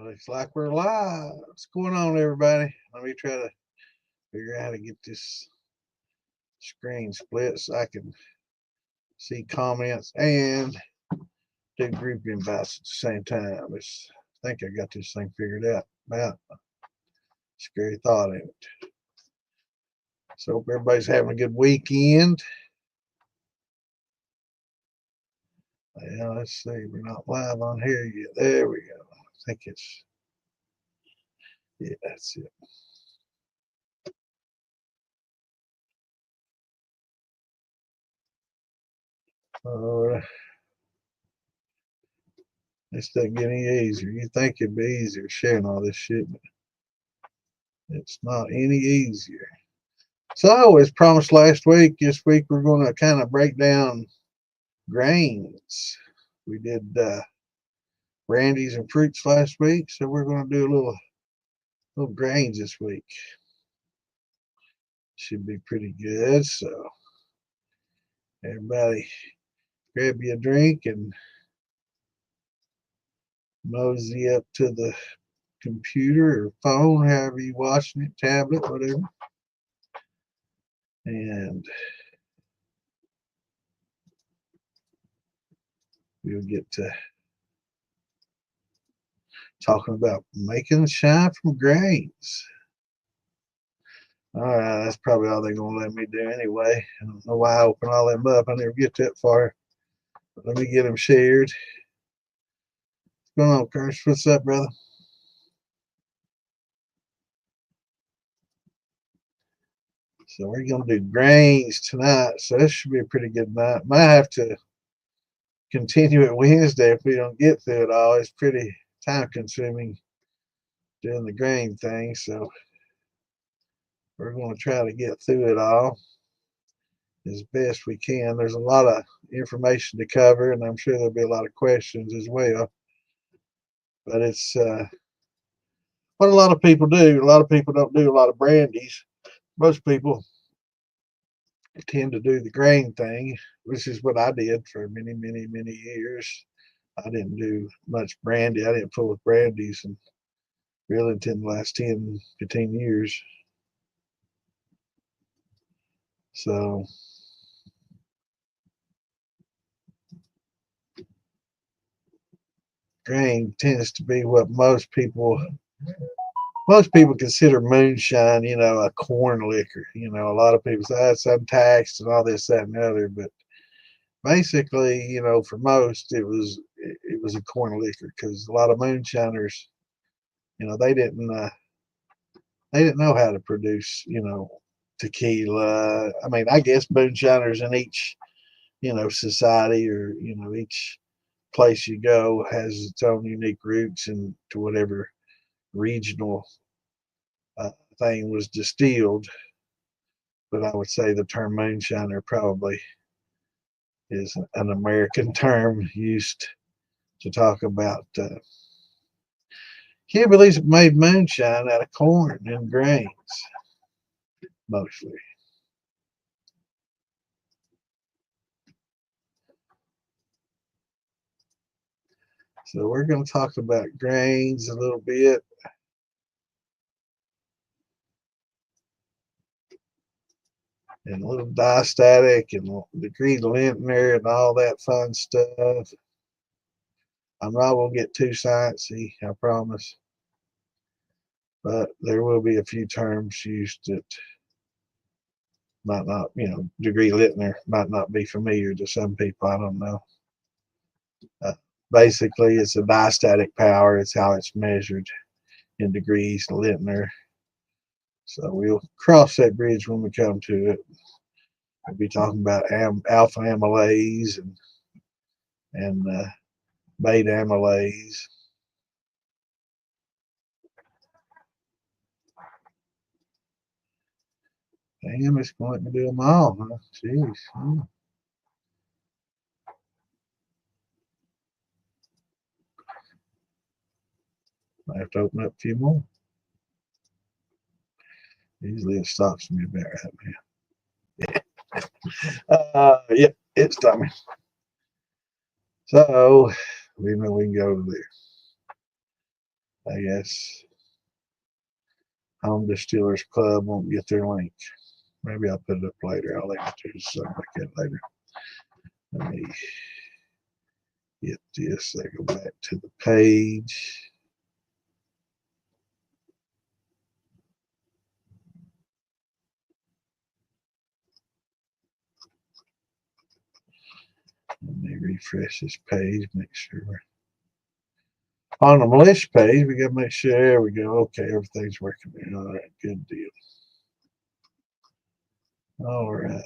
Looks like we're live. What's going on, everybody? Let me try to figure out how to get this screen split so I can see comments and do group invites at the same time. I think I got this thing figured out. About scary thought in it. So hope everybody's having a good weekend. Yeah, let's see. We're not live on here yet. There we go. I think it's, yeah, that's it. This doesn't get any easier. You think it'd be easier sharing all this shit, but it's not any easier. So, as promised last week, this week we're going to kind of break down grains. We did brandies and fruits last week, so we're going to do a little grains this week. Should be pretty good. So, everybody, grab you a drink and mosey up to the computer or phone, however you watching it, tablet, whatever. And we'll get to talking about making shine from grains. All right, that's probably all they're going to let me do anyway. I don't know why I open all them up. I never get that far. But let me get them shared. What's going on, Kirsch? What's up, brother? So we're going to do grains tonight. So this should be a pretty good night. Might have to continue it Wednesday if we don't get through it all. It's pretty time consuming doing the grain thing. So we're going to try to get through it all as best we can. There's a lot of information to cover, and I'm sure there'll be a lot of questions as well. But it's what a lot of people do. A lot of people don't do a lot of brandies. Most people tend to do the grain thing, which is what I did for many, many, many years. I didn't do much brandy. I didn't fool with brandies and really until the last 10, 15 years. So grain tends to be what most people consider moonshine, a corn liquor. A lot of people say that's untaxed and all this, that, and the other. But basically, for most, it was a corn liquor because a lot of moonshiners, they didn't know how to produce, tequila. I mean, I guess moonshiners in each, society or each place you go has its own unique roots and to whatever regional thing was distilled. But I would say the term moonshiner probably is an American term used to talk about hillbillies that made moonshine out of corn and grains, mostly. So we're going to talk about grains a little bit. And a little diastatic and degree lintner and all that fun stuff. I'm not going to get too sciencey, I promise. But there will be a few terms used that might not, degree lintner might not be familiar to some people. I don't know. Basically, it's a diastatic power. It's how it's measured in degrees, lintner. So we'll cross that bridge when we come to it. We'll be talking about alpha amylase and beta amylase. Damn, it's going to do them all, huh? Jeez. I have to open up a few more. Usually it stops me about right now. Yeah, it's timing. So, we know we can go over I guess Home Distillers Club won't get their link. Maybe I'll put it up later. I'll link it to something like that later. Let me get this. I go back to the page. Let me refresh this page, make sure. On the militia page, we got to make sure, there we go. Okay, everything's working there. All right, good deal. All right.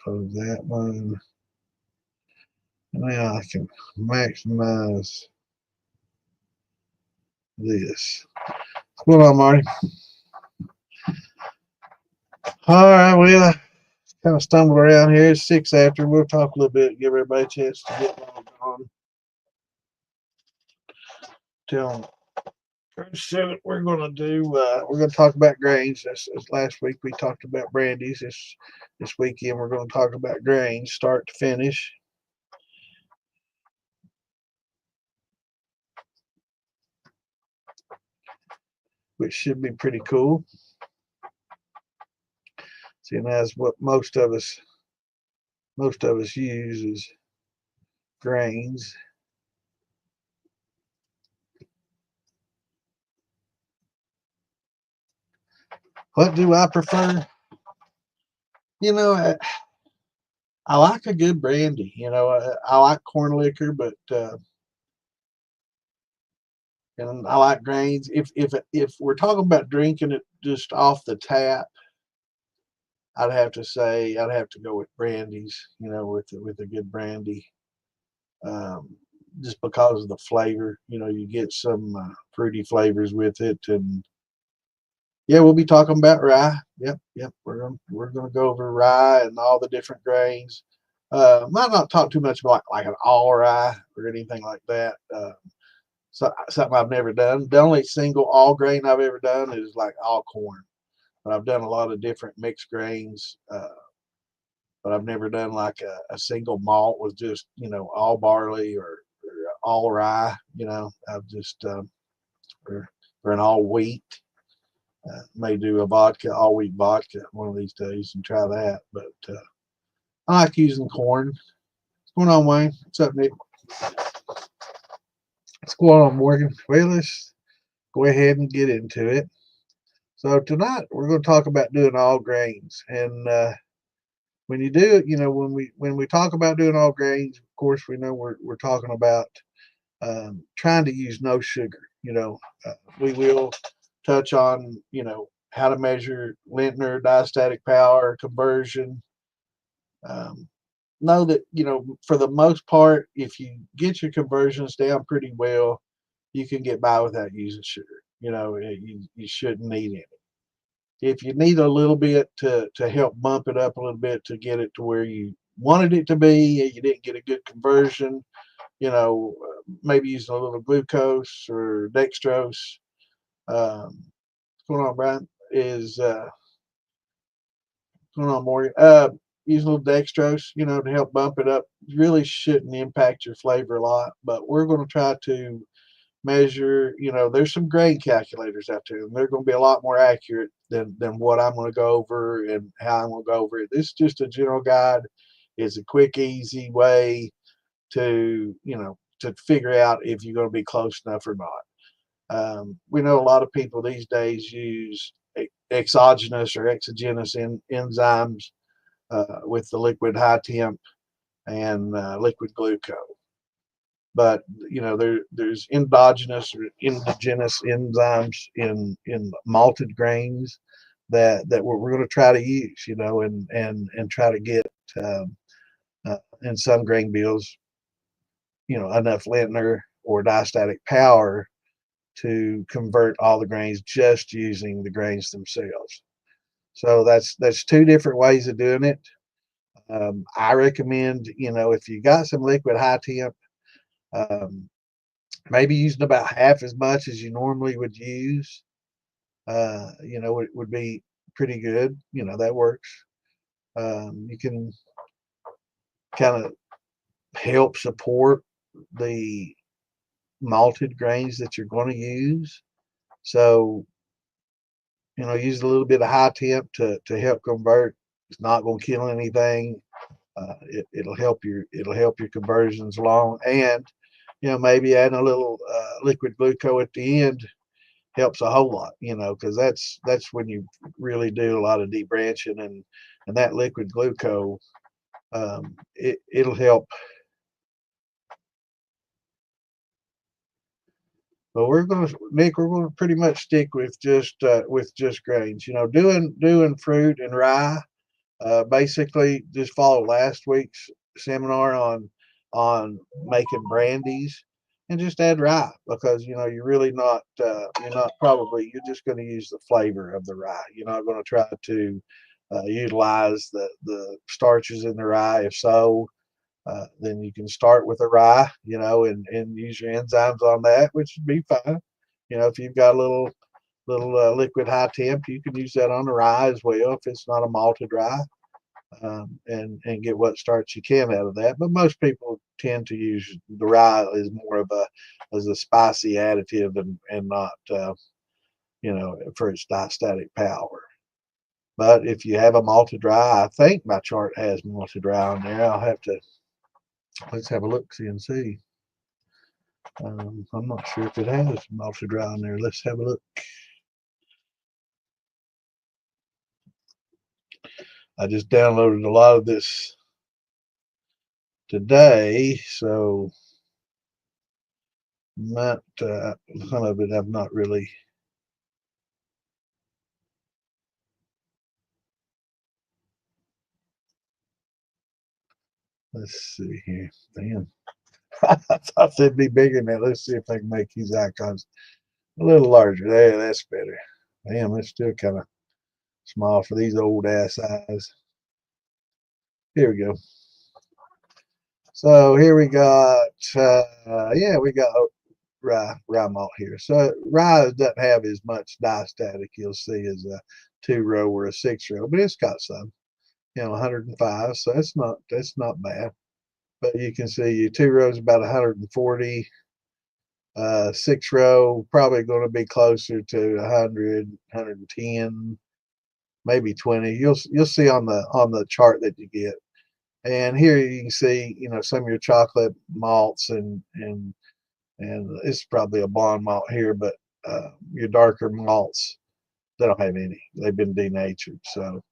Close that one. Now I can maximize this. What's going on, Marty? All right, well, kind of stumbled around here. It's 6 after. We'll talk a little bit, give everybody a chance to get logged on. Tell them we're going to do. We're going to talk about grains. That's last week we talked about brandies. This weekend we're going to talk about grains, start to finish. Which should be pretty cool. Seeing as what most of us use is grains. What do I prefer? You know, I like a good brandy. You know, I like corn liquor, but and I like grains. If we're talking about drinking it just off the tap, I'd have to go with brandies. You know, with a good brandy, just because of the flavor. You know, you get some fruity flavors with it, and yeah, we'll be talking about rye. Yep. We're gonna go over rye and all the different grains. Might not talk too much about like an all rye or anything like that. Something I've never done. The only single all grain I've ever done is like all corn. But I've done a lot of different mixed grains. But I've never done like a single malt with just, you know, all barley or all rye. You know, I've just or an all wheat. May do a vodka, all wheat vodka one of these days and try that. But I like using corn. What's going on, Wayne? What's up, Nick? What's going on, Morgan? Well, let's go ahead and get into it. So tonight we're going to talk about doing all grains, and when you do it, you know, when we talk about doing all grains, of course we know we're talking about trying to use no sugar. You know, we will touch on, you know, how to measure Lintner, diastatic power, conversion. Know that, you know, for the most part, if you get your conversions down pretty well, you can get by without using sugar. You know, you shouldn't need any. If you need a little bit to help bump it up a little bit to get it to where you wanted it to be, and you didn't get a good conversion, you know, maybe using a little glucose or dextrose. What's going on, Brian? Going on, Morgan? Use a little dextrose, you know, to help bump it up. Really shouldn't impact your flavor a lot, but we're going to try to measure. You know, there's some grain calculators out there, and they're going to be a lot more accurate than what I'm going to go over and how I'm going to go over it. This is just a general guide. It's a quick, easy way to, you know, to figure out if you're going to be close enough or not. We know a lot of people these days use exogenous or exogenous enzymes with the liquid high temp and liquid glucose. But you know, there's endogenous or indigenous enzymes in malted grains that we're going to try to use, you know, and try to get in some grain bills, you know, enough Lintner or diastatic power to convert all the grains just using the grains themselves. So that's two different ways of doing it. I recommend, you know, if you got some liquid high temp, um, maybe using about half as much as you normally would use, you know, it would be pretty good. You know, that works. You can kind of help support the malted grains that you're going to use. So, use a little bit of high temp to help convert. It's not going to kill anything. It'll help your conversions along, and maybe adding a little liquid glucose at the end helps a whole lot. Because that's when you really do a lot of debranching, and that liquid glucose, it'll help. But Nick, we're gonna pretty much stick with just grains. Doing fruit and rye. Basically, just follow last week's seminar on making brandies, and just add rye, because you're really not you're just going to use the flavor of the rye. You're not going to try to utilize the starches in the rye. If so, then you can start with a rye, and use your enzymes on that, which would be fine. If you've got a little liquid high temp, you can use that on the rye as well if it's not a malted rye, and get what starch you can out of that. But most people tend to use the rye as more of a spicy additive, and not for its diastatic power. But if you have a malted rye, I think my chart has malted rye on there. Let's have a look, see. I'm not sure if it has malted rye on there. Let's have a look. I just downloaded a lot of this today, so some of it I've not really. Let's see here. Damn. I thought they'd be bigger than that. Let's see if I can make these icons a little larger. There, that's better. Damn, it's still kind of small for these old ass eyes. Here we go. So here we got, we got rye malt here. So rye doesn't have as much diastatic, you'll see, as a 2-row or a 6-row, but it's got some, 105. So that's not bad. But you can see your 2-rows about 140. 6-row probably going to be closer to 100, 110, maybe 20. You'll see on the chart that you get. And here you can see, some of your chocolate malts, and it's probably a blonde malt here, but your darker malts, they don't have any. They've been denatured. So,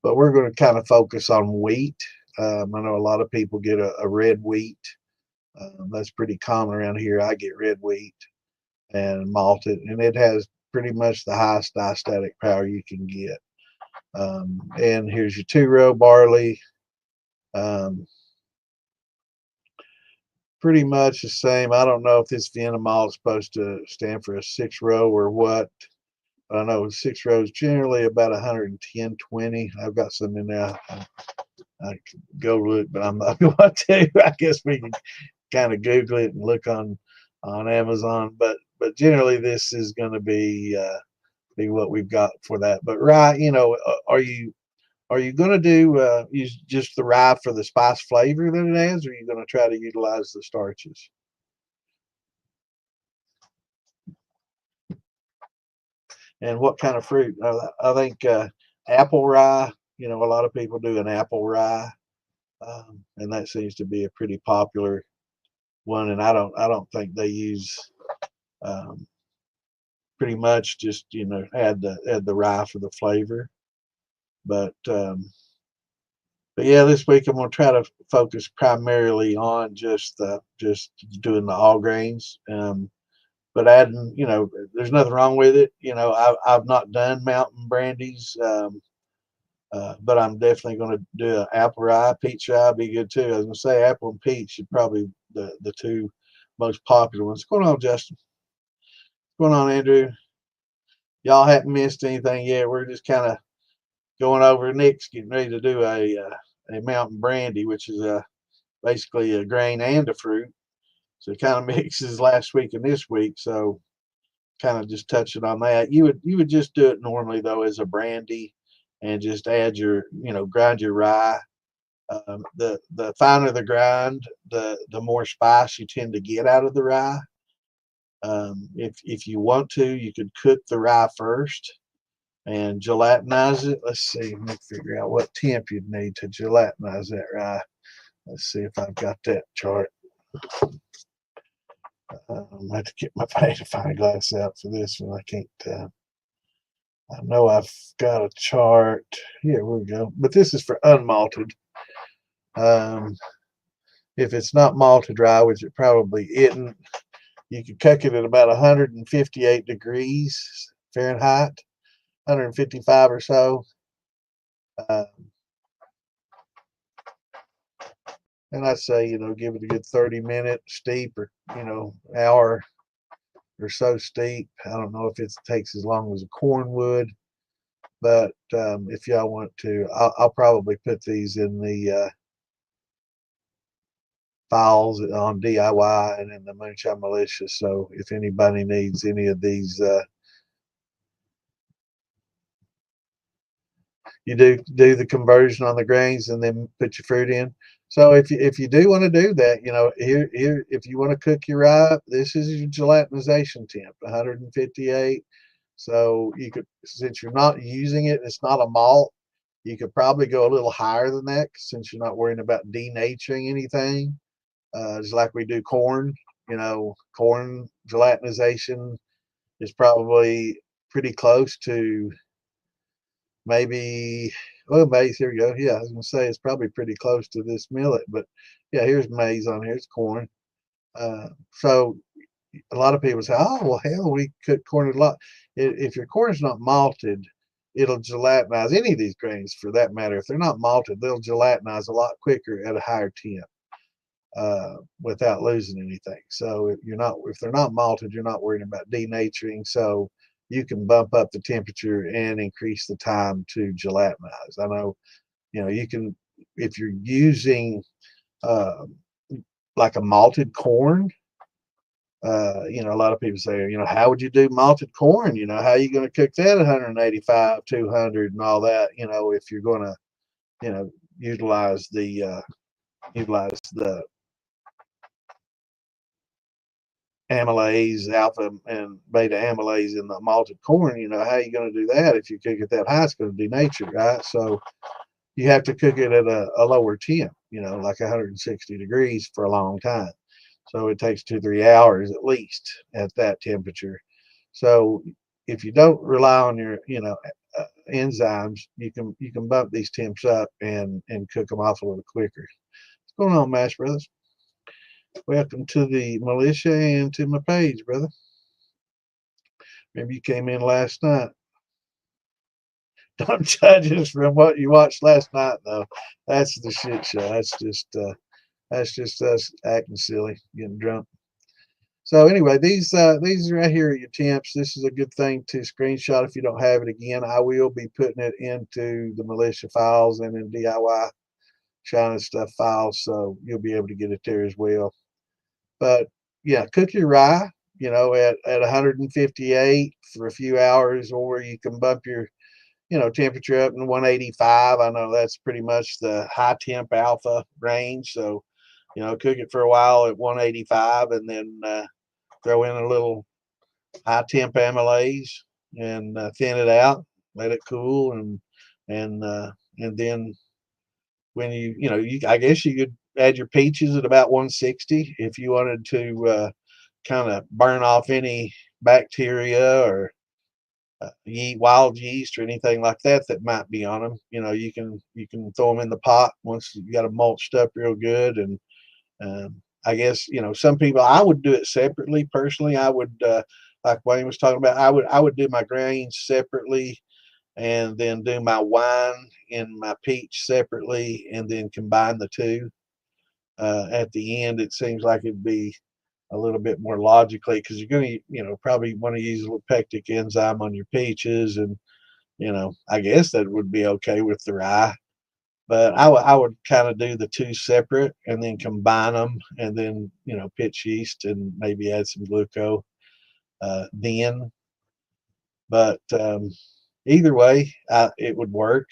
but we're going to kind of focus on wheat. I know a lot of people get a red wheat. That's pretty common around here. I get red wheat and malted, and it has pretty much the highest diastatic power you can get. And here's your 2-row barley. Pretty much the same. I don't know if this Vienna malt is supposed to stand for a 6-row or what. But I know 6 rows generally about 110, 20. I've got some in there. I could go look, but I'm not going to. I guess we can kind of Google it and look on Amazon. But generally, this is going to be what we've got for that. But rye, are you going to do use just the rye for the spice flavor that it has, or are you going to try to utilize the starches? And what kind of fruit? I think apple rye. A lot of people do an apple rye, and that seems to be a pretty popular one. And I don't think they use pretty much just add the rye for the flavor. But yeah, this week I'm going to try to focus primarily on just doing the all grains. But adding, there's nothing wrong with it. I've not done mountain brandies, but I'm definitely going to do an apple rye. Peach rye be good too. I was going to say apple and peach are probably the two most popular ones. What's going on, Justin? What's going on, Andrew? Y'all haven't missed anything yet. We're just kind of going over. Nick's getting ready to do a mountain brandy, which is basically a grain and a fruit. So it kind of mixes last week and this week. So kind of just touching on that. You would just do it normally though as a brandy, and just add your grind your rye, The finer the grind, the more spice you tend to get out of the rye. If you want to, you could cook the rye first and gelatinize it. Let's see, let me figure out what temp you'd need to gelatinize that rye. Let's see if I've got that chart. I have to get my magnifying glass out for this one. I can't. I know I've got a chart. Here we go. But this is for unmalted. Um, if it's not malted rye, which it probably isn't, you could cook it at about 158 degrees Fahrenheit, 155 or so. Uh, and I'd say, give it a good 30-minute steep, or, hour or so steep. I don't know if it takes as long as a corn would, but if y'all want to, I'll probably put these in the files on DIY and in the Moonshine Militia. So if anybody needs any of these, you do the conversion on the grains and then put your fruit in. So if you do want to do that, here if you want to cook your rye, this is your gelatinization temp, 158. So you could, since you're not using it, it's not a malt, you could probably go a little higher than that since you're not worrying about denaturing anything. Just like we do corn, corn gelatinization is probably pretty close to maybe, well, maize, here we go. Yeah, I was going to say it's probably pretty close to this millet, but yeah, here's maize on here, it's corn. So a lot of people say, oh, well, hell, we cook corn a lot. If your corn is not malted, it'll gelatinize. Any of these grains, for that matter, if they're not malted, they'll gelatinize a lot quicker at a higher temp without losing anything. So if they're not malted, you're not worrying about denaturing. So you can bump up the temperature and increase the time to gelatinize. I know, you can, if you're using uh, like a malted corn. A lot of people say, how would you do malted corn? How are you going to cook that at 185, 200 and all that, if you're going to, utilize the amylase, alpha and beta amylase in the malted corn. How are you going to do that? If you cook it that high, it's going to denature, right? So you have to cook it at a lower temp, like 160 degrees for a long time. So it takes 2-3 hours at least at that temperature. So if you don't rely on your, enzymes, you can bump these temps up and cook them off a little quicker. What's going on, Mash Brothers? Welcome to the militia and to my page, brother. Maybe you came in last night. Don't judge us from what you watched last night, though. That's the shit show. That's just us acting silly, getting drunk. So anyway, these right here are your temps. This is a good thing to screenshot if you don't have it. Again, I will be putting it into the militia files and in DIY China stuff files, so you'll be able to get it there as well. But yeah, cook your rye, at 158 for a few hours, or you can bump your, temperature up in 185. I know that's pretty much the high temp alpha range. So, cook it for a while at 185 and then throw in a little high temp amylase and thin it out, let it cool, and then when I guess you could add your peaches at about 160 if you wanted to kind of burn off any bacteria or wild yeast or anything like that might be on them. You can throw them in the pot once you got them mulched up real good. And I guess some people, I would do it separately. Personally, I would like Wayne was talking about. I would do my grains separately, and then do my wine and my peach separately, and then combine the two. At the end, it seems like it'd be a little bit more logically, because you're going to probably want to use a little pectic enzyme on your peaches, and I guess that would be okay with the rye. But I would kind of do the two separate and then combine them, and then pitch yeast and maybe add some glucose then. But either way, it would work.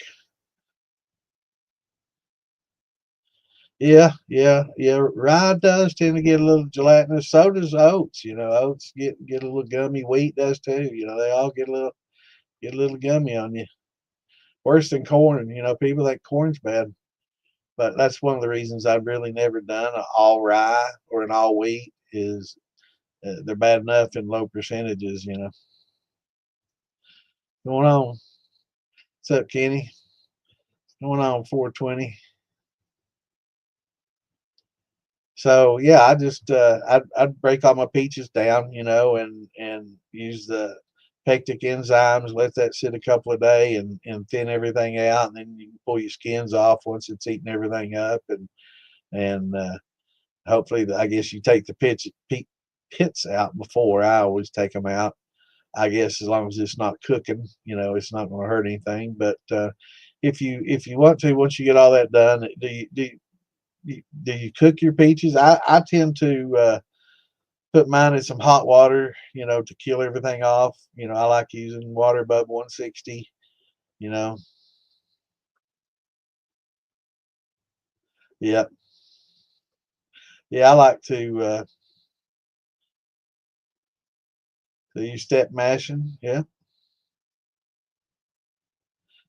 Yeah. Rye does tend to get a little gelatinous. So does oats. Oats get a little gummy. Wheat does too. They all get a little gummy on you. Worse than corn. People think corn's bad, but that's one of the reasons I've really never done an all rye or an all wheat is they're bad enough in low percentages. Going on. What's up, Kenny? Going on 420. So yeah, I just I'd break all my peaches down, and use the pectic enzymes, let that sit a couple of days and thin everything out, and then you can pull your skins off once it's eaten everything up, and hopefully I guess you take the pits out before. I always take them out. I guess as long as it's not cooking, it's not going to hurt anything. But if you want to, once you get all that done, do you cook your peaches? I tend to put mine in some hot water, to kill everything off. I like using water above 160. You know, yeah, yeah. I like to use step mashing. Yeah.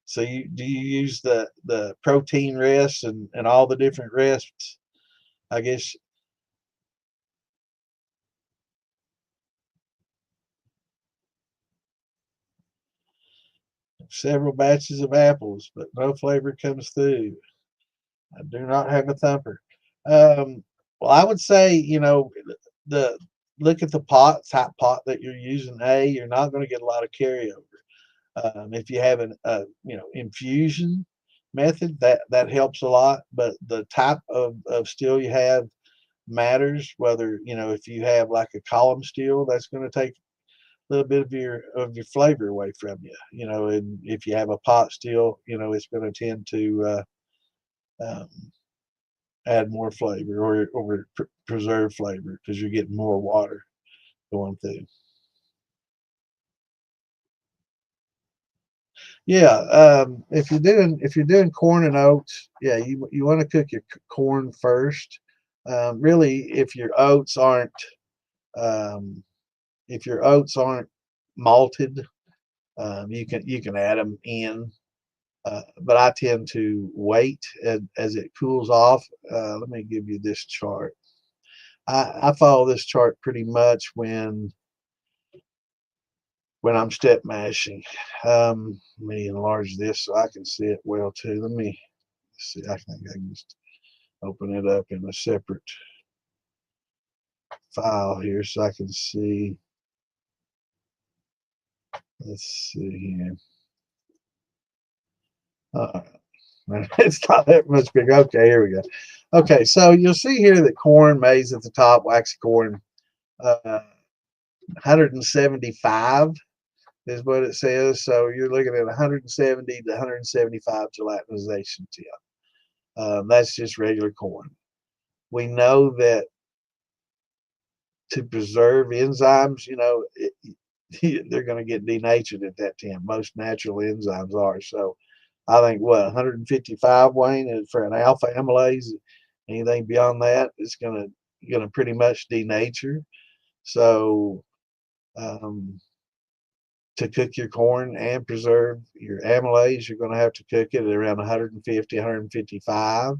So do you use the protein rests and all the different rests? I guess several batches of apples, but no flavor comes through. I do not have a thumper. Well, I would say, the look at the type pot that you're using. You're not going to get a lot of carryover. If you have an infusion method, that helps a lot. But the type of still you have matters. Whether if you have like a column still, that's going to take a little bit of your flavor away from you. And if you have a pot still, it's going to tend to um, add more flavor or preserve flavor because you're getting more water going through. Yeah, if you're doing corn and oats, yeah, you want to cook your corn first. Really, um, if your oats aren't malted, you can add them in. But I tend to wait as it cools off. Let me give you this chart. I follow this chart pretty much when I'm step mashing. Let me enlarge this so I can see it well too. Let me see. I think I can just open it up in a separate file here so I can see. Let's see here. Uh, it's not that much bigger. Okay, here we go. Okay, so you'll see here that corn, maize at the top, waxy corn, 175 is what it says. So you're looking at 170 to 175 gelatinization temp. That's just regular corn. We know that to preserve enzymes, they're going to get denatured at that temp. Most natural enzymes are. So I think 155, Wayne, is for an alpha amylase. Anything beyond that is going to pretty much denature. So to cook your corn and preserve your amylase, you're going to have to cook it at around 150, 155.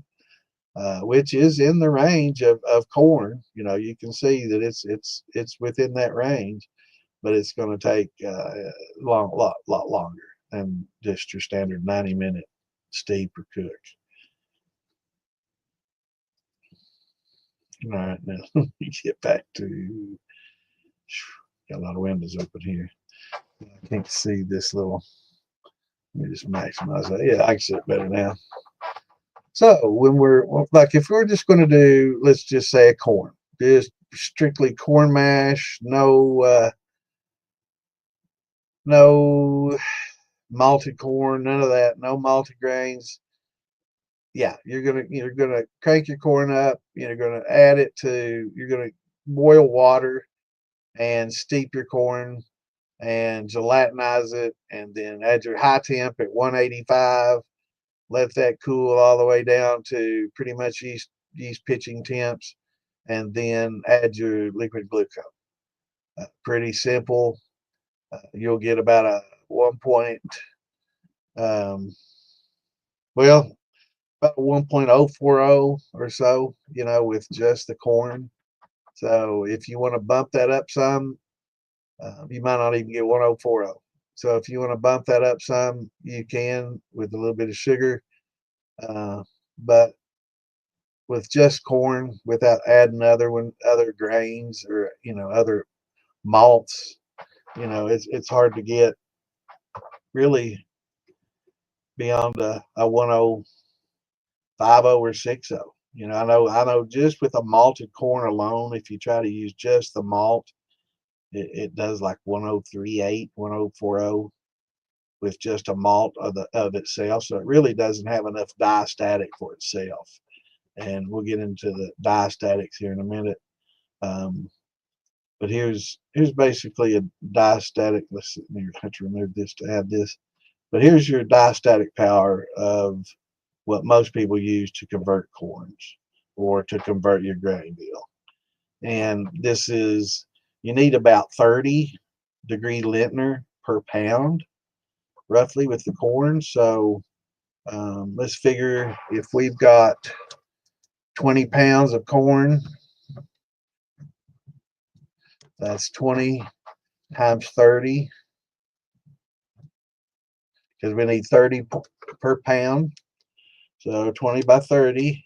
Which is in the range of corn. You can see that it's within that range, but it's going to take a lot longer than just your standard 90-minute steep or cook. All right, now let me get back to. Got a lot of windows open here. I can't see this little. Let me just maximize that. Yeah, I can see it better now. So when like, if we're just going to do, let's just say a corn, just strictly corn mash, no malted corn, none of that, no malted grains. Yeah, you're gonna crank your corn up. You're gonna boil water and steep your corn and gelatinize it, and then add your high temp at 185 let that cool all the way down to pretty much yeast pitching temps, and then add your liquid glucose. Pretty simple. You'll get about a 1 point, well, about 1.040 or so, with just the corn. So if you want to bump that up some, you might not even get 1040. So if you want to bump that up some, you can with a little bit of sugar. But with just corn, without adding other grains or other malts, it's hard to get really beyond a 1050 or 60. I know just with a malted corn alone, if you try to use just the malt, it does like 1038, 1040 with just a malt of itself. So it really doesn't have enough diastatic for itself. And we'll get into the diastatics here in a minute. But here's basically a diastatic. Let's see, I have to remove this to add this. But here's your diastatic power of what most people use to convert corns or to convert your grain bill. And this is, you need about 30-degree Lintner per pound, roughly, with the corn. So let's figure if we've got 20 pounds of corn, that's 20 times 30, because we need 30 per pound. So 20 by 30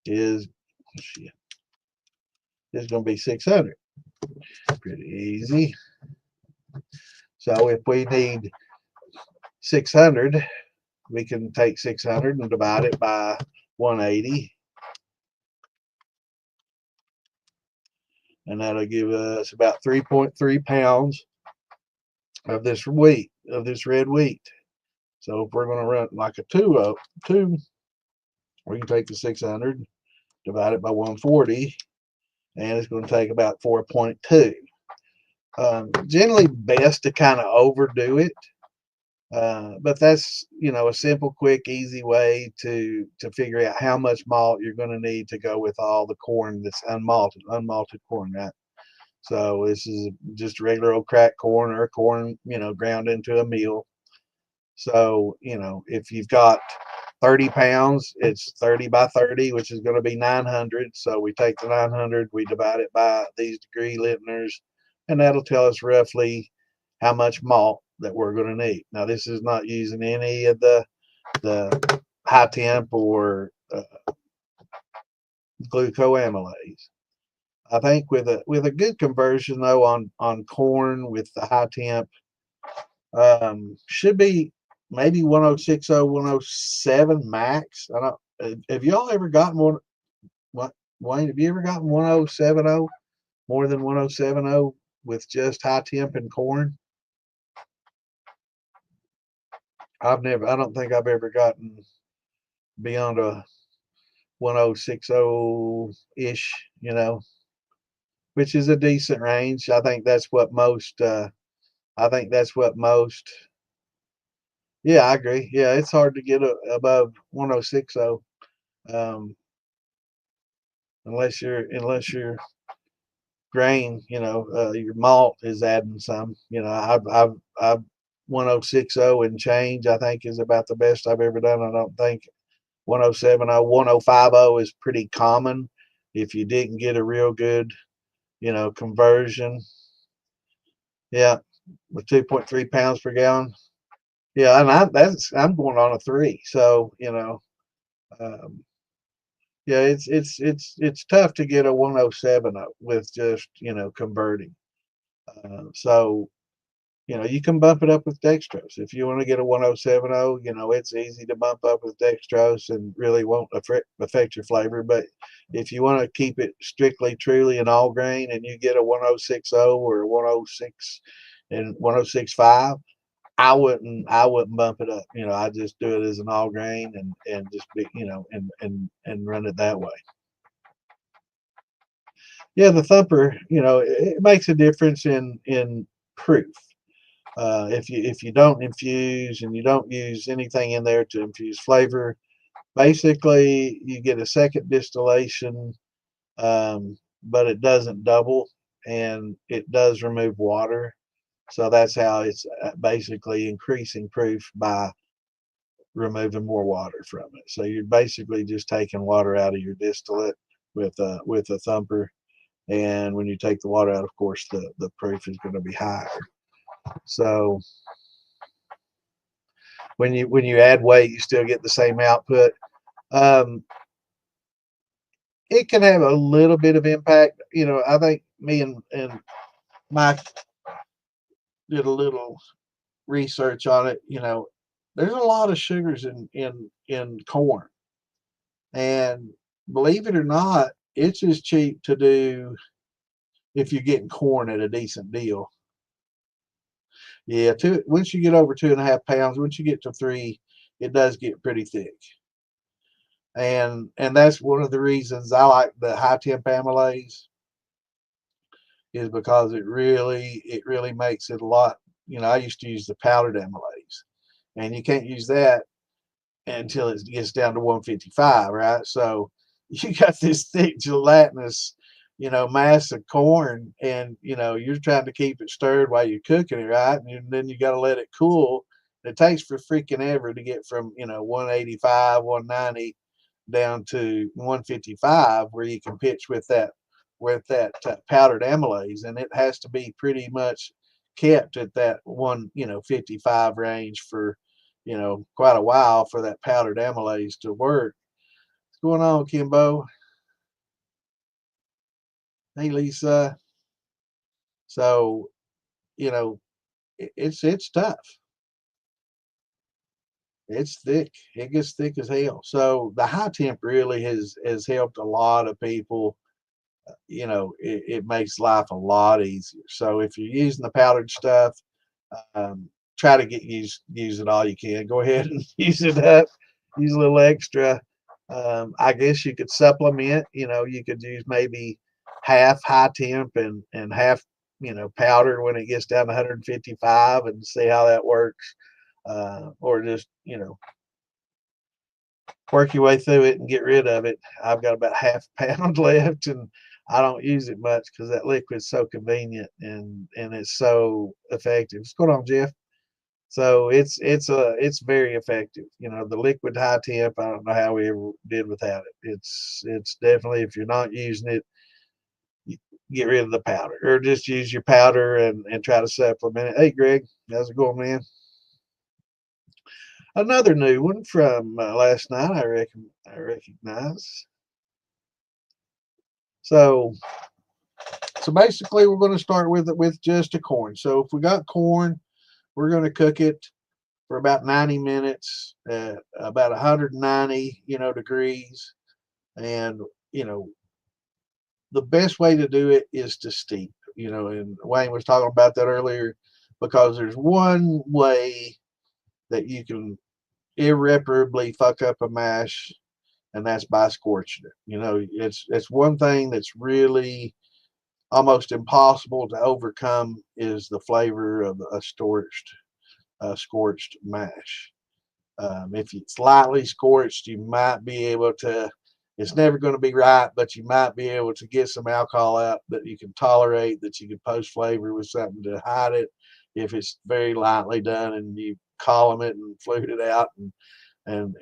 is going to be 600. Pretty easy. So if we need 600, we can take 600 and divide it by 180. And that'll give us about 3.3 pounds of this wheat, of this red wheat. So if we're going to run like a two, we can take the 600, divide it by 140, and it's going to take about 4.2. Generally best to kind of overdo it, but that's a simple, quick, easy way to figure out how much malt you're going to need to go with all the corn that's unmalted corn, right? So this is just regular old cracked corn or corn, ground into a meal. So if you've got 30 pounds, it's 30 by 30, which is going to be 900. So we take the 900, we divide it by these degree Lintners, and that'll tell us roughly how much malt that we're going to need. Now, this is not using any of the high temp or glucoamylase. I think with a good conversion though on corn with the high temp, should be maybe 1060, 107 max. I don't. Have y'all ever gotten one? What, Wayne? Have you ever gotten 1070, more than 1070 with just high temp and corn? I've never. I don't think I've ever gotten beyond a 1060 ish. Which is a decent range. I think that's what most. I think that's what most. Yeah, I agree. Yeah, it's hard to get above 1060, unless your grain, your malt is adding some. I've 1060 and change. I think is about the best I've ever done. I don't think 1070, 1050 is pretty common if you didn't get a real good, conversion. Yeah, with 2.3 pounds per gallon. Yeah, and I'm going on a 3. So yeah, it's tough to get a 107 with just converting. So you can bump it up with dextrose if you want to get a 1070. It's easy to bump up with dextrose and really won't affect your flavor. But if you want to keep it strictly, truly an all grain, and you get a 1060 or a 106 and 1065. I wouldn't bump it up. I just do it as an all grain and just be, and run it that way. Yeah, the thumper, it makes a difference in proof. If you don't infuse and you don't use anything in there to infuse flavor, basically you get a second distillation, but it doesn't double, and it does remove water. So that's how it's basically increasing proof by removing more water from it. So you're basically just taking water out of your distillate with a thumper. And when you take the water out, of course, the proof is going to be higher. So when you add weight, you still get the same output. Um, it can have a little bit of impact. You know, I think me and Mike did a little research on it. You know, there's a lot of sugars in corn, and believe it or not, it's as cheap to do if you're getting corn at a decent deal. Yeah, once you get over 2.5 pounds, once you get to 3, it does get pretty thick. And that's one of the reasons I like the high temp amylase, is because it really makes it a lot. You know, I used to use the powdered amylase, and you can't use that until it gets down to 155, right? So you got this thick gelatinous, you know, mass of corn, and you know you're trying to keep it stirred while you're cooking it, right? And then you got to let it cool. It takes for freaking ever to get from 185, 190 down to 155, where you can pitch with that powdered amylase, and it has to be pretty much kept at that 155 range for quite a while for that powdered amylase to work. What's going on, Kimbo? Hey, Lisa. So it's tough. It's thick. It gets thick as hell. So the high temp really has helped a lot of people. It makes life a lot easier. So if you're using the powdered stuff, try to use it all you can. Go ahead and use it up. Use a little extra. I guess you could supplement. You could use maybe half high temp and half powder when it gets down to 155, and see how that works. Or just work your way through it and get rid of it. I've got about half a pound left, and I don't use it much because that liquid's so convenient and it's so effective. What's going on, Jeff? So it's very effective. The liquid high temp, I don't know how we ever did without it. It's definitely, if you're not using it, get rid of the powder, or just use your powder and try to supplement it. Hey, Greg, how's it going, man? Another new one from last night. I recognize. So basically, we're going to start with just a corn. So if we got corn, we're going to cook it for about 90 minutes at about 190 degrees. And the best way to do it is to steep. And Wayne was talking about that earlier, because there's one way that you can irreparably fuck up a mash, and that's by scorching it. It's one thing that's really almost impossible to overcome, is the flavor of a scorched mash. If it's lightly scorched, you might be able to. It's never going to be right, but you might be able to get some alcohol out that you can tolerate, that you can post flavor with something to hide it. If it's very lightly done and you column it and flute it out, and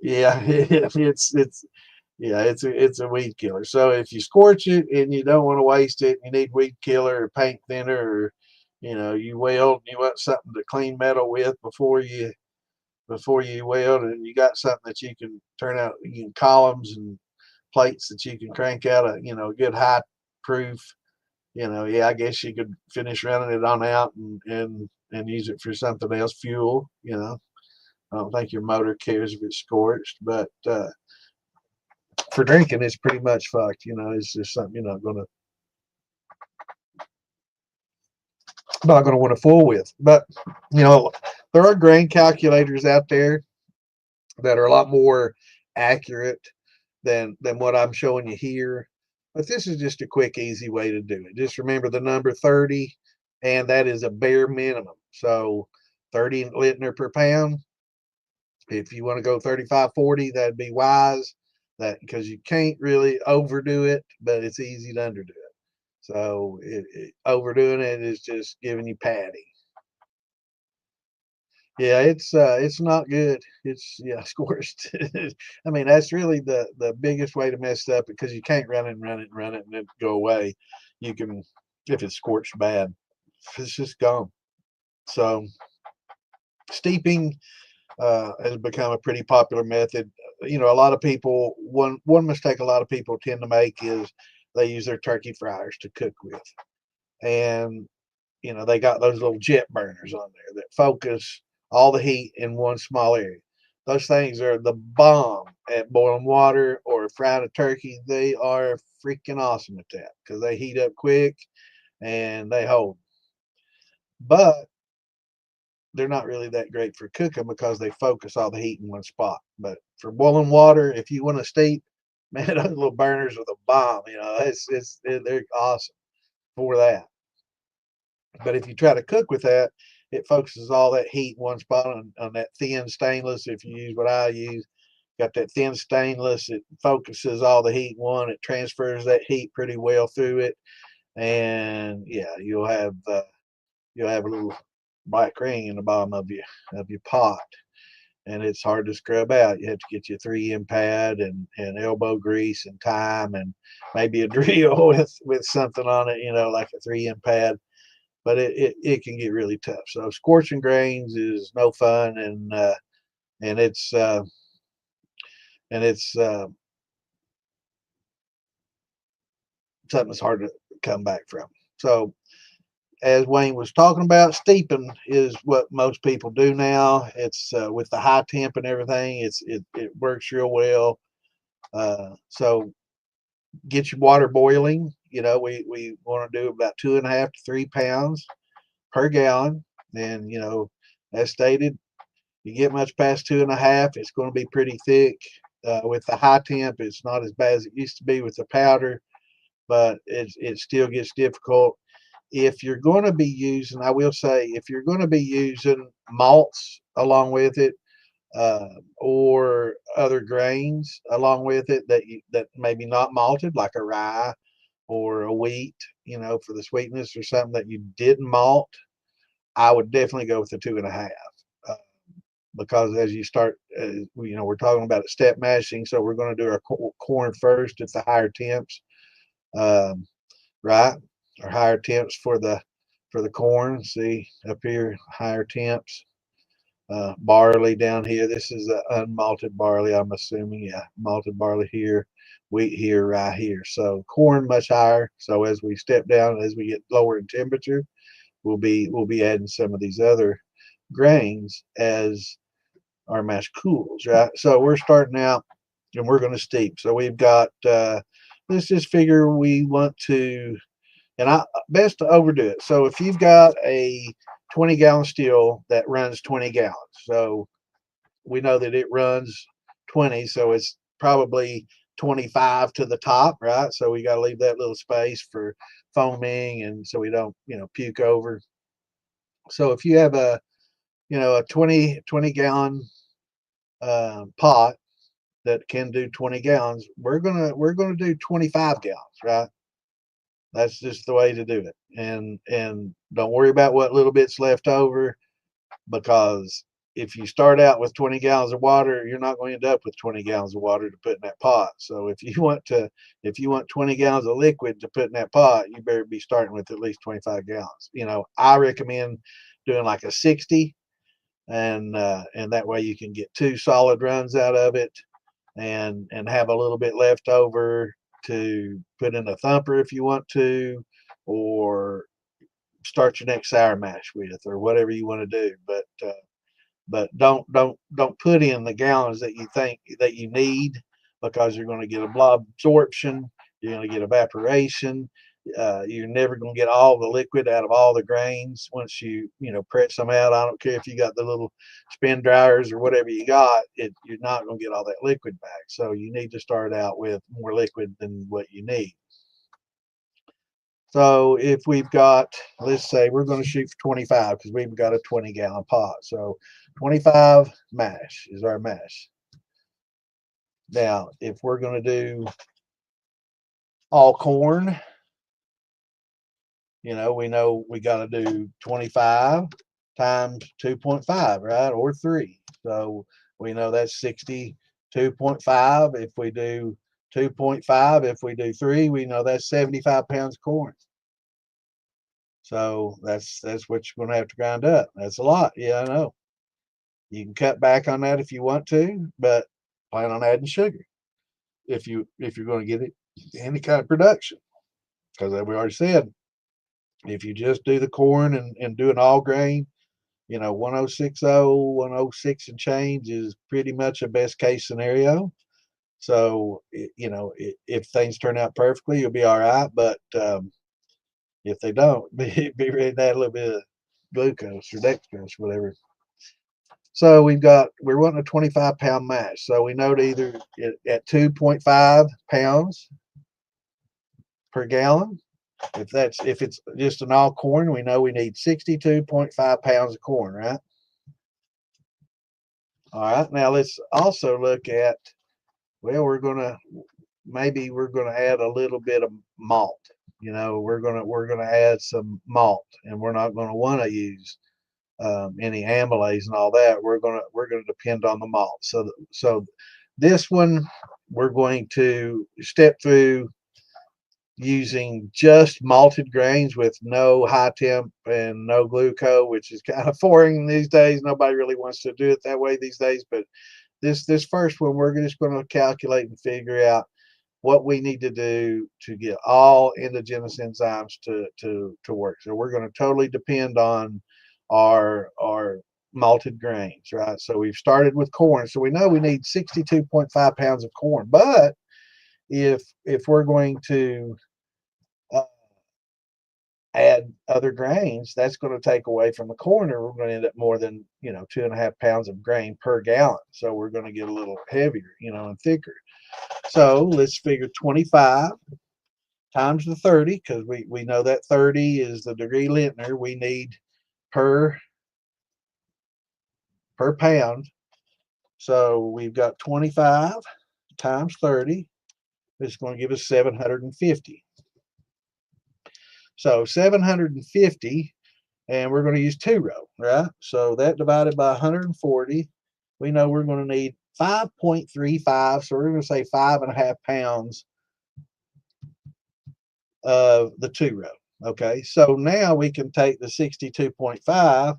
yeah, it's a weed killer. So if you scorch it and you don't want to waste it, you need weed killer or paint thinner, or you weld and you want something to clean metal with before you weld, and you got something that you can turn out, columns and plates that you can crank out a good high proof. Yeah, I guess you could finish running it on out and use it for something else, fuel. I don't think your motor cares if it's scorched, but for drinking, it's pretty much fucked. It's just something you're not gonna want to fool with. But there are grain calculators out there that are a lot more accurate than what I'm showing you here. But this is just a quick, easy way to do it. Just remember the number 30 and that is a bare minimum. So 30 liter per pound. If you want to go 35, 40, that'd be wise. That because you can't really overdo it, but it's easy to underdo it. So overdoing it is just giving you patty. Yeah, it's not good. It's yeah, scorched. I mean, that's really the biggest way to mess it up because you can't run it and run it and run it and it go away. You can if it's scorched bad, it's just gone. So steeping has become a pretty popular method. You know, a lot of people one mistake a lot of people tend to make is they use their turkey fryers to cook with, and you know they got those little jet burners on there that focus all the heat in one small area. Those things are the bomb at boiling water or frying a turkey. They are freaking awesome at that because they heat up quick and they hold. But they're not really that great for cooking because they focus all the heat in one spot. But for boiling water, if you want to steep, man, those little burners are the bomb. You know, they're awesome for that. But if you try to cook with that, it focuses all that heat in one spot on that thin stainless. If you use what I use, got that thin stainless, it focuses all the heat in one. It transfers that heat pretty well through it, and yeah, you'll have a little black ring in the bottom of your pot, and it's hard to scrub out. You have to get your 3M pad and elbow grease and time and maybe a drill with something on it, you know, like a 3M pad. But it can get really tough. So scorching grains is no fun, and it's something that's hard to come back from. So as Wayne was talking about, steeping is what most people do now. It's with the high temp and everything. It works real well. So get your water boiling. You know, we want to do about 2.5 to 3 pounds per gallon. And you know, as stated, you get much past 2.5, it's going to be pretty thick. With the high temp, it's not as bad as it used to be with the powder, but it still gets difficult. If you're going to be using, I will say, if you're going to be using malts along with it, or other grains along with it that maybe not malted, like a rye or a wheat, you know, for the sweetness or something that you didn't malt, I would definitely go with the 2.5. Uh, because as you start, you know, we're talking about a step mashing, so we're going to do our corn first at the higher temps, um, right? Our higher temps for the corn. See up here, higher temps. Barley down here. This is the unmalted barley, I'm assuming. Yeah, malted barley here, wheat here, rye here. So corn much higher. So as we step down, as we get lower in temperature, we'll be adding some of these other grains as our mash cools, right? So we're starting out and we're going to steep. So we've got, let's just figure we want to, and I best to overdo it. So if you've got a 20-gallon still that runs 20 gallons, so we know that it runs 20, so it's probably 25 to the top, right? So we got to leave that little space for foaming and so we don't, you know, puke over. So if you have a, you know, a 20 gallon pot that can do 20 gallons, we're gonna do 25 gallons, right? That's just the way to do it. And don't worry about what little bits left over because if you start out with 20 gallons of water, you're not going to end up with 20 gallons of water to put in that pot. So if you want 20 gallons of liquid to put in that pot, you better be starting with at least 25 gallons. You know, I recommend doing like a 60, and that way you can get 2 solid runs out of it and have a little bit left over to put in a thumper if you want to, or start your next sour mash with, or whatever you want to do. But don't put in the gallons that you think that you need because you're going to get a blob absorption, you're going to get evaporation. You're never going to get all the liquid out of all the grains once you know press them out. I don't care if you got the little spin dryers or whatever you got, you're not going to get all that liquid back. So you need to start out with more liquid than what you need. So if we've got, let's say we're going to shoot for 25 because we've got a 20-gallon pot. So 25 mash is our mash. Now, if we're going to do all corn, we know we got to do 25 times 2.5, right? Or 3. So we know that's 62.5. If we do 2.5, if we do 3, we know that's 75 pounds of corn. So that's what you're going to have to grind up. That's a lot. Yeah, I know. You can cut back on that if you want to, but plan on adding sugar if you're going to get it any kind of production. Because as we already said, if you just do the corn and do an all grain, 1060, 106 and change is pretty much a best case scenario. So, if things turn out perfectly, you'll be all right. But if they don't, be ready to add a little bit of glucose or dextrose, whatever. So we're wanting a 25-pound mash. So we know to either at 2.5 pounds per gallon. If it's just an all corn, we know we need 62.5 pounds of corn, right? All right. Now let's also look at, well, maybe we're gonna add a little bit of malt. We're gonna add some malt, and we're not gonna want to use any amylase and all that. We're gonna depend on the malt. So this one we're going to step through using just malted grains with no high temp and no glucose, which is kind of foreign these days. Nobody really wants to do it that way these days. But this first one, we're just going to calculate and figure out what we need to do to get all endogenous enzymes to work. So we're going to totally depend on our malted grains, right? So we've started with corn. So we know we need 62.5 pounds of corn. But if we're going to uh, add other grains, that's going to take away from the corn, and we're going to end up more than 2.5 pounds of grain per gallon. So we're going to get a little heavier, and thicker. So let's figure 25 times the 30, because we know that 30 is the degree Lintner we need per pound. So we've got 25 times 30. It's going to give us 750. So 750, and we're going to use 2-row, right? So that divided by 140, we know we're going to need 5.35. So we're going to say 5.5 pounds of the 2-row. Okay, so now we can take the 62.5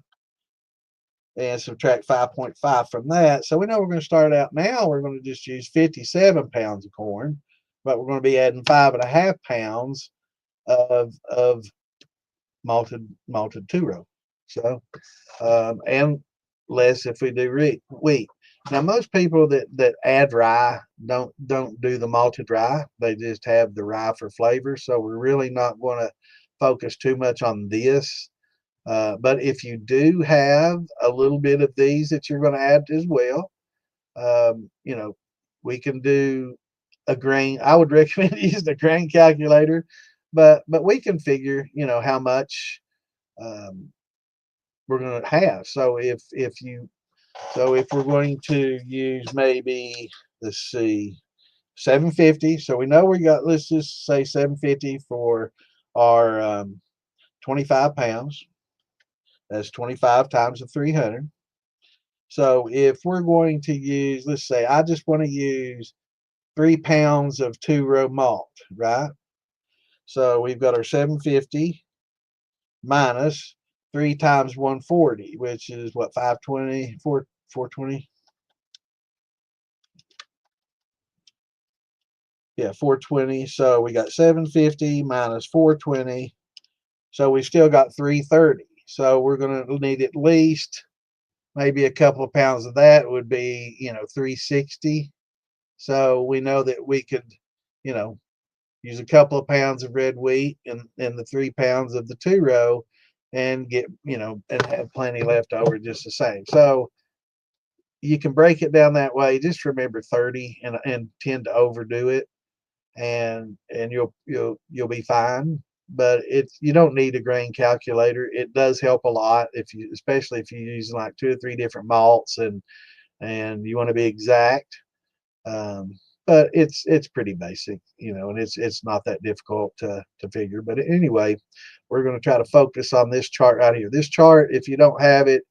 and subtract 5.5 from that. So we know we're going to start out now, we're going to just use 57 pounds of corn, but we're going to be adding 5.5 pounds of malted 2-row. So and less if we do wheat. Now most people that add rye don't do the malted rye. They just have the rye for flavor. So we're really not going to focus too much on this. But if you do have a little bit of these that you're going to add as well, we can do a grain. I would recommend using the grain calculator, but we can figure how much we're going to have. So if we're going to use, maybe, let's see, 750. So we know we got, let's just say 750 for our 25 pounds. That's 25 times the 300. So if we're going to use, let's say I just want to use 3 pounds of 2-row malt, right? So we've got our 750 minus 3 times 140, which is what, 520, 420? Yeah, 420. So we got 750 minus 420. So we still got 330. So we're going to need at least maybe a couple of pounds of that would be, 360. So we know that we could, use a couple of pounds of red wheat and the 3 pounds of the 2-row and get, and have plenty left over just the same. So you can break it down that way. Just remember 30 and tend to overdo it, and you'll be fine. but you don't need a grain calculator. It does help a lot especially if you're using like 2 or 3 different malts and you want to be exact. Um, but it's pretty basic, and it's not that difficult to figure. But anyway, we're going to try to focus on this chart right here. This chart, if you don't have it,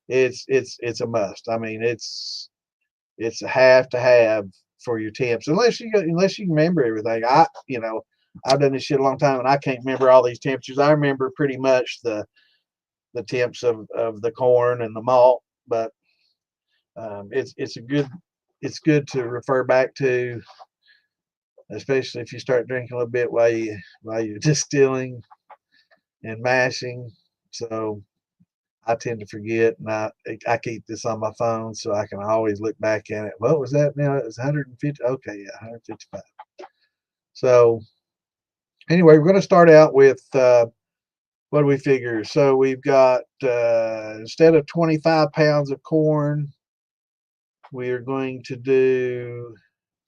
it's a must. I mean, it's a have to have for your temps, unless you remember everything. I've done this shit a long time and I can't remember all these temperatures. I remember pretty much the temps of the corn and the malt, but it's good to refer back to, especially if you start drinking a little bit while you're distilling and mashing. So I tend to forget, and I keep this on my phone so I can always look back at it. What was that now? It was 150. Okay, yeah, 155. So anyway, we're going to start out with what do we figure? So we've got instead of 25 pounds of corn, we are going to do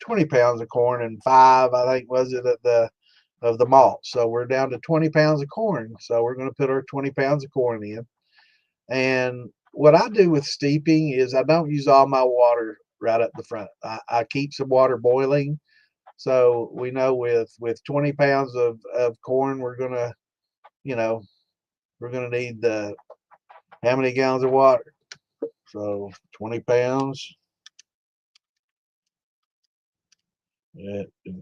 20 pounds of corn and 5, I think, was it, of the malt. So we're down to 20 pounds of corn. So we're going to put our 20 pounds of corn in. And what I do with steeping is I don't use all my water right up the front. I keep some water boiling. So we know with 20 pounds of corn, you know, we're gonna need how many gallons of water? So 20 pounds. Yeah, so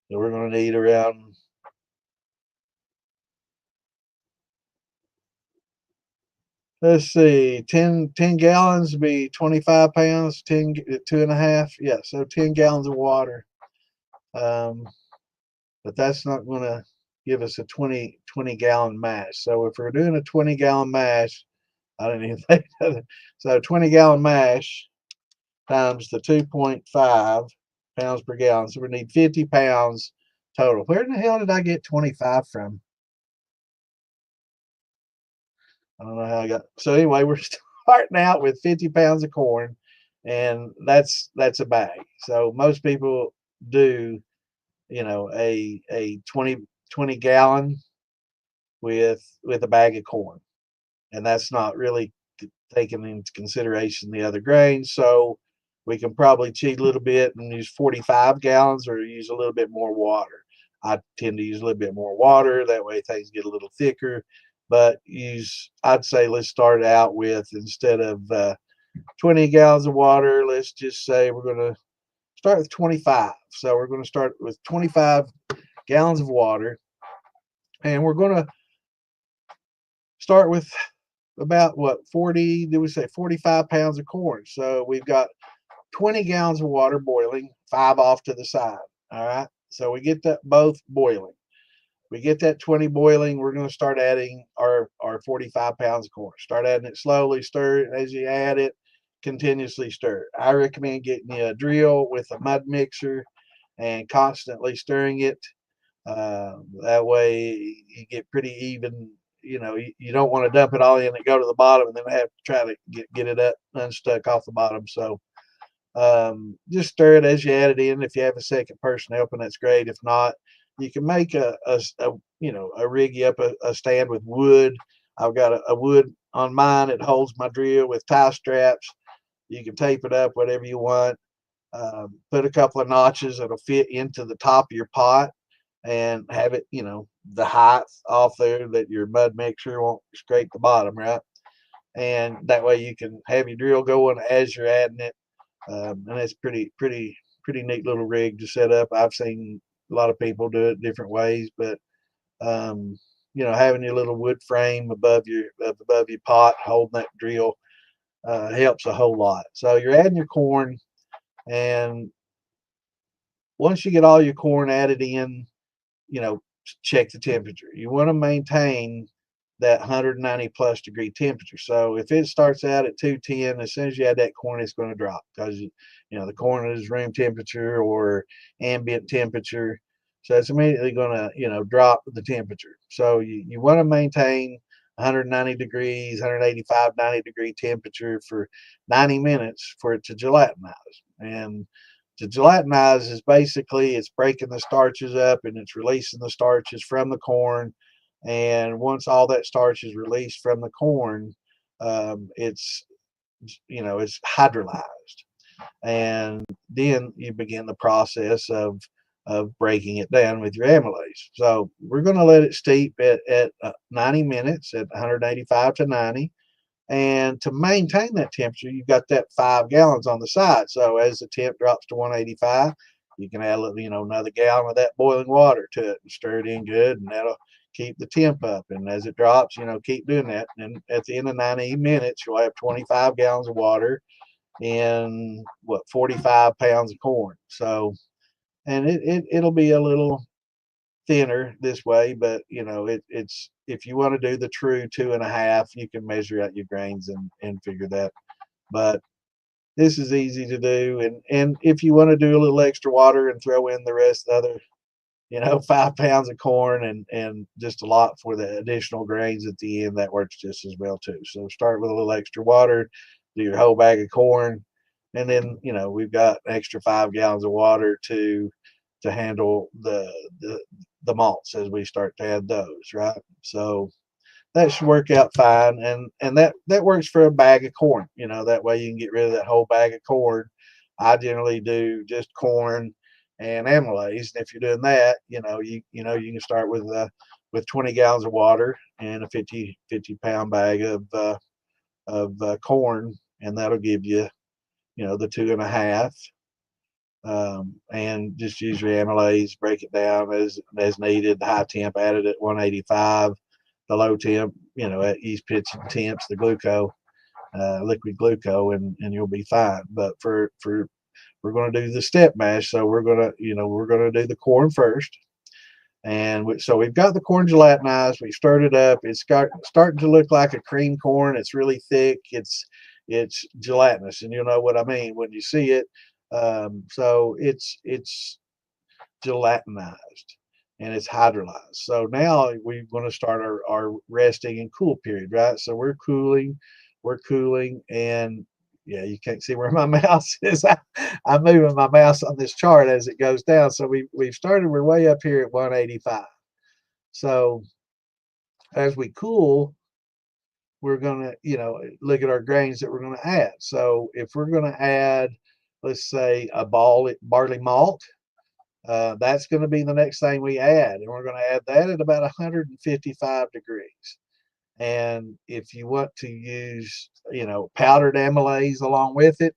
we're gonna need around, let's see, 10 gallons would be 25 pounds, 2.5. Yeah, so 10 gallons of water. But that's not going to give us a 20 gallon mash. So if we're doing a 20-gallon mash, I didn't even think of it. So 20-gallon mash times the 2.5 pounds per gallon. So we need 50 pounds total. Where in the hell did I get 25 from? I don't know how I got. So anyway, we're starting out with 50 pounds of corn, and that's a bag. So most people do, a 20 gallon with a bag of corn, and that's not really taking into consideration the other grains. So we can probably cheat a little bit and use 45 gallons or use a little bit more water. I tend to use a little bit more water, that way things get a little thicker. But I'd say let's start out with, instead of 20 gallons of water, let's just say we're going to start with 25. So we're going to start with 25 gallons of water, and we're going to start with about, what, 40, did we say 45 pounds of corn? So we've got 20 gallons of water boiling, 5 off to the side. All right. So we get that both boiling. We get that 20 boiling. We're going to start adding our 45 pounds of corn. Start adding it slowly, stir it. As you add it, continuously stir it. I recommend getting you a drill with a mud mixer and constantly stirring it. That way you get pretty even. You don't want to dump it all in and go to the bottom and then have to try to get it up unstuck off the bottom. So just stir it as you add it in. If you have a second person helping, that's great. If not, you can make a rig you up a stand with wood. I've got a wood on mine. It holds my drill with tie straps. You can tape it up, whatever you want. Put a couple of notches that'll fit into the top of your pot, and have it, the height off there that your mud mixer won't scrape the bottom, right? And that way you can have your drill going as you're adding it. And it's pretty neat little rig to set up. I've seen a lot of people do it different ways, but having your little wood frame above your pot holding that drill helps a whole lot. So you're adding your corn, and once you get all your corn added in, check the temperature. You want to maintain that 190 plus degree temperature. So if it starts out at 210, as soon as you add that corn, it's going to drop, because the corn is room temperature or ambient temperature. So it's immediately going to drop the temperature. So you want to maintain 190 degrees, 185, 90 degree temperature for 90 minutes for it to gelatinize. And To gelatinize is basically it's breaking the starches up and it's releasing the starches from the corn. And once all that starch is released from the corn, it's it's hydrolyzed, and then you begin the process of breaking it down with your amylase. So we're going to let it steep at 90 minutes at 185 to 90. And to maintain that temperature, you've got that 5 gallons on the side. So as the temp drops to 185, you can add another gallon of that boiling water to it and stir it in good, and that'll keep the temp up. And as it drops, keep doing that. And at the end of 90 minutes, you'll have 25 gallons of water in 45 pounds of corn. So, and it'll be a little thinner this way, but it's if you want to do the true 2.5, you can measure out your grains and figure that. But this is easy to do, and if you want to do a little extra water and throw in the rest of the other 5 pounds of corn and just a lot for the additional grains at the end, that works just as well too. So start with a little extra water, do your whole bag of corn, and then we've got an extra 5 gallons of water to handle the malts as we start to add those, right? So that should work out fine, and that works for a bag of corn. That way you can get rid of that whole bag of corn. I generally do just corn and amylase, and if you're doing that, you can start with 20 gallons of water and a 50 pound bag of corn, and that'll give you the 2.5. And just use your amylase, break it down as needed. The high temp added at 185, the low temp, at yeast pitch and temps, the liquid glucose, and you'll be fine. But we're going to do the step mash, so we're going to do the corn first. And so we've got the corn gelatinized. We stirred it up. It's starting to look like a cream corn. It's really thick. It's gelatinous, and you'll know what I mean when you see it. So it's gelatinized and it's hydrolyzed. So now we're going to start our resting and cool period, right? So we're cooling, and yeah, you can't see where my mouse is. I'm moving my mouse on this chart as it goes down. So we've started, we're way up here at 185. So as we cool, we're going to, look at our grains that we're going to add. So if we're going to add, let's say, a barley malt, that's going to be the next thing we add. And we're going to add that at about 155 degrees. And if you want to use, powdered amylase along with it,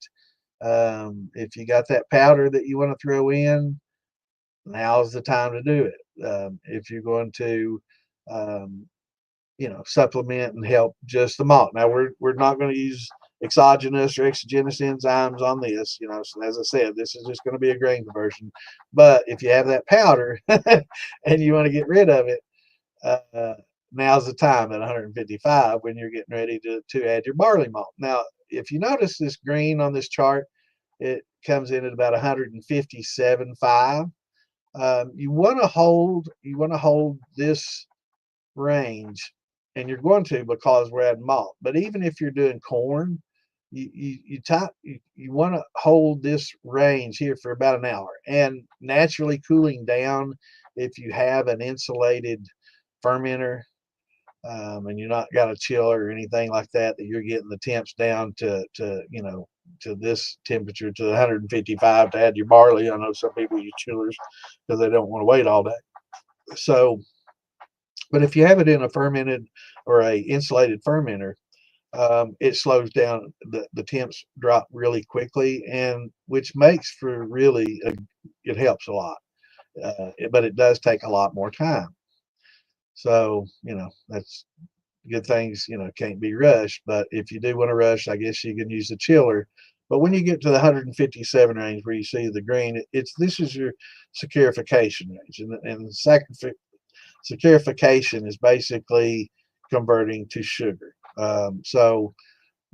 if you got that powder that you want to throw in, now's the time to do it. If you're going to, supplement and help just the malt. Now we're not going to use exogenous or exogenous enzymes on this, so as I said, this is just going to be a grain conversion. But if you have that powder and you want to get rid of it, now's the time at 155 when you're getting ready to add your barley malt. Now, if you notice this green on this chart, it comes in at about 157.5. You want to hold this range, and you're going to, because we're adding malt. But even if you're doing corn, you want to hold this range here for about an hour, and naturally cooling down if you have an insulated fermenter, and you're not got a chiller or anything like that you're getting the temps down to this temperature, to 155, to add your barley. I know some people use chillers because they don't want to wait all day. So, but if you have it in a fermented or a insulated fermenter, it slows down, the temps drop really quickly, and which makes for really it helps a lot, but it does take a lot more time. So that's good things, can't be rushed. But if you do want to rush, I guess you can use the chiller. But when you get to the 157 range where you see the green, this is your saccharification range, and saccharification is basically converting to sugar. So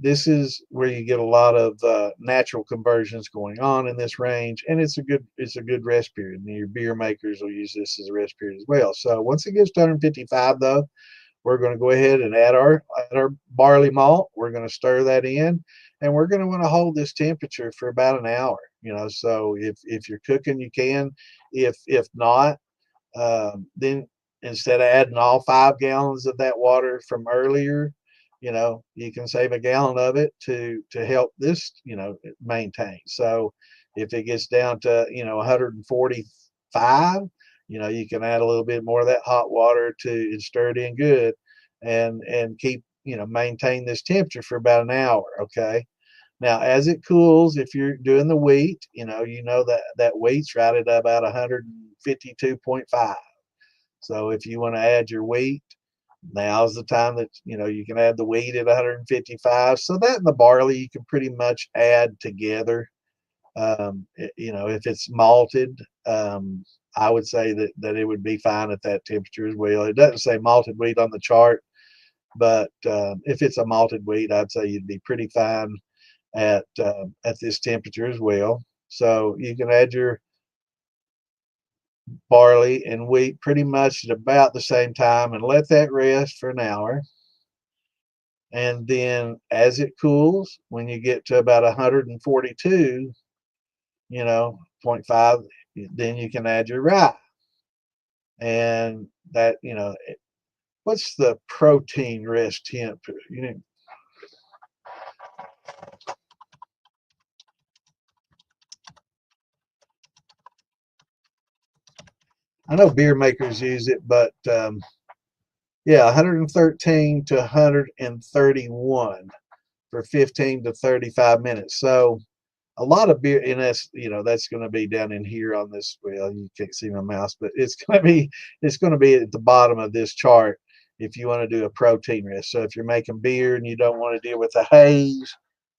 this is where you get a lot of natural conversions going on in this range, and it's a good rest period. And your beer makers will use this as a rest period as well. So once it gets to 155, though, we're going to go ahead and add our barley malt. We're going to stir that in, and we're going to want to hold this temperature for about an hour. So if you're cooking, you can. If not, then instead of adding all 5 gallons of that water from earlier, you can save a gallon of it to help this, maintain. So if it gets down to 145, you can add a little bit more of that hot water and stir it in good, and keep, maintain this temperature for about an hour. Okay. Now, as it cools, if you're doing the wheat, that wheat's right at about 152.5. So if you want to add your wheat, now's the time that you can add the wheat at 155. So that and the barley you can pretty much add together. If it's malted, I would say that it would be fine at that temperature as well. It doesn't say malted wheat on the chart, but if it's a malted wheat, I'd say you'd be pretty fine at this temperature as well. So you can add your barley and wheat pretty much at about the same time and let that rest for an hour. And then as it cools, when you get to about 142, 0.5, then you can add your rye. And that, what's the protein rest temp? I know beer makers use it, but yeah, 113 to 131 for 15 to 35 minutes. So a lot of beer, and that's going to be down in here on this. Well, you can't see my mouse, but it's going to be at the bottom of this chart if you want to do a protein rest. So if you're making beer and you don't want to deal with the haze,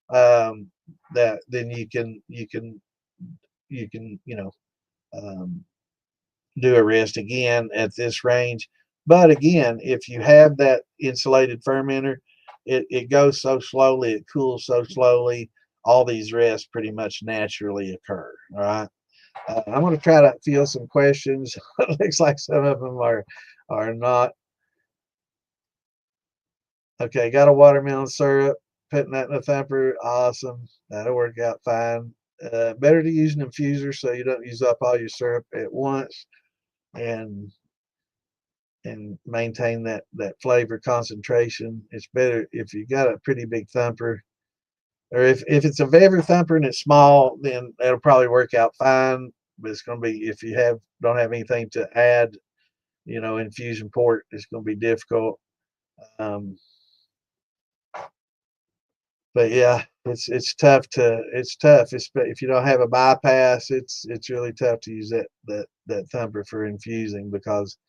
that then you can um, do a rest again at this range. But again, if you have that insulated fermenter, it goes so slowly, it cools so slowly, all these rests pretty much naturally occur. All right. I'm going to try to field some questions. It looks like some of them are not. Okay, got a watermelon syrup. Putting that in a thumper. Awesome. That'll work out fine. Better to use an infuser so you don't use up all your syrup at once, and maintain that flavor concentration. It's better if you got a pretty big thumper, or if it's a Weber thumper and it's small, then that'll probably work out fine. But it's going to be, if you don't have anything to add, infusion port, it's going to be difficult. Um, but yeah, it's tough. If you don't have a bypass, it's really tough to use that thumper for infusing, because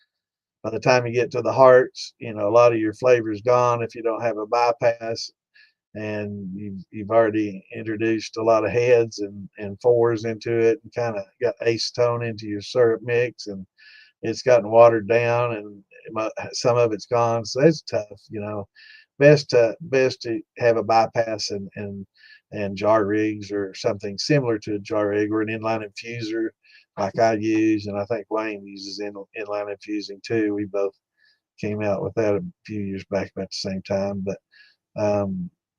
by the time you get to the hearts, a lot of your flavor is gone if you don't have a bypass, and you've already introduced a lot of heads and fours into it, and kind of got acetone into your syrup mix, and it's gotten watered down, and some of it's gone. So it's tough. Best to have a bypass and jar rigs, or something similar to a jar rig, or an inline infuser like I use, and I think Wayne uses inline infusing too. We both came out with that a few years back about the same time. But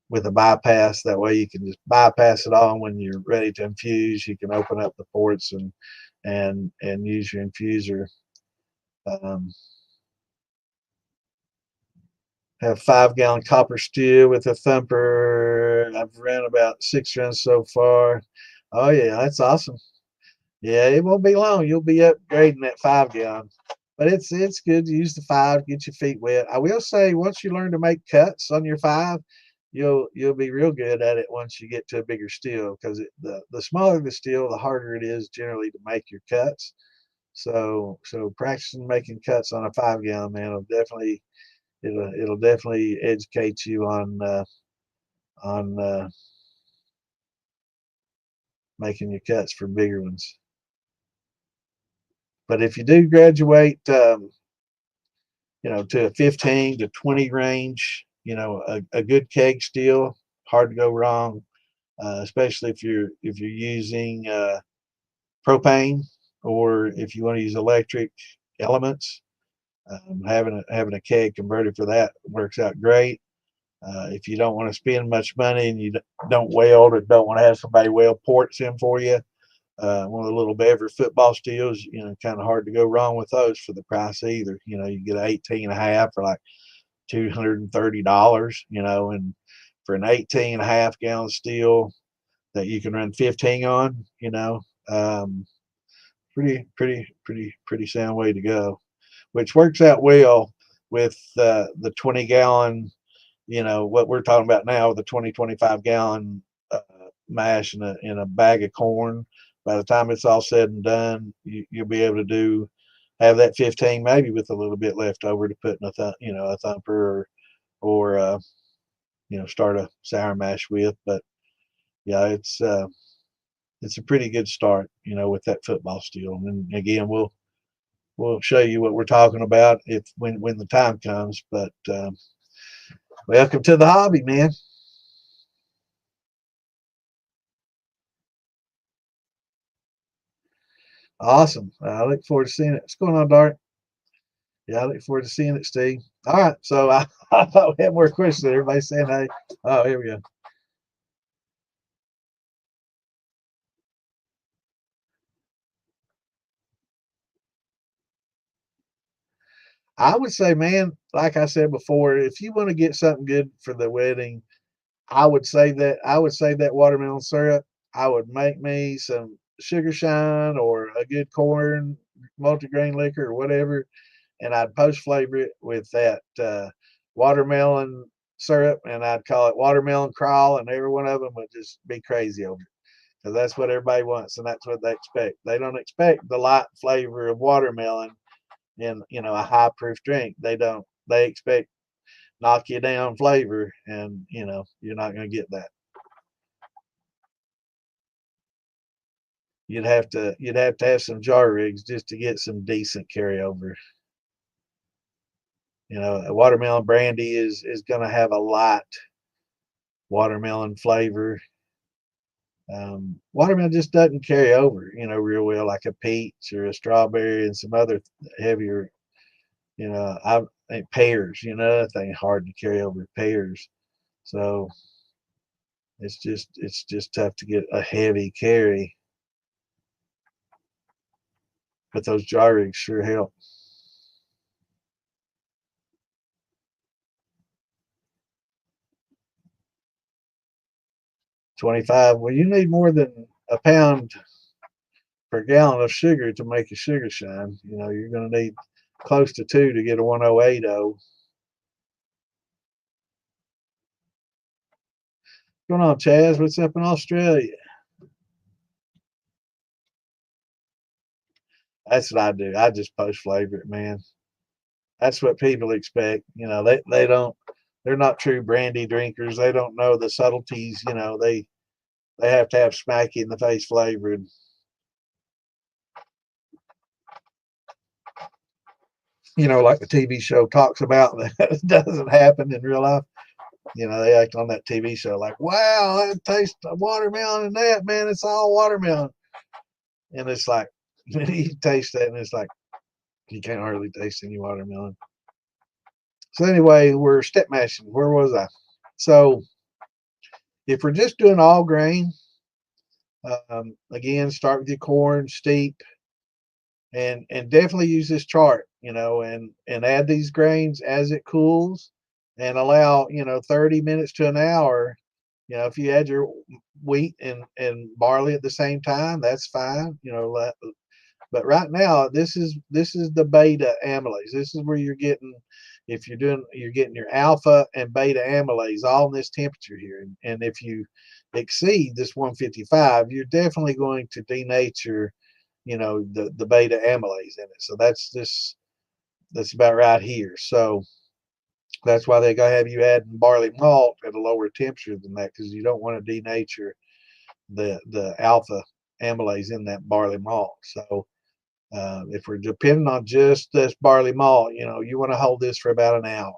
with a bypass, that way you can just bypass it all, and when you're ready to infuse, you can open up the ports and use your infuser. Have 5 gallon copper steel with a thumper. I've ran about 6 runs so far. Oh yeah, that's awesome. Yeah, it won't be long. You'll be upgrading that 5 gallon. But it's good to use the 5, get your feet wet. I will say, once you learn to make cuts on your 5, you'll be real good at it once you get to a bigger steel, because the smaller the steel, the harder it is generally to make your cuts. So practicing making cuts on a 5 gallon, man, it'll definitely educate you on making your cuts for bigger ones. But if you do graduate, to a 15 to 20 range, a good keg steel, hard to go wrong, especially if you're using propane, or if you want to use electric elements. Having a keg converter for that works out great. If you don't want to spend much money and you don't weld or don't want to have somebody weld ports in for you, one of the little bever football steels, kind of hard to go wrong with those for the price either. You get an 18.5 for like $230, and for an 18.5 gallon steel that you can run 15 on, um, pretty sound way to go, which works out well with the 20 gallon, what we're talking about now, the 25 gallon mash in a bag of corn. By the time it's all said and done, you'll be able to have that 15, maybe with a little bit left over to put in a thumper or start a sour mash with. But yeah, it's a pretty good start, with that football steel. And again, we'll show you what we're talking about when the time comes. But welcome to the hobby, man. Awesome. I look forward to seeing it. What's going on, Dart? Yeah, I look forward to seeing it, Steve. All right. So I thought we had more questions. Everybody's saying, hey, oh, here we go. I would say, man, like I said before, if you want to get something good for the wedding, I would say that watermelon syrup. I would make me some sugar shine or a good corn multigrain liquor or whatever, and I'd post flavor it with that watermelon syrup, and I'd call it watermelon crawl, and every one of them would just be crazy over it because that's what everybody wants and that's what they expect. They don't expect the light flavor of watermelon in a high proof drink. They don't. They expect knock you down flavor, and you're not going to get that. You'd have to have some jar rigs just to get some decent carryover. A watermelon brandy is going to have a light watermelon flavor. Watermelon just doesn't carry over, real well like a peach or a strawberry and some other heavier. I think pears, that thing hard to carry over pears. So it's just tough to get a heavy carry, but those jar rigs sure help. 25. Well, you need more than a pound per gallon of sugar to make a sugar shine. You're going to need close to two to get a 108. What's going on, Chaz? What's up in Australia? That's what I do. I just post flavor it, man. That's what people expect. They don't. They're not true brandy drinkers. They don't know the subtleties. They have to have smacky in the face flavor. And, like the TV show talks about, that doesn't happen in real life. They act on that TV show like, wow, that tastes of watermelon in that, man. It's all watermelon. And it's like, you taste that and it's like, you can't hardly taste any watermelon. So anyway, we're step mashing. Where was I? So if we're just doing all grain, again, start with your corn, steep, and definitely use this chart, and add these grains as it cools, and allow 30 minutes to an hour. If you add your wheat and barley at the same time, that's fine. But right now, this is the beta amylase. This is where you're getting, if you're getting your alpha and beta amylase all in this temperature here. And if you exceed this 155, you're definitely going to denature, the beta amylase in it. So that's about right here. So that's why they gotta have you adding barley malt at a lower temperature than that, because you don't want to denature the alpha amylase in that barley malt. So if we're depending on just this barley malt, you want to hold this for about an hour.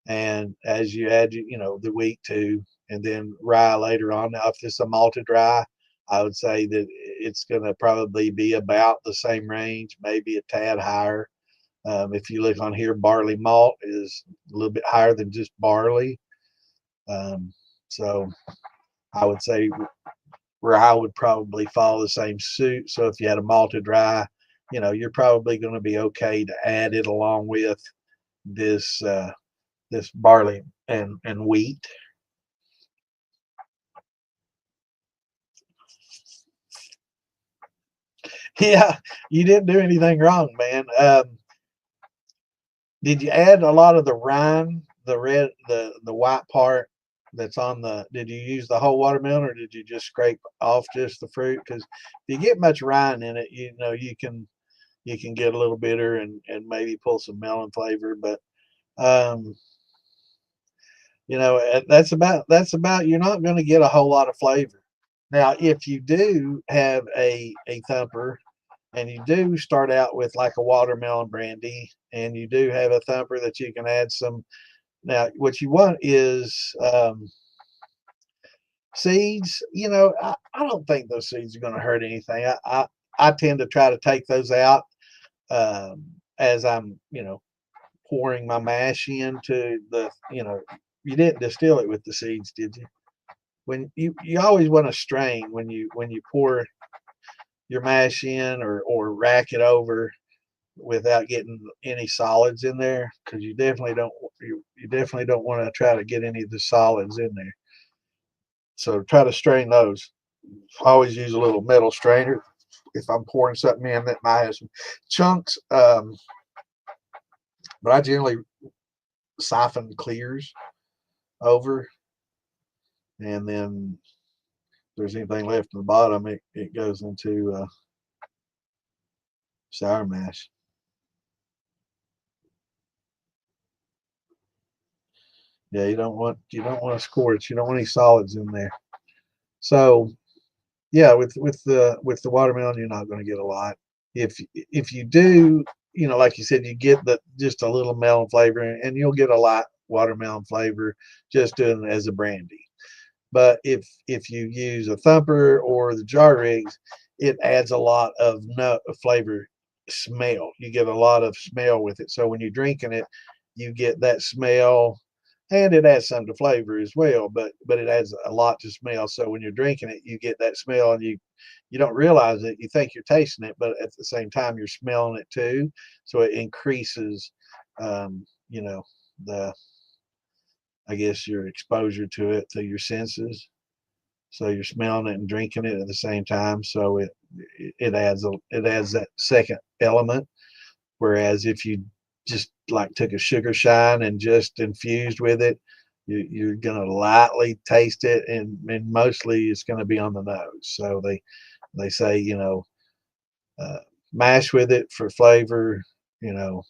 And as you add, the wheat too, and then rye later on. Now, if this is a malted rye, I would say that it's going to probably be about the same range, maybe a tad higher. If you look on here, barley malt is a little bit higher than just barley. So I would say where I would probably follow the same suit. So if you had a malted rye, you're probably going to be okay to add it along with this this barley and wheat. Yeah, you didn't do anything wrong, man. Did you add a lot of the rind, the red, the white part that's on the? Did you use the whole watermelon, or did you just scrape off just the fruit? Because if you get much rind in it, you can get a little bitter and maybe pull some melon flavor. But um, that's about. You're not going to get a whole lot of flavor. Now, if you do have a thumper, and you do start out with like a watermelon brandy, and you do have a thumper that you can add some. Now, what you want is seeds. I don't think those seeds are going to hurt anything. I tend to try to take those out as I'm pouring my mash into the. You didn't distill it with the seeds, did you? When you always want to strain when you pour your mash in or rack it over without getting any solids in there, because you definitely don't want to try to get any of the solids in there. So try to strain those. I always use a little metal strainer if I'm pouring something in that might have some chunks. But I generally siphon clears over, and then if there's anything left in the bottom, it goes into sour mash. Yeah, you don't want to scorch. You don't want any solids in there. So yeah, with the watermelon, you're not going to get a lot. If you do, like you said, you get just a little melon flavor, and you'll get a lot watermelon flavor just doing it as a brandy. But if you use a thumper or the jar rigs, it adds a lot of nut flavor smell. You get a lot of smell with it. So when you're drinking it, you get that smell, and it adds some to flavor as well. But it adds a lot to smell. So when you're drinking it, you get that smell, and you don't realize it. You think you're tasting it, but at the same time you're smelling it too. So it increases, the I guess your exposure to it through your senses. So you're smelling it and drinking it at the same time. So it adds that second element. Whereas if you just like took a sugar shine and just infused with it, you're gonna lightly taste it, and mostly it's gonna be on the nose. So they say uh, mash with it for flavor, you know,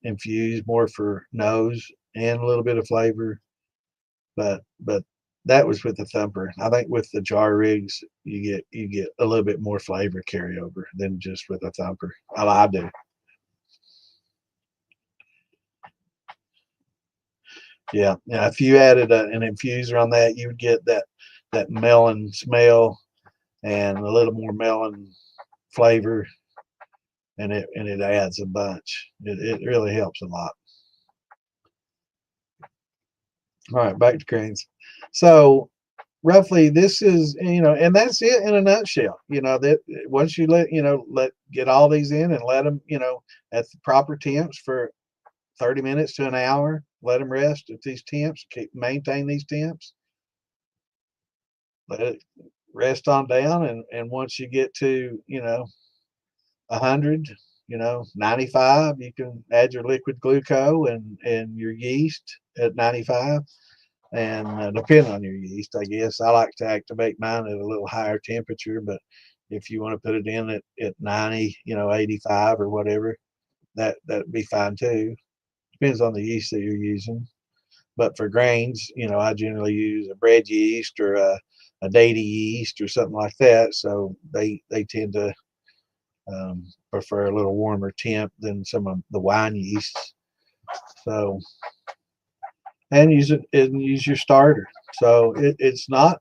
infuse more for nose and a little bit of flavor. But that was with the thumper. I think with the jar rigs, you get a little bit more flavor carryover than just with a thumper. I do. Yeah. Yeah. If you added an infuser on that, you would get that melon smell and a little more melon flavor, and it adds a bunch. It really helps a lot. All right, back to grains. So roughly this is, and that's it in a nutshell. That once you let get all these in and let them, at the proper temps for 30 minutes to an hour, let them rest at these temps, maintain these temps, let it rest on down, and once you get to 100, 95, you can add your liquid glucose and your yeast at 95. And depending on your yeast, I guess I like to activate mine at a little higher temperature. But if you want to put it in at 90, 85 or whatever, that'd be fine too. Depends on the yeast that you're using. But for grains, I generally use a bread yeast or a daily yeast or something like that. So they tend to prefer a little warmer temp than some of the wine yeasts. So, and use your starter. So it's not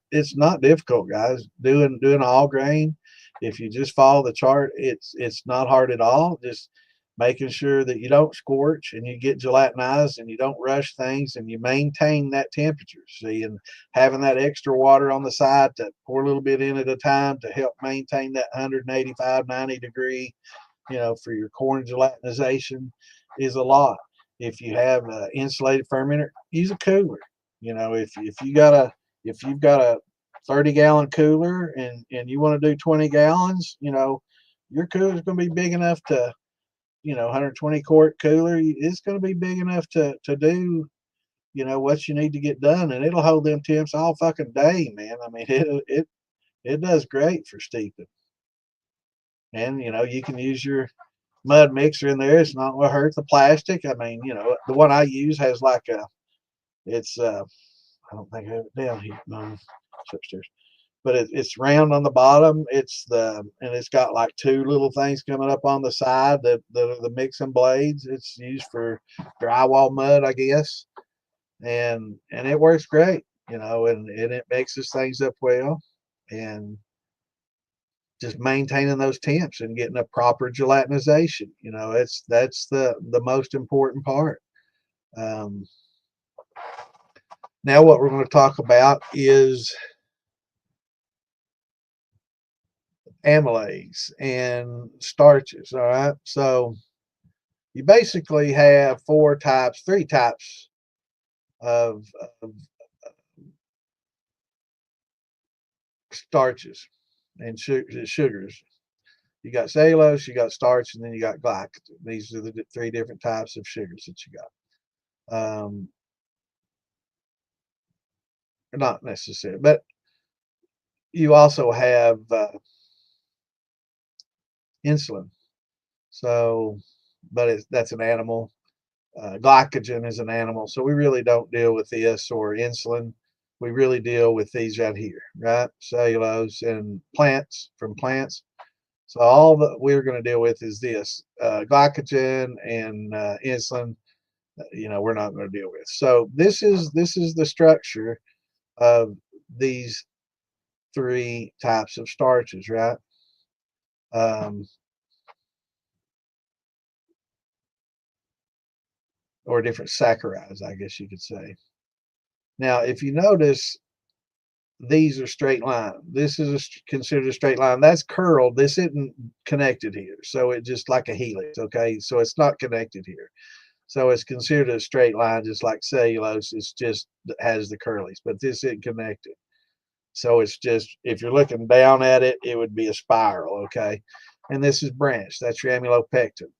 difficult, guys. Doing all grain. If you just follow the chart, it's not hard at all. Just making sure that you don't scorch and you get gelatinized and you don't rush things and you maintain that temperature. See, and having that extra water on the side to pour a little bit in at a time to help maintain that 185, 90 degree, for your corn gelatinization is a lot. If you have an insulated fermenter, use a cooler. If you've got a 30-gallon cooler and you want to do 20 gallons, your cooler is going to be big enough to, 120 quart cooler. It's going to be big enough to do, what you need to get done, and it'll hold them temps all fucking day, man. I mean, it does great for steeping. And you can use your mud mixer in there. It's not going to hurt the plastic. I mean, the one I use has like it's I don't think I have it down here. No, it's upstairs. But it's round on the bottom. And it's got like two little things coming up on the side that are the mixing blades. It's used for drywall mud, I guess. And it works great, and it mixes things up well. And just maintaining those temps and getting a proper gelatinization. That's the most important part. Now what we're going to talk about is amylase and starches. All right. So you basically have three types of starches and sugars. You got cellulose, you got starch, and then you got glycogen. These are the three different types of sugars that you got. Not necessarily, but you also have insulin. So, but that's an animal. Glycogen is an animal. So we really don't deal with this or insulin. We really deal with these right here, right? Cellulose and from plants. So all that we're going to deal with is this glycogen and insulin. We're not going to deal with. So this is the structure of these three types of starches, right? Or different saccharides, I guess you could say. Now, if you notice, these are straight line. This is considered a straight line. That's curled. This isn't connected here. So it's just like a helix, okay? So it's not connected here. So it's considered a straight line, just like cellulose. It's just has the curlies, but this isn't connected. So it's just, if you're looking down at it, it would be a spiral, okay? And this is branched. That's your amylopectin.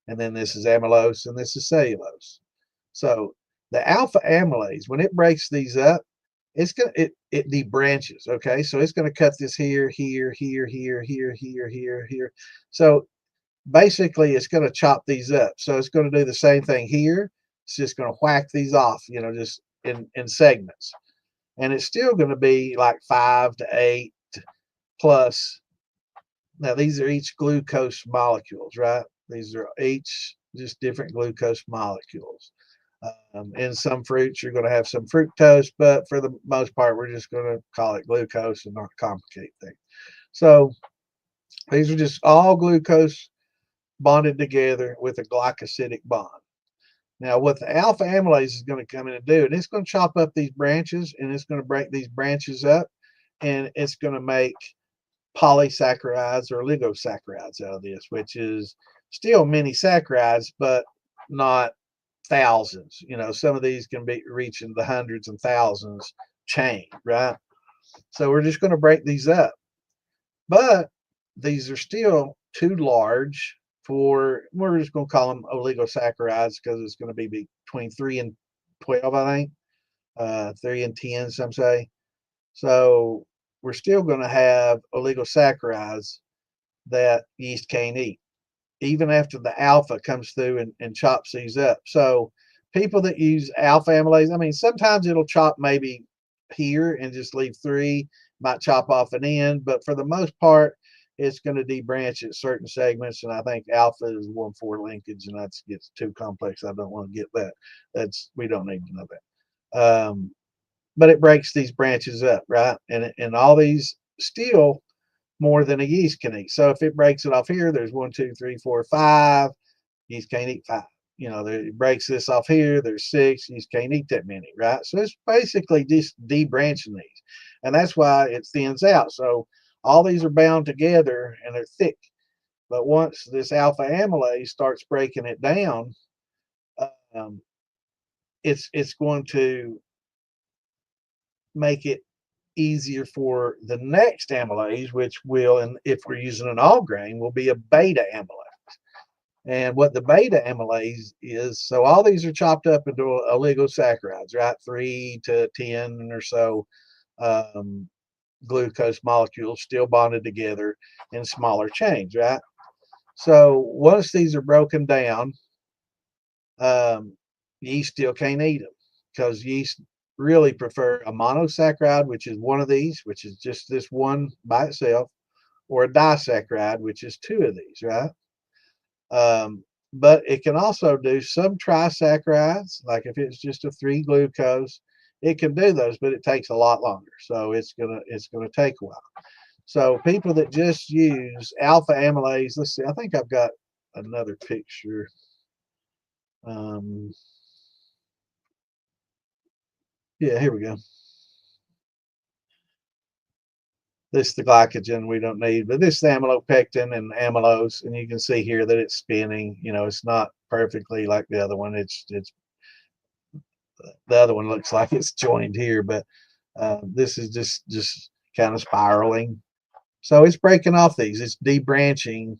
And then this is amylose, and this is cellulose. So the alpha amylase, when it breaks these up, it debranches, okay? So it's going to cut this here, here, here, here, here, here, here, here. So basically it's going to chop these up. So it's going to do the same thing here. It's just going to whack these off, just in segments. And it's still going to be like 5 to 8 plus. Now these are each glucose molecules, right? These are each just different glucose molecules. In some fruits, you're going to have some fructose, but for the most part, we're just going to call it glucose and not complicate things. So these are just all glucose bonded together with a glycosidic bond. Now, what the alpha amylase is going to come in and do, and it's going to chop up these branches, and it's going to break these branches up, and it's going to make polysaccharides or oligosaccharides out of this, which is still many saccharides, but not thousands. Some of these can be reaching the hundreds and thousands chain, right? So we're just going to break these up. But these are still too large we're just going to call them oligosaccharides because it's going to be between 3 and 12, I think. 3 and 10, some say. So we're still going to have oligosaccharides that yeast can't eat, even after the alpha comes through and chops these up. So people that use alpha amylase, I mean, sometimes it'll chop maybe here and just leave 3, might chop off an end, but for the most part, it's going to debranch at certain segments. And I think alpha is 1,4 linkage, and that gets too complex. I don't want to get that. We don't need to know that. But it breaks these branches up, right? And all these still more than a yeast can eat. So if it breaks it off here, there's 1, 2, 3, 4, 5. You just can't eat 5. You know, there, it breaks this off here. There's 6. You just can't eat that many, right? So it's basically just debranching these, and that's why it thins out. So all these are bound together and they're thick. But once this alpha amylase starts breaking it down, um, it's going to make it easier for the next amylase, which will, and if we're using an all grain, will be a beta amylase. And what the beta amylase is, so all these are chopped up into oligosaccharides, right? 3 to 10 or so um, glucose molecules still bonded together in smaller chains, right? So once these are broken down, yeast still can't eat them because yeast really prefer a monosaccharide, which is one of these, which is just this one by itself, or a disaccharide, which is 2 of these, right? But it can also do some trisaccharides, like if it's just a 3 glucose, it can do those, but it takes a lot longer. So it's gonna take a while. So people that just use alpha amylase, let's see, I think I've got another picture. Yeah, here we go. This is the glycogen we don't need, but this is the amylopectin and amylose, and you can see here that it's spinning. You know, it's not perfectly like the other one. It's the other one looks like it's joined here, but this is just kind of spiraling. So it's breaking off these. It's debranching,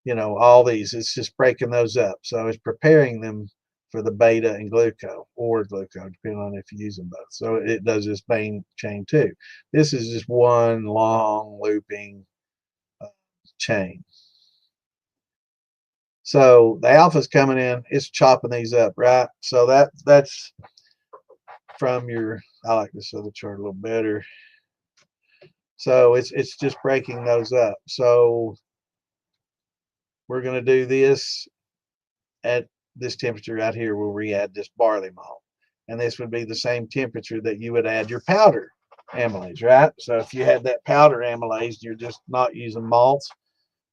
you know, all these. It's just breaking those up. So it's preparing them for the beta and glucose, or glucose, depending on if you use them both. So it does this main chain too. This is just one long looping chain. So the alpha's coming in, it's chopping these up, right? So that's from your, I like this other chart a little better. So it's just breaking those up. So we're going to do this at this temperature right here where we add this barley malt. And this would be the same temperature that you would add your powder amylase, right? So if you had that powder amylase, you're just not using malts,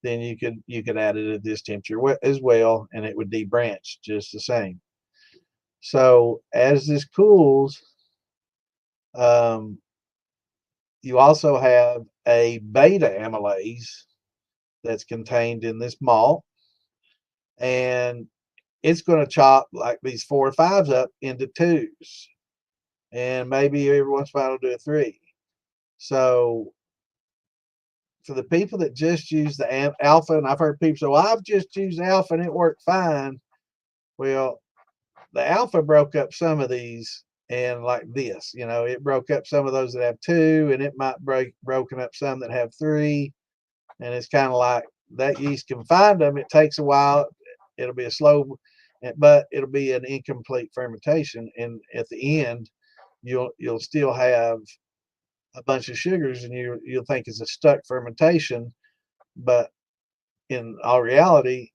then you could add it at this temperature as well, and it would debranch just the same. So as this cools, you also have a beta amylase that's contained in this malt, and it's going to chop like these 4 or 5s up into 2s, and maybe every once in a while it'll do a 3. So for the people that just use the alpha, and I've heard people say, well, I've just used alpha and it worked fine. Well, the alpha broke up some of these, and like this, you know, it broke up some of those that have 2, and it might broken up some that have 3. And it's kind of like that yeast can find them. It takes a while. It'll be a slow, but it'll be an incomplete fermentation. And at the end, you'll still have a bunch of sugars, and you'll think it's a stuck fermentation, but in all reality,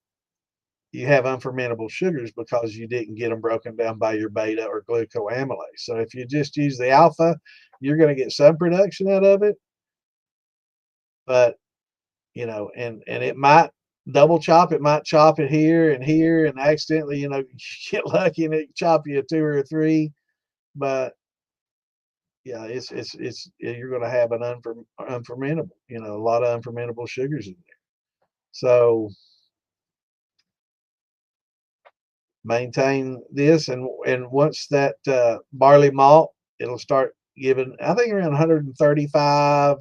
you have unfermentable sugars because you didn't get them broken down by your beta or glucoamylase. So if you just use the alpha, you're going to get some production out of it, but you know, and it might double chop. It might chop it here, and accidentally, you know, get lucky and it chop you a 2 or a 3. But yeah, it's you're going to have an unfermentable, you know, a lot of unfermentable sugars in there. So maintain this, and once that barley malt, it'll start giving, I think around 135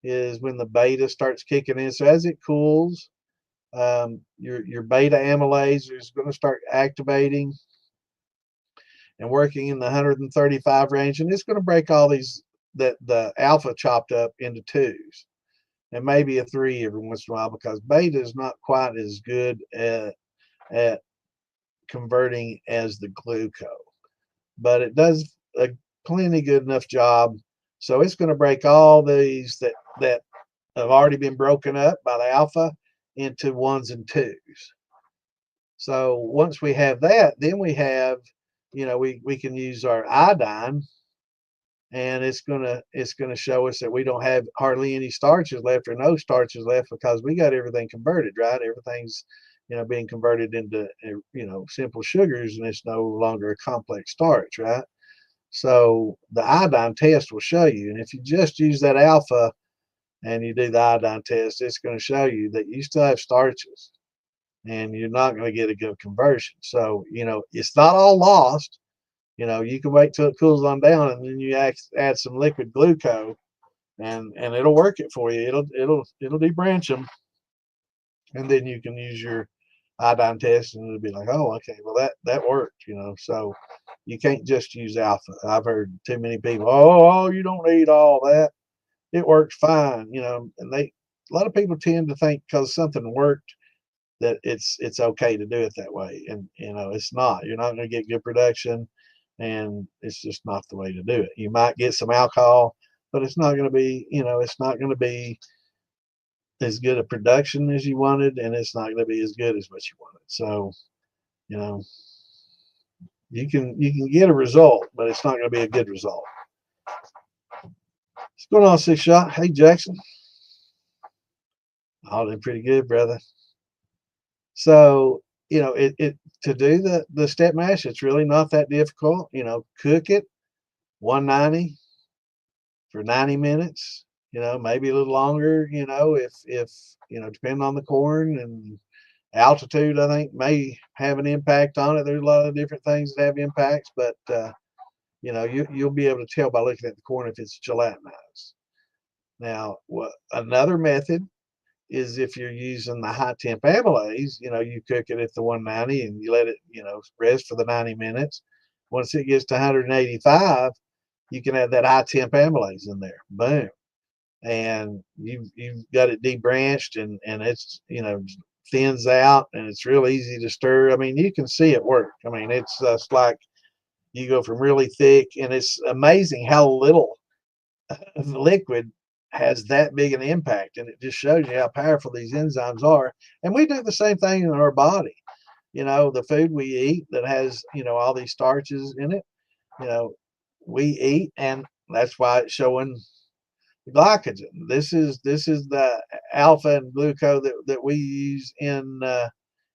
is when the beta starts kicking in. So as it cools, your beta amylase is going to start activating and working in the 135 range, and it's going to break all these, that the alpha chopped up into 2s, and maybe a 3 every once in a while, because beta is not quite as good at converting as the glucose, but it does a plenty good enough job. So it's going to break all these that have already been broken up by the alpha into 1s and 2s. So once we have that, then we have, you know, we can use our iodine, and it's gonna show us that we don't have hardly any starches left or no starches left, because we got everything converted, right? Everything's being converted into, simple sugars, and it's no longer a complex starch, right? So the iodine test will show you. And if you just use that alpha and you do the iodine test, it's going to show you that you still have starches and you're not going to get a good conversion. So, it's not all lost. You can wait till it cools on down and then you add some liquid glucose and it'll work it for you. It'll debranch them, and then you can use your iodine test and it'll be like, oh, okay, well that worked. So you can't just use alpha. I've heard too many people, oh, you don't need all that. It works fine, and a lot of people tend to think because something worked that it's okay to do it that way. And it's not. You're not going to get good production, and it's just not the way to do it. You might get some alcohol, but it's not going to be, it's not going to be as good a production as you wanted, and it's not going to be as good as what you wanted. So, you know, you can get a result, but it's not going to be a good result. What's going on, Six Shot? Hey, Jackson. All doing pretty good, brother. So, it to do the step mash, it's really not that difficult. Cook it 190 for 90 minutes. Maybe a little longer. If depending on the corn and altitude, I think may have an impact on it. There's a lot of different things that have impacts, but you'll be able to tell by looking at the corn if it's gelatinized. Now, another method is if you're using the high temp amylase, you cook it at the 190 and you let it, rest for the 90 minutes. Once it gets to 185, you can add that high temp amylase in there. Boom. And you've got it debranched and it's, thins out and it's real easy to stir. I mean, you can see it work. I mean, it's just like you go from really thick, and it's amazing how little the liquid has that big an impact, and it just shows you how powerful these enzymes are. And we do the same thing in our body. The food we eat that has all these starches in it, we eat, and that's why it's showing glycogen. This is the alpha and glucose that we use in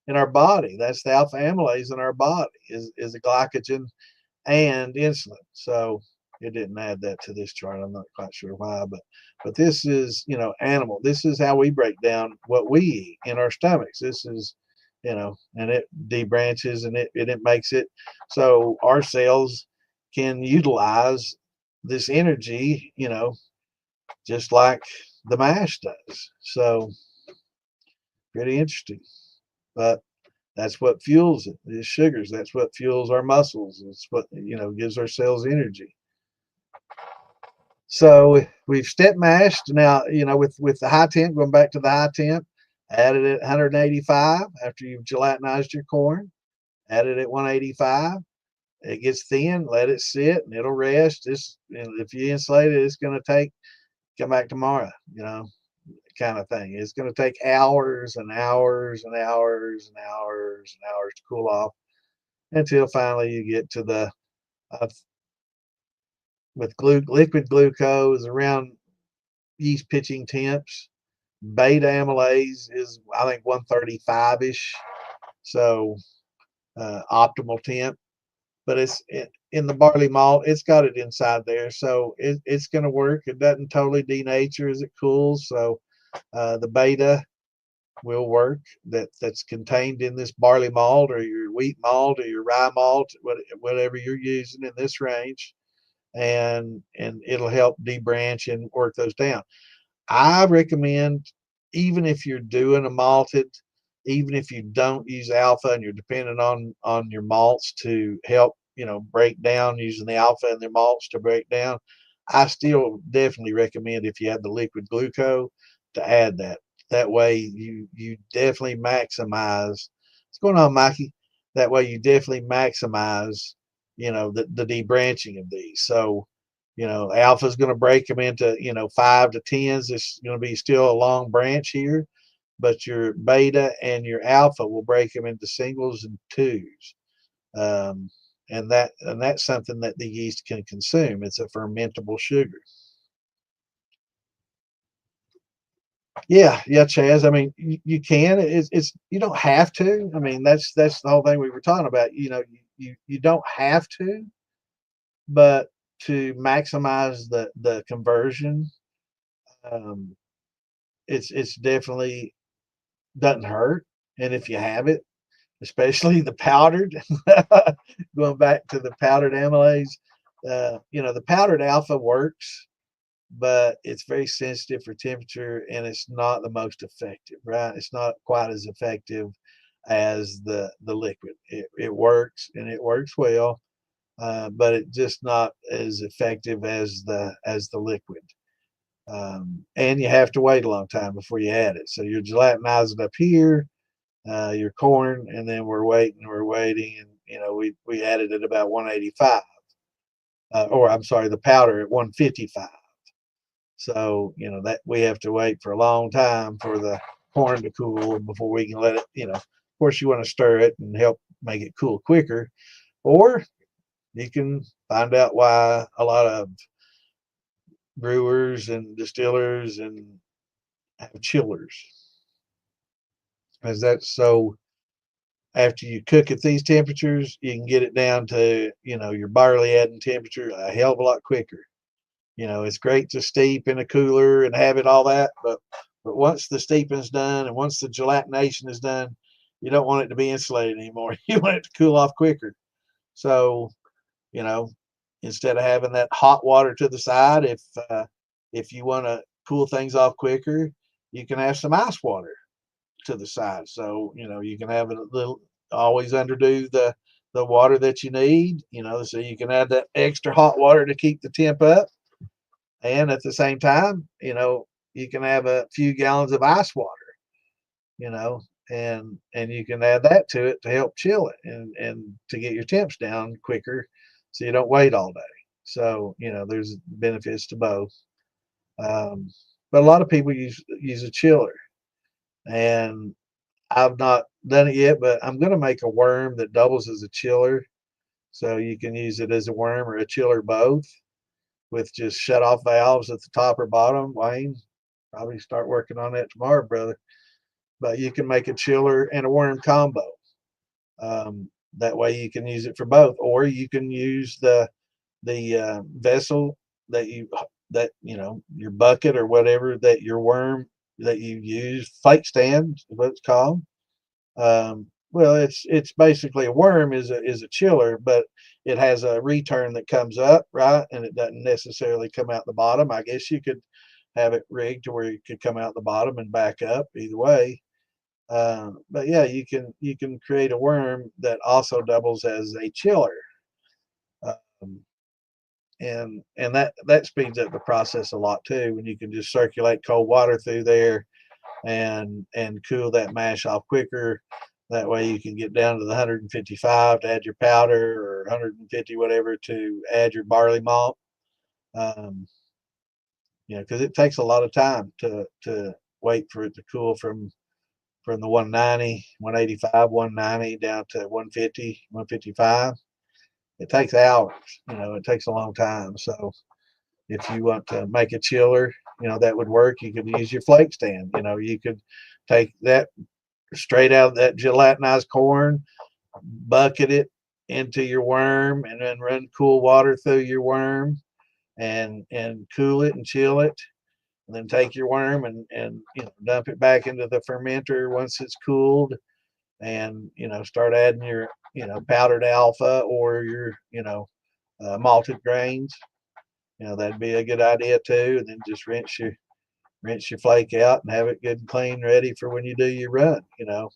our body. That's the alpha amylase in our body is a glycogen and insulin. So it didn't add that to this chart. I'm not quite sure why, but this is, animal. This is how we break down what we eat in our stomachs. This is, and it debranches and it makes it so our cells can utilize this energy, just like the mash does. So pretty interesting. But that's what fuels it. It's sugars. That's what fuels our muscles. It's what gives our cells energy. So we've step mashed now. With the high temp, going back to the high temp, added it at 185 after you've gelatinized your corn. Added at 185. It gets thin. Let it sit and it'll rest. If you insulate it, it's going to come back tomorrow. Kind of thing. It's going to take hours and hours and hours and hours and hours to cool off until finally you get to the with liquid glucose around yeast pitching temps. Beta amylase is, I think, 135-ish, so optimal temp. But it's in the barley malt. It's got it inside there, so it's going to work. It doesn't totally denature as it cools, so the beta will work. That's contained in this barley malt or your wheat malt or your rye malt, whatever you're using in this range, and it'll help debranch and work those down. I recommend, even if you're doing a malted, even if you don't use alpha and you're dependent on your malts to help break down, using the alpha and the malts to break down, I still definitely recommend, if you have the liquid glucose, to add that. That way you definitely maximize. What's going on, Mikey? That way you definitely maximize the debranching of these. So alpha is going to break them into 5 to 10s. It's going to be still a long branch here, but your beta and your alpha will break them into singles and twos. And that's something that the yeast can consume. It's a fermentable sugar. Yeah, yeah, Chaz. I mean, you can. It's you don't have to. I mean, that's the whole thing we were talking about. You know, you don't have to, but to maximize the conversion, um, it's definitely doesn't hurt. And if you have it, especially the powdered, going back to the powdered amylase, you know, the powdered alpha works, but it's very sensitive for temperature and it's not the most effective, right? It's not quite as effective as the liquid. It works and it works well, but it's just not as effective as the liquid. And you have to wait a long time before you add it. So you're gelatinizing up here, your corn, and then we're waiting, and you know we added at about 185, or I'm sorry, the powder at 155. So you know that we have to wait for a long time for the corn to cool before we can let it. You know, of course, you want to stir it and help make it cool quicker, or you can find out why a lot of brewers and distillers and have chillers, as that's so after you cook at these temperatures, you can get it down to, you know, your barley adding temperature a hell of a lot quicker. You know, it's great to steep in a cooler and have it all that, but once the steeping's done and once the gelatination is done, you don't want it to be insulated anymore. You want it to cool off quicker. So, you know, instead of having that hot water to the side, if you want to cool things off quicker, you can have some ice water to the side. So, you know, you can have a little, always underdo the water that you need, you know, so you can add that extra hot water to keep the temp up. And at the same time, you know, you can have a few gallons of ice water, you know, and you can add that to it to help chill it and to get your temps down quicker so you don't wait all day. So, you know, there's benefits to both. Um, but a lot of people use a chiller, and I've not done it yet, but I'm going to make a worm that doubles as a chiller. So you can use it as a worm or a chiller both with just shut off valves at the top or bottom. Wayne, probably start working on that tomorrow, brother. But you can make a chiller and a worm combo. That way you can use it for both, or you can use the vessel that you know, your bucket or whatever that your worm that you use, flake stand is what it's called. Well, it's basically a worm is a chiller, but it has a return that comes up, right, and it doesn't necessarily come out the bottom. I guess you could have it rigged to where it could come out the bottom and back up either way. But yeah, you can create a worm that also doubles as a chiller, um, and that speeds up the process a lot too when you can just circulate cold water through there and cool that mash off quicker. That way you can get down to the 155 to add your powder, or 150 whatever to add your barley malt. Um, you know, because it takes a lot of time to wait for it to cool from the 190, 185, 190 down to 150, 155. It takes hours. You know, it takes a long time. So if you want to make a chiller, you know, that would work. You could use your flake stand. You know, you could take that straight out of that gelatinized corn, bucket it into your worm, and then run cool water through your worm and cool it and chill it. And then take your worm and you know, dump it back into the fermenter once it's cooled, and you know, start adding your, you know, powdered alpha or your, you know, malted grains. You know, that'd be a good idea too. And then just rinse your flake out and have it good and clean, ready for when you do your run. You know,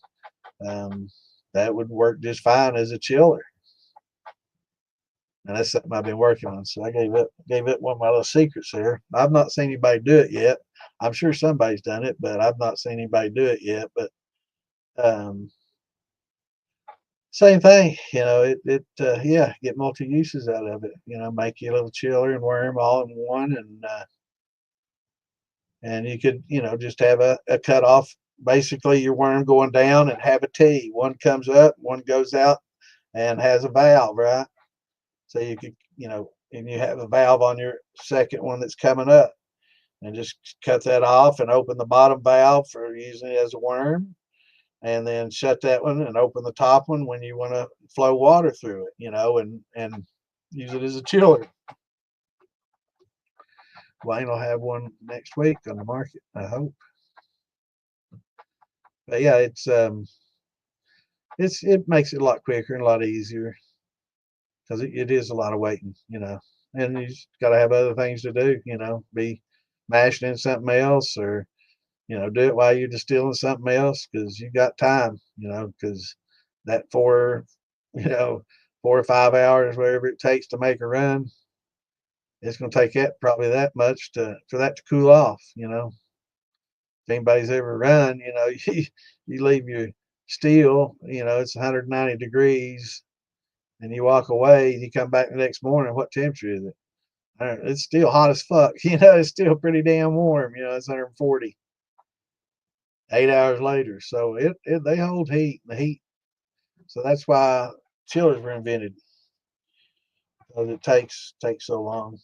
um, that would work just fine as a chiller. And that's something I've been working on. So I gave it one of my little secrets there. I've not seen anybody do it yet. I'm sure somebody's done it, but I've not seen anybody do it yet. But um, same thing, you know, yeah, get multi uses out of it. You know, make you a little chiller and worm all in one, and you could, you know, just have a cut off, basically your worm going down, and have a T. One comes up, one goes out, and has a valve, right? So you could, you know, and you have a valve on your second one that's coming up. and just cut that off and open the bottom valve for using it as a worm, and then shut that one and open the top one when you want to flow water through it, and use it as a chiller. Wayne will have one next week on the market, I hope. But yeah, it makes it a lot quicker and a lot easier, because it is a lot of waiting, and you just got to have other things to do, be mashing in something else, or do it while you're distilling something else, because you got time, because that you know 4 or 5 hours, whatever it takes to make a run, it's going to take that probably that much for that to cool off. If anybody's ever run, you leave your steel, it's 190 degrees, and you walk away, and you come back the next morning. What temperature is it? It's still hot as fuck. It's still pretty damn warm. It's 140. 8 hours later, so they hold heat. The heat. So that's why chillers were invented, because it takes so long.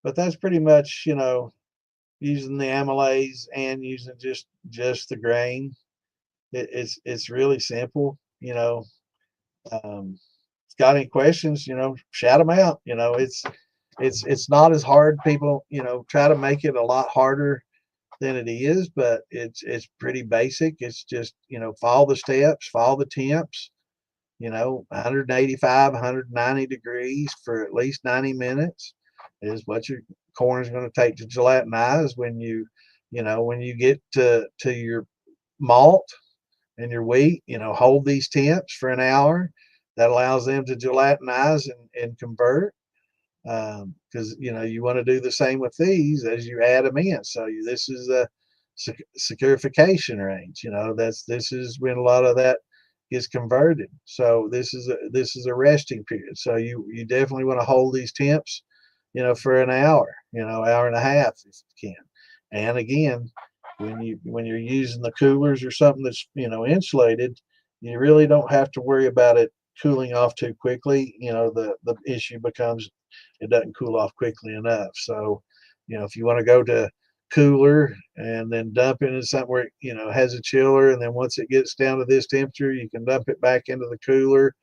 But that's pretty much, using the amylase and using just the grain. It's really simple. Got any questions? Shout them out. It's not as hard. People, try to make it a lot harder than it is, but it's pretty basic. It's just, follow the steps, follow the temps. 185, 190 degrees for at least 90 minutes is what your corn is going to take to gelatinize. When you get to your malt and your wheat, hold these temps for an hour. That allows them to gelatinize and convert, because you want to do the same with these as you add them in. So this is a saccharification range. This is when a lot of that is converted. So this is a resting period. So you definitely want to hold these temps, for an hour, hour and a half if you can. And again, when you're using the coolers or something that's insulated, you really don't have to worry about it cooling off too quickly. The issue becomes it doesn't cool off quickly enough. So, if you want to go to cooler and then dump it into something where it has a chiller, and then once it gets down to this temperature, you can dump it back into the cooler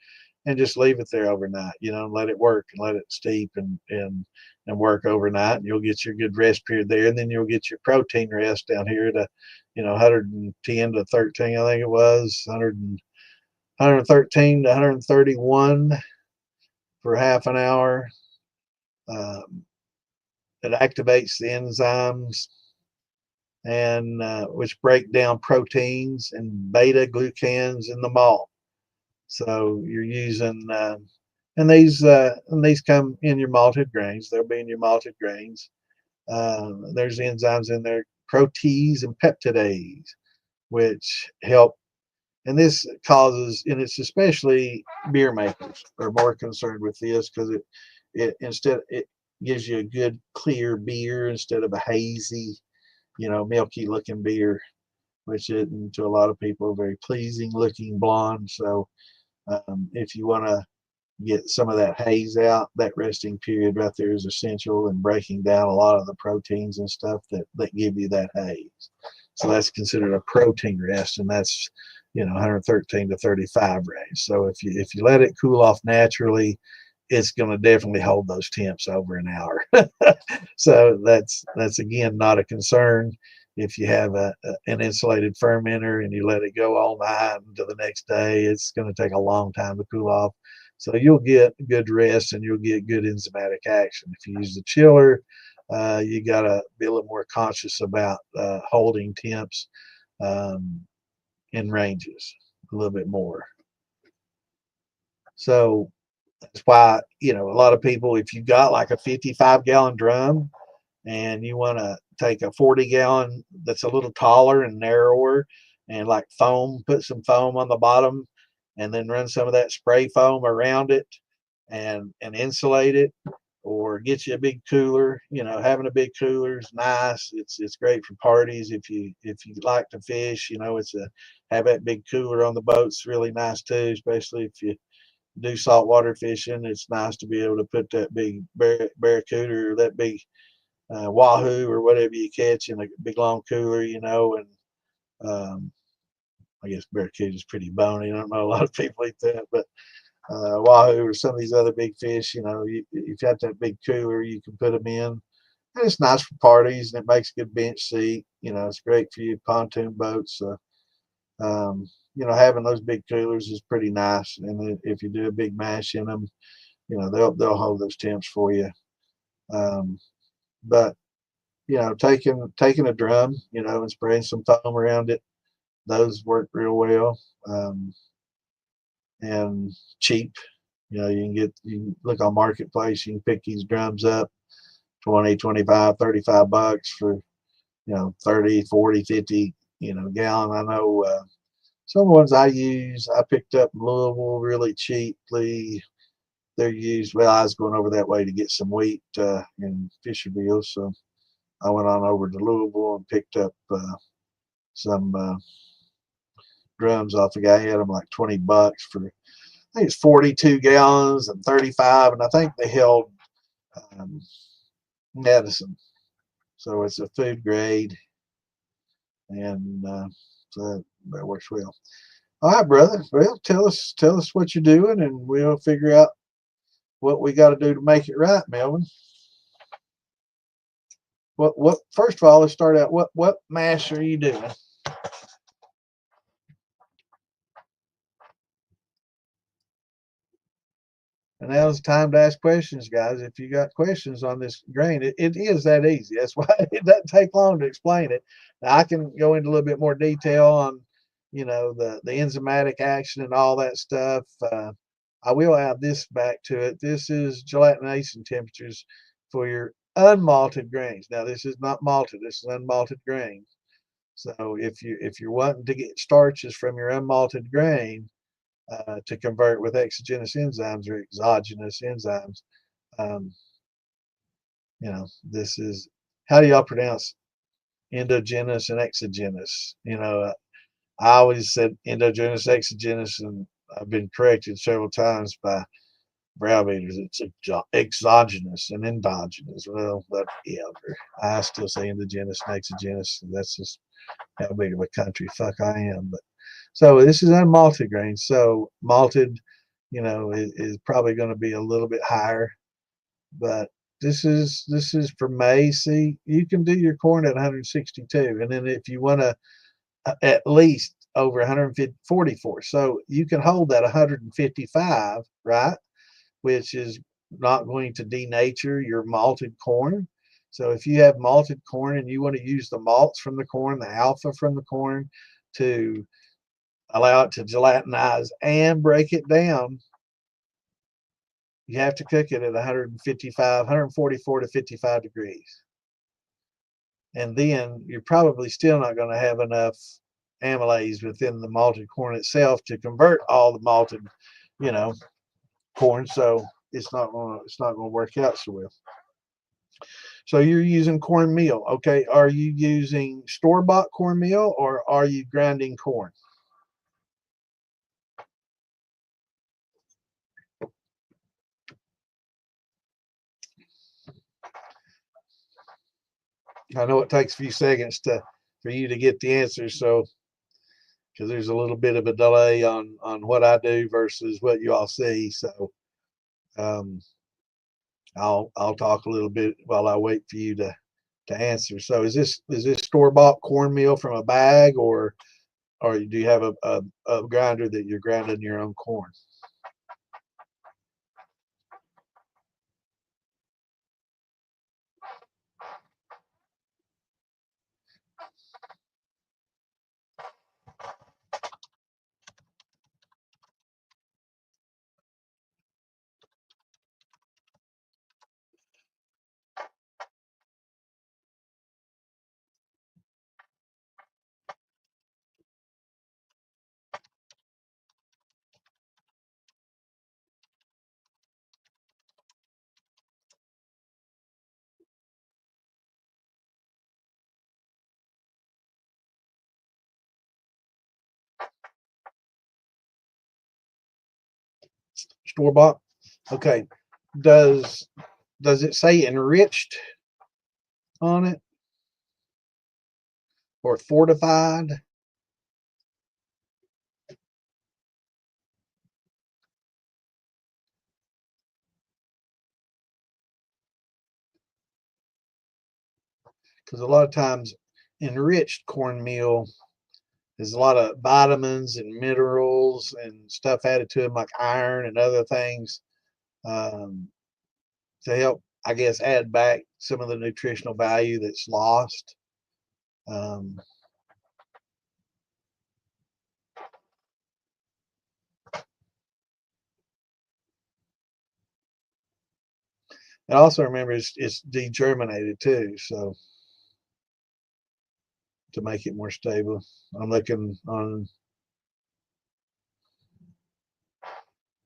and just leave it there overnight, and let it work and let it steep and work overnight, and you'll get your good rest period there, and then you'll get your protein rest down here to 110 to 13, I think it was 113 to 131 for half an hour. It activates the enzymes, and which break down proteins and beta glucans in the malt. So you're using and these come in your malted grains. They'll be in your malted grains. There's enzymes in there, protease and peptidase, which help. And this causes, and it's especially beer makers are more concerned with this, because it gives you a good clear beer instead of a hazy, milky looking beer, which is to a lot of people a very pleasing looking blonde. So if you want to get some of that haze out, that resting period right there is essential in breaking down a lot of the proteins and stuff that give you that haze. So that's considered a protein rest, and that's 113 to 35 range. So if you let it cool off naturally, it's going to definitely hold those temps over an hour. So that's again not a concern. If you have an insulated fermenter and you let it go all night until the next day, it's going to take a long time to cool off. So you'll get good rest and you'll get good enzymatic action. If you use the chiller, you got to be a little more conscious about holding temps in ranges a little bit more. So that's why, a lot of people, if you got like a 55-gallon drum and you want to take a 40-gallon that's a little taller and narrower, and like put some foam on the bottom, and then run some of that spray foam around it and insulate it, or get you a big cooler. Having a big cooler is nice. It's great for parties. If you like to fish, have that big cooler on the boat's really nice too, especially if you do saltwater fishing, it's nice to be able to put that big barracuda or that big wahoo or whatever you catch in a big long cooler, you know, and I guess barracuda is pretty bony. I don't know a lot of people eat that, but wahoo or some of these other big fish, you know, you've got that big cooler, you can put them in. And it's nice for parties, and it makes a good bench seat. You know, it's great for you pontoon boats. You know, having those big coolers is pretty nice. And if you do a big mash in them, you know, they'll hold those temps for you. Um, but you know, taking a drum, you know, and spraying some foam around it, those work real well. And cheap. You know, you can look on Marketplace, you can pick these drums up 20, 25, 35 bucks for, you know, 30, 40, 50, you know, gallon. I know some ones I use, I picked up in Louisville really cheaply. They're used, well, I was going over that way to get some wheat in Fisherville, so I went on over to Louisville and picked up some drums off the guy. He had them like 20 bucks for, I think it's 42 gallons and 35, and I think they held um, medicine. So it's a food grade, and so that works well. All right, brother. Well, tell us what you're doing, and we'll figure out what we got to do to make it right, Melvin. What? First of all, let's start out. What mash are you doing? And now's the time to ask questions, guys. If you got questions on this grain, it is that easy. That's why it doesn't take long to explain it. Now, I can go into a little bit more detail on, you know, the enzymatic action and all that stuff. I will add this back to it. This is gelatination temperatures for your unmalted grains. Now, this is not malted. This is unmalted grain. So if you're wanting to get starches from your unmalted grain, to convert with exogenous enzymes or exogenous enzymes. Um, you know, this is, how do y'all pronounce endogenous and exogenous? You know, I always said endogenous, exogenous, and I've been corrected several times by browbeaters. It's exogenous and endogenous. Well, but yeah, I still say endogenous and exogenous. And that's just how big of a country fuck I am. But so this is unmalted grain. So malted, you know, is probably going to be a little bit higher. But this is for May. See, you can do your corn at 162, and then if you want to, at least over 144. So you can hold that 155, right? Which is not going to denature your malted corn. So if you have malted corn and you want to use the malts from the corn, the alpha from the corn, to allow it to gelatinize and break it down, you have to cook it at 155, 144 to 55 degrees. And then you're probably still not going to have enough amylase within the malted corn itself to convert all the malted, you know, corn. So it's not going to work out so well. So you're using cornmeal. Okay. Are you using store-bought cornmeal or are you grinding corn? I know it takes a few seconds for you to get the answer. So because there's a little bit of a delay on what I do versus what you all see. So um, I'll talk a little bit while I wait for you to answer. So is this store-bought cornmeal from a bag, or do you have a grinder that you're grinding your own corn? store-bought. Okay. Does it say enriched on it or fortified? Because a lot of times enriched cornmeal there's a lot of vitamins and minerals and stuff added to them, like iron and other things, um, to help, I guess, add back some of the nutritional value that's lost. Um, and also remember it's degerminated too, so to make it more stable. I'm looking on,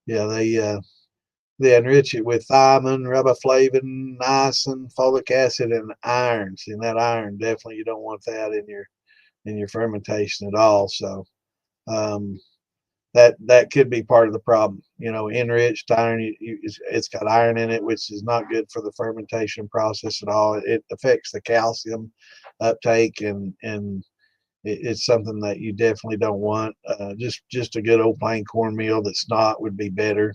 yeah, they enrich it with thiamine, riboflavin, niacin, folic acid, and iron. See, and that iron definitely you don't want that in your fermentation at all. So um, that could be part of the problem. You know, enriched iron, it's got iron in it, which is not good for the fermentation process at all. It affects the calcium uptake, and it's something that you definitely don't want. Just a good old plain cornmeal that's not would be better.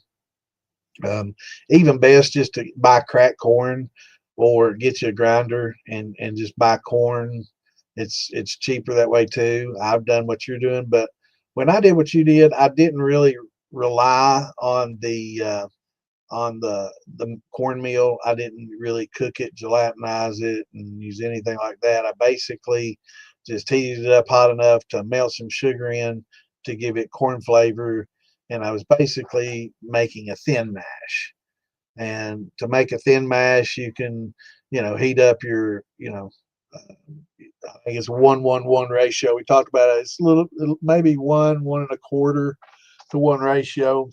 Even best just to buy cracked corn or get you a grinder and just buy corn. It's cheaper that way too. I've done what you're doing, but when I did what you did, I didn't really rely on the cornmeal. I didn't really cook it, gelatinize it, and use anything like that. I basically just heated it up hot enough to melt some sugar in to give it corn flavor, and I was basically making a thin mash. And to make a thin mash, you can, heat up your, I think it's 1-1-1 ratio. We talked about it. It's a little maybe 1-1.25 to 1 ratio.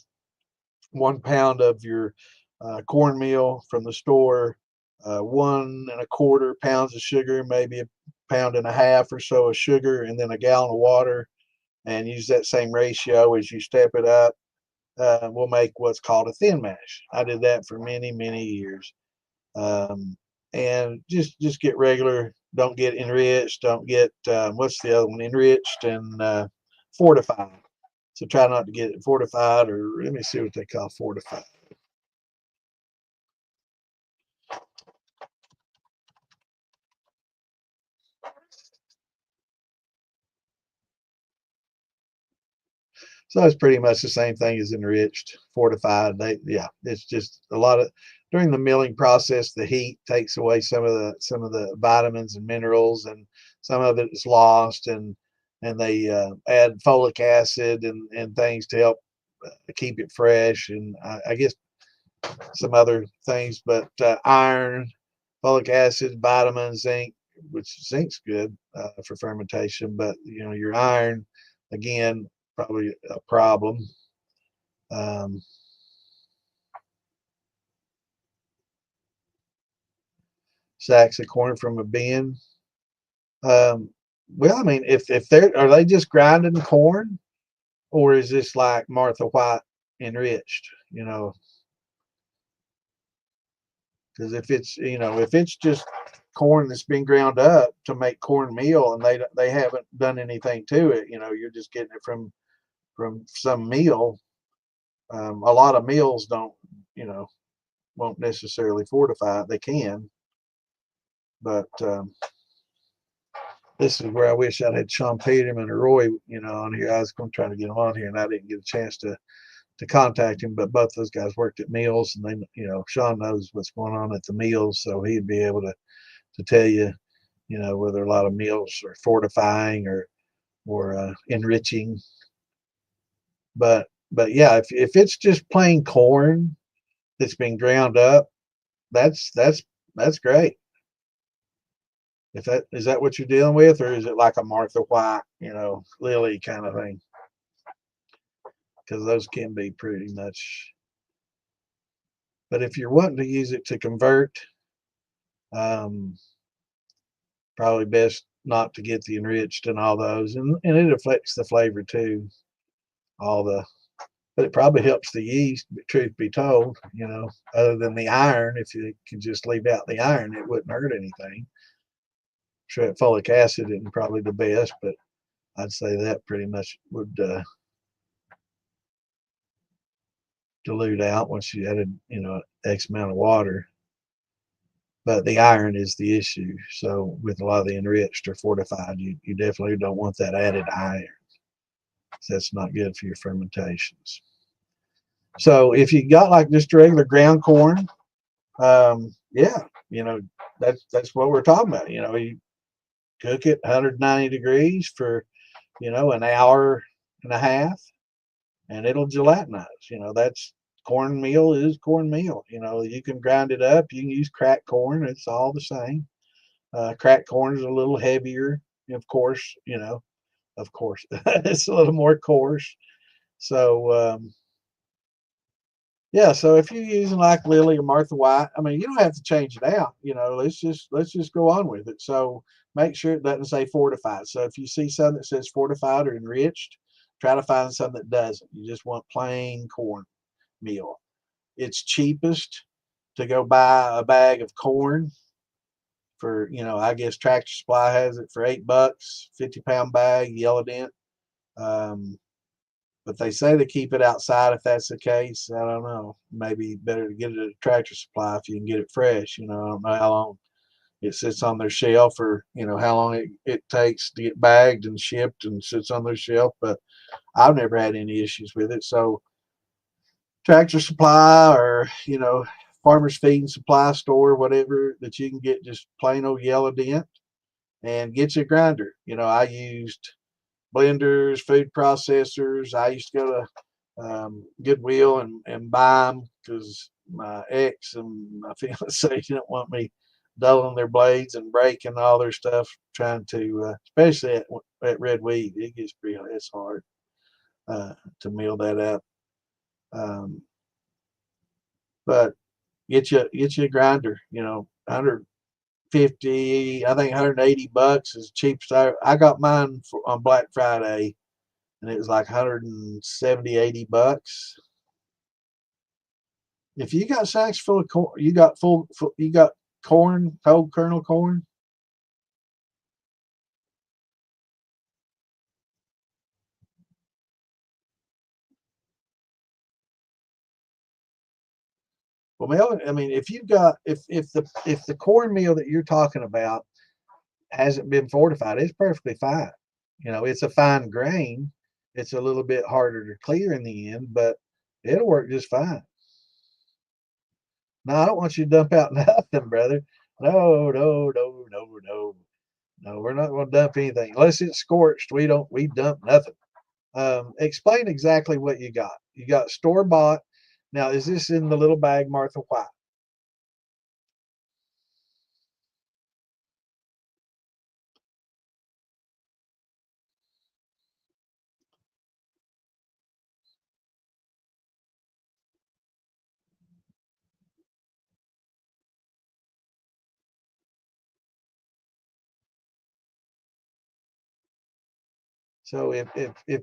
1 pound of your cornmeal from the store, 1.25 pounds of sugar, maybe 1.5 pounds or so of sugar, and then a gallon of water, and use that same ratio as you step it up. We'll make what's called a thin mash. I did that for many, many years. And just get regular. Don't get enriched. Don't get what's the other one? Enriched and fortified. So try not to get it fortified, or let me see what they call fortified. So it's pretty much the same thing as enriched, fortified. Yeah, it's just a lot of during the milling process, the heat takes away some of the vitamins and minerals, and some of it is lost, and they add folic acid and things to help keep it fresh, and I guess some other things, but iron, folic acid, vitamins, zinc, which zinc's good for fermentation, but your iron, again, probably a problem. Um, Sacks of corn from a bin. Um, well, I mean, if they're are they just grinding corn, or is this like Martha White enriched? Because if it's just corn that's been ground up to make cornmeal, and they haven't done anything to it, you're just getting it from some meal. A lot of meals don't, you know, won't necessarily fortify it. They can, but this is where I wish I'd had Sean Peterman or Roy, on here. I was going to try to get him on here, and I didn't get a chance to contact him. But both those guys worked at mills, and they, Sean knows what's going on at the mills, so he'd be able to tell you, whether a lot of meals are fortifying or enriching. But yeah, if it's just plain corn that's been ground up, that's great. If that is that what you're dealing with, or is it like a Martha White, Lily kind of thing? Because those can be pretty much. But if you're wanting to use it to convert, um, probably best not to get the enriched and all those, and it affects the flavor too. All the but it probably helps the yeast, truth be told, other than the iron. If you could just leave out the iron, it wouldn't hurt anything. Sure, folic acid isn't probably the best, but I'd say that pretty much would dilute out once you added, X amount of water. But the iron is the issue. So with a lot of the enriched or fortified, you definitely don't want that added iron. So that's not good for your fermentations. So if you got like just regular ground corn, yeah, that's what we're talking about. You cook it 190 degrees for, an hour and a half, and it'll gelatinize. That's cornmeal is cornmeal. You can grind it up. You can use cracked corn. It's all the same. Cracked corn is a little heavier, of course. Of course, it's a little more coarse. So yeah, so if you're using like Lily or Martha White, I mean, you don't have to change it out. Let's just go on with it. So make sure it doesn't say fortified. So if you see something that says fortified or enriched, try to find something that doesn't. You just want plain cornmeal. It's cheapest to go buy a bag of corn for, I guess Tractor Supply has it for $8, 50-pound bag, yellow dent. But they say to keep it outside if that's the case. I don't know. Maybe better to get it at a Tractor Supply if you can get it fresh. I don't know how long it sits on their shelf, or how long it takes to get bagged and shipped and sits on their shelf. But I've never had any issues with it. So Tractor Supply, or Farmer's Feed and Supply Store, whatever that you can get just plain old yellow dent, and get you a grinder. I used blenders, food processors. I used to go to Goodwill and buy them because my ex and my fiance didn't want me dulling their blades and breaking all their stuff trying to, especially at red wheat. It gets it's hard to mill that up. But get you a grinder. 150, I think $180 is cheap. I got mine on Black Friday, and it was like 170, $80. If you got sacks full of corn, you got corn, whole kernel corn. Well, I mean, if you've got if the cornmeal that you're talking about hasn't been fortified, it's perfectly fine. It's a fine grain. It's a little bit harder to clear in the end, but it'll work just fine. No, I don't want you to dump out nothing, brother. No, no, no, no, no. No, we're not going to dump anything unless it's scorched. We dump nothing. Explain exactly what you got. You got store bought. Now, is this in the little bag, Martha White? So if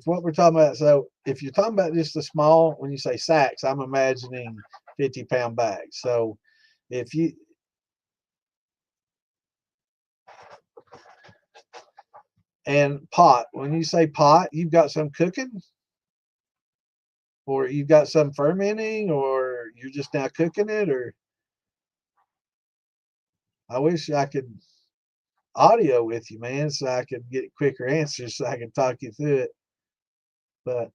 what we're talking about, so if you're talking about just the small, when you say sacks, I'm imagining 50-pound bags. So if you and pot, when you say pot, you've got some cooking, or you've got some fermenting, or you're just now cooking it, or I wish I could audio with you, man, so I could get quicker answers so I can talk you through it. But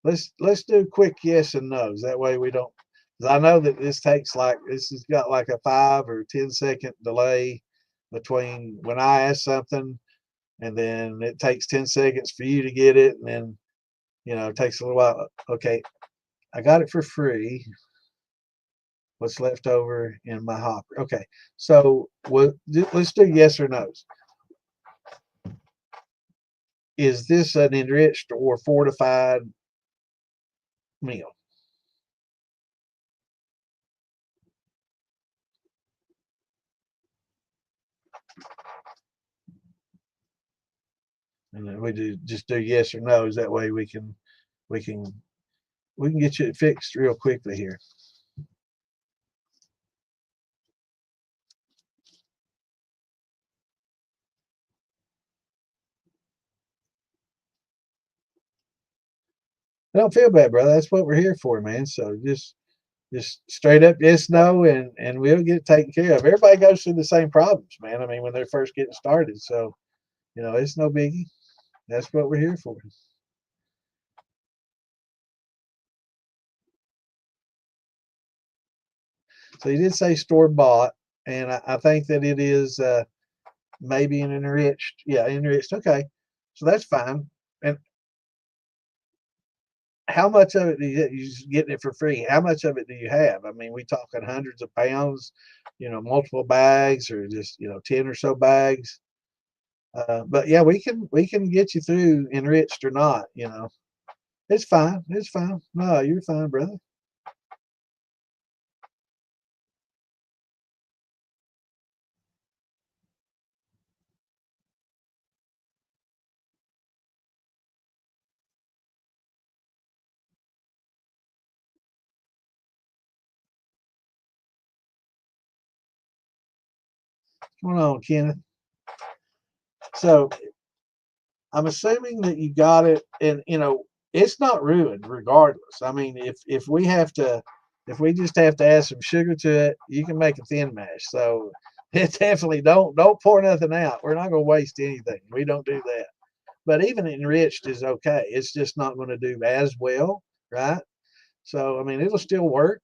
let's do quick yes and no's. That way we don't, because I know that this has got like a 5 or 10 second delay between when I ask something, and then it takes 10 seconds for you to get it, and then it takes a little while. Okay, I got it for free. What's left over in my hopper? Okay, so let's do yes or no's. Is this an enriched or fortified meal? and then we just do yes or no's. That way we can get you fixed real quickly here. Don't feel bad, brother. That's what we're here for, man. So just straight up yes, no, and we'll get it taken care of. Everybody goes through the same problems, man. I mean, when they're first getting started. So, it's no biggie. That's what we're here for. So you did say store bought, and I think that it is maybe an enriched. Yeah, enriched. Okay, so that's fine. And how much of it do you just getting it for free? How much of it do you have? I mean, we talking hundreds of pounds, multiple bags, or just 10 or so bags. But yeah, we can get you through enriched or not. It's fine. It's fine. No, you're fine, brother. What's going on, Kenneth? So I'm assuming that you got it, and it's not ruined regardless. I mean, if we just have to add some sugar to it, you can make a thin mash. So it definitely don't pour nothing out. We're not going to waste anything. We don't do that. But even enriched is okay. It's just not going to do as well, right? So I mean, it'll still work.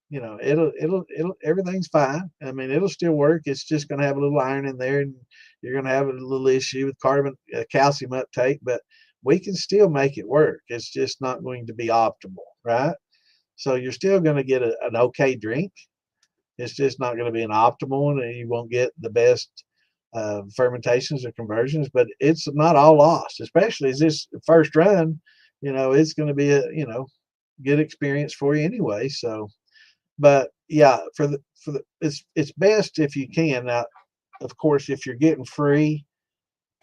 It'll everything's fine. I mean, it'll still work. It's just going to have a little iron in there, and you're going to have a little issue with calcium uptake, but we can still make it work. It's just not going to be optimal, right? So you're still going to get an okay drink. It's just not going to be an optimal one, and you won't get the best fermentations or conversions. But it's not all lost, especially as this first run. It's going to be a good experience for you anyway. So, but yeah, for the it's best if you can. Now, of course, if you're getting free,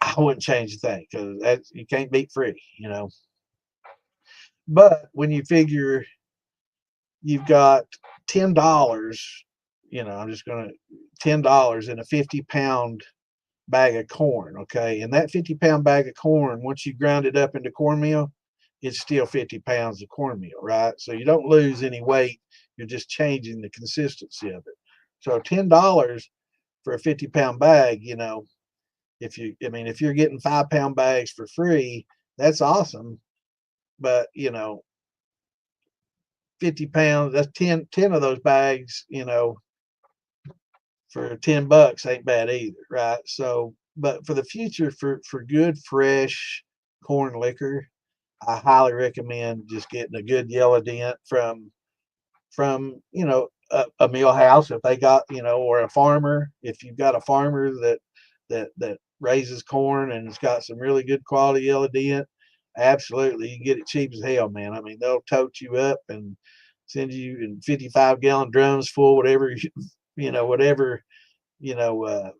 I wouldn't change a thing because you can't beat free. But when you figure you've got $10, I'm just gonna $10 in a 50-pound bag of corn, okay, and that 50-pound bag of corn, once you ground it up into cornmeal, it's still 50 pounds of cornmeal, right? So you don't lose any weight. You're just changing the consistency of it. So $10 for a 50-pound bag, if you're getting 5-pound bags for free, that's awesome. But 50 pounds, that's 10 of those bags, for $10 ain't bad either, right? So, but for the future, for good fresh corn liquor, I highly recommend just getting a good yellow dent from a mill house if they got or a farmer. If you've got a farmer that raises corn and it's got some really good quality yellow dent, absolutely you can get it cheap as hell, man. I mean, they'll tote you up and send you in 55-gallon drums full, whatever whatever you know uh,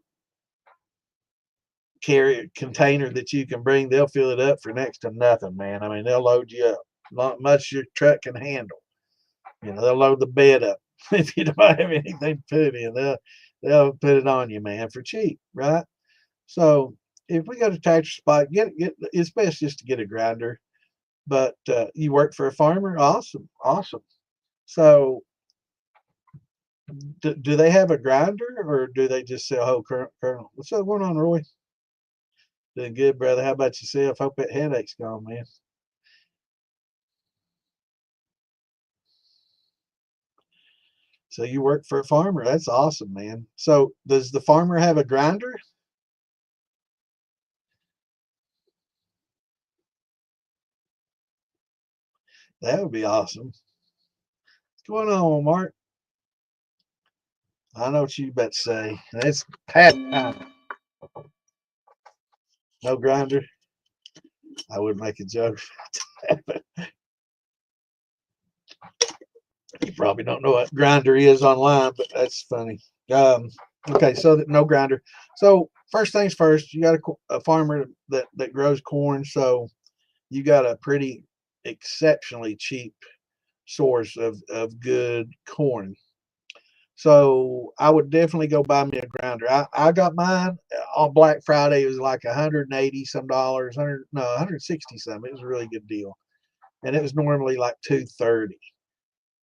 carry container that you can bring. They'll fill it up for next to nothing, man. I mean, they'll load you up not much your truck can handle. They'll load the bed up. If you don't have anything to put in, they'll put it on you, man, for cheap, right? So if we go to Tractor Supply, get it's best just to get a grinder. But you work for a farmer, awesome, awesome. So do they have a grinder, or do they just sell whole kernel? What's up going on, Roy? Doing good, brother. How about yourself? Hope that headache's gone, man. So you work for a farmer. That's awesome, man. So does the farmer have a grinder? That would be awesome. What's going on, Mark? I know what you about to say. That's Pat. No grinder. I would make a joke. You probably don't know what grinder is online, but that's funny. Okay, so that no grinder. So first things first, you got a farmer that grows corn, so you got a pretty exceptionally cheap source of good corn. So I would definitely go buy me a grinder. I got mine on Black Friday. It was like 180 some dollars, 160 some. It was a really good deal, and it was normally like 230.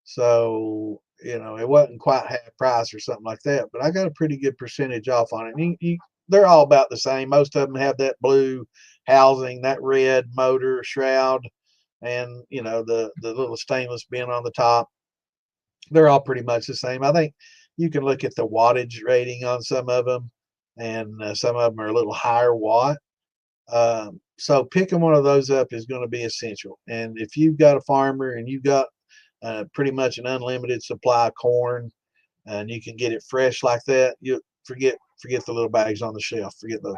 So it wasn't quite half price or something like that, but I got a pretty good percentage off on it. They're all about the same. Most of them have that blue housing, that red motor shroud, and the little stainless bin on the top. They're all pretty much the same. I think you can look at the wattage rating on some of them, and some of them are a little higher watt. So picking one of those up is going to be essential. And if you've got a farmer and you've got pretty much an unlimited supply of corn, and you can get it fresh like that, you forget the little bags on the shelf. Forget those.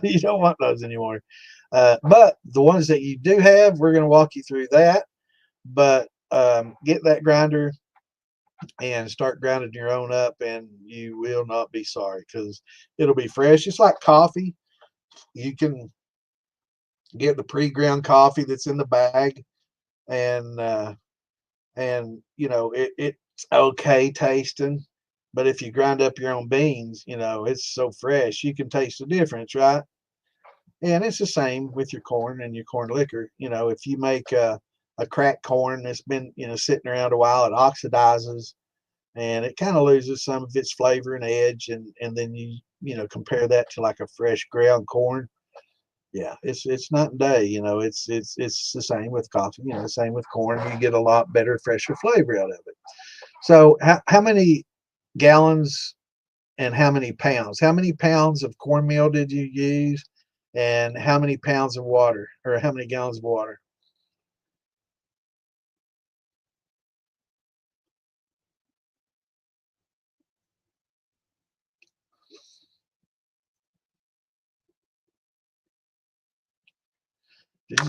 You don't want those anymore. But the ones that you do have, we're going to walk you through that. But get that grinder and start grinding your own up, and you will not be sorry because it'll be fresh. It's like coffee. You can get the pre-ground coffee that's in the bag, and it's okay tasting. But if you grind up your own beans, it's so fresh you can taste the difference, right? And it's the same with your corn and your corn liquor. If you make a cracked corn that's been sitting around a while, it oxidizes and it kind of loses some of its flavor and edge, and then you compare that to like a fresh ground corn. Yeah, it's night and day. It's the same with coffee. Same with corn. You get a lot better, fresher flavor out of it. So how many gallons and how many pounds? How many pounds of cornmeal did you use, and how many pounds of water, or how many gallons of water?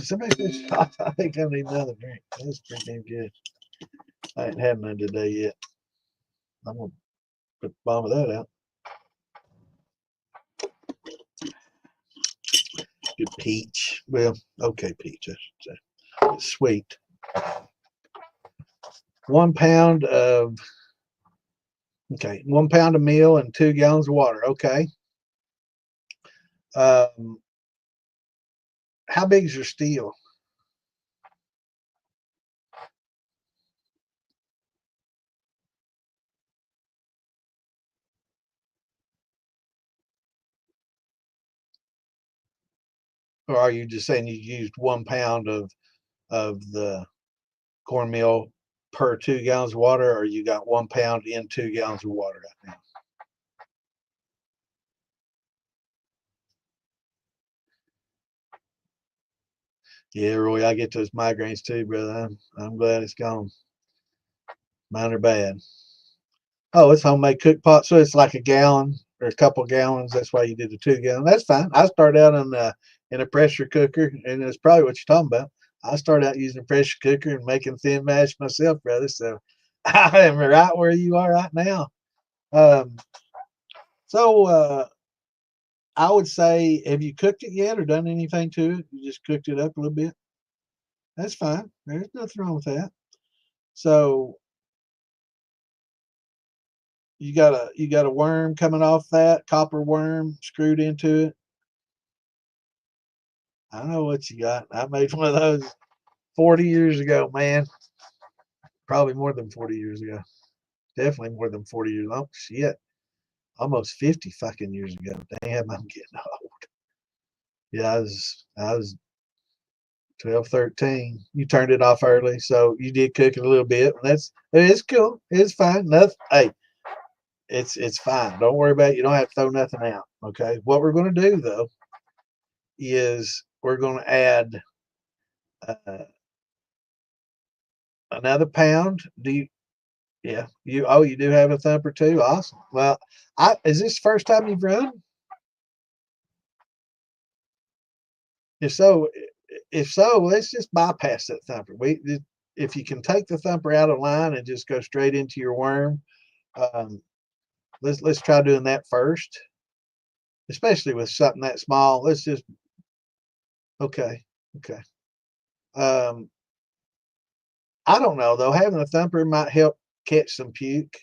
Somebody says, I think I need another drink. That's pretty damn good. I ain't had none today yet. I'm gonna put the bottom of that out. Good peach. Well, okay, peach. I should say. It's sweet. 1 pound of 1 pound of meal and 2 gallons of water. Okay. Um, how big is your steel? Or are you just saying you used 1 pound of the cornmeal per 2 gallons of water, or you got 1 pound in 2 gallons of water right now? Yeah, Roy, I get those migraines too, brother. I'm glad it's gone. Mine are bad. Oh, it's homemade cook pot, so it's like a gallon or a couple gallons. That's why you did the 2 gallon. That's fine. I started out in a pressure cooker, and that's probably what you're talking about. I started out using a pressure cooker and making thin mash myself, brother. So I am right where you are right now. Um, so I would say, have you cooked it yet or done anything to it? You just cooked it up a little bit. That's fine. There's nothing wrong with that. So you got a worm coming off that copper worm screwed into it. I know what you got. I made one of those 40 years ago, man. Probably more than 40 years ago. Definitely more than 40 years. Oh shit. Almost 50 fucking years ago. Damn, I'm getting old. Yeah, I was 12, 13. You turned it off early, so you did cook it a little bit. It's cool. It's fine. Nothing. Hey, it's fine. Don't worry about it. You don't have to throw nothing out. Okay. What we're gonna do though is we're gonna add uh, another pound. Do you? Yeah. You do have a thumper too. Awesome. Well, is this the first time you've run? If so, let's just bypass that thumper. If you can take the thumper out of line and just go straight into your worm, um, let's try doing that first, especially with something that small. Let's just okay, okay. Um, I don't know though. Having a thumper might help catch some puke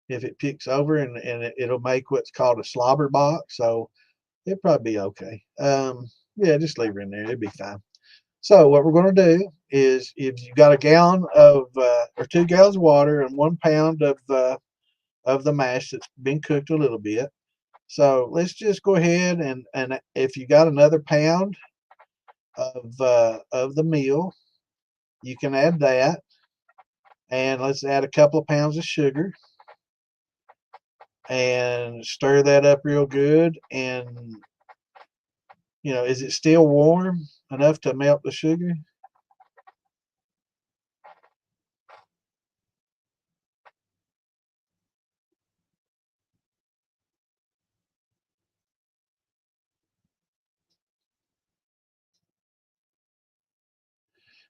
if it pukes over, and it'll make what's called a slobber box. So it'll probably be okay. Yeah, just leave her in there. It'll be fine. So what we're going to do is, if you got a gallon of or 2 gallons of water and 1 pound of the mash that's been cooked a little bit. So let's just go ahead and if you got another pound of the meal, you can add that, and let's add a couple of pounds of sugar and stir that up real good. And is it still warm enough to melt the sugar?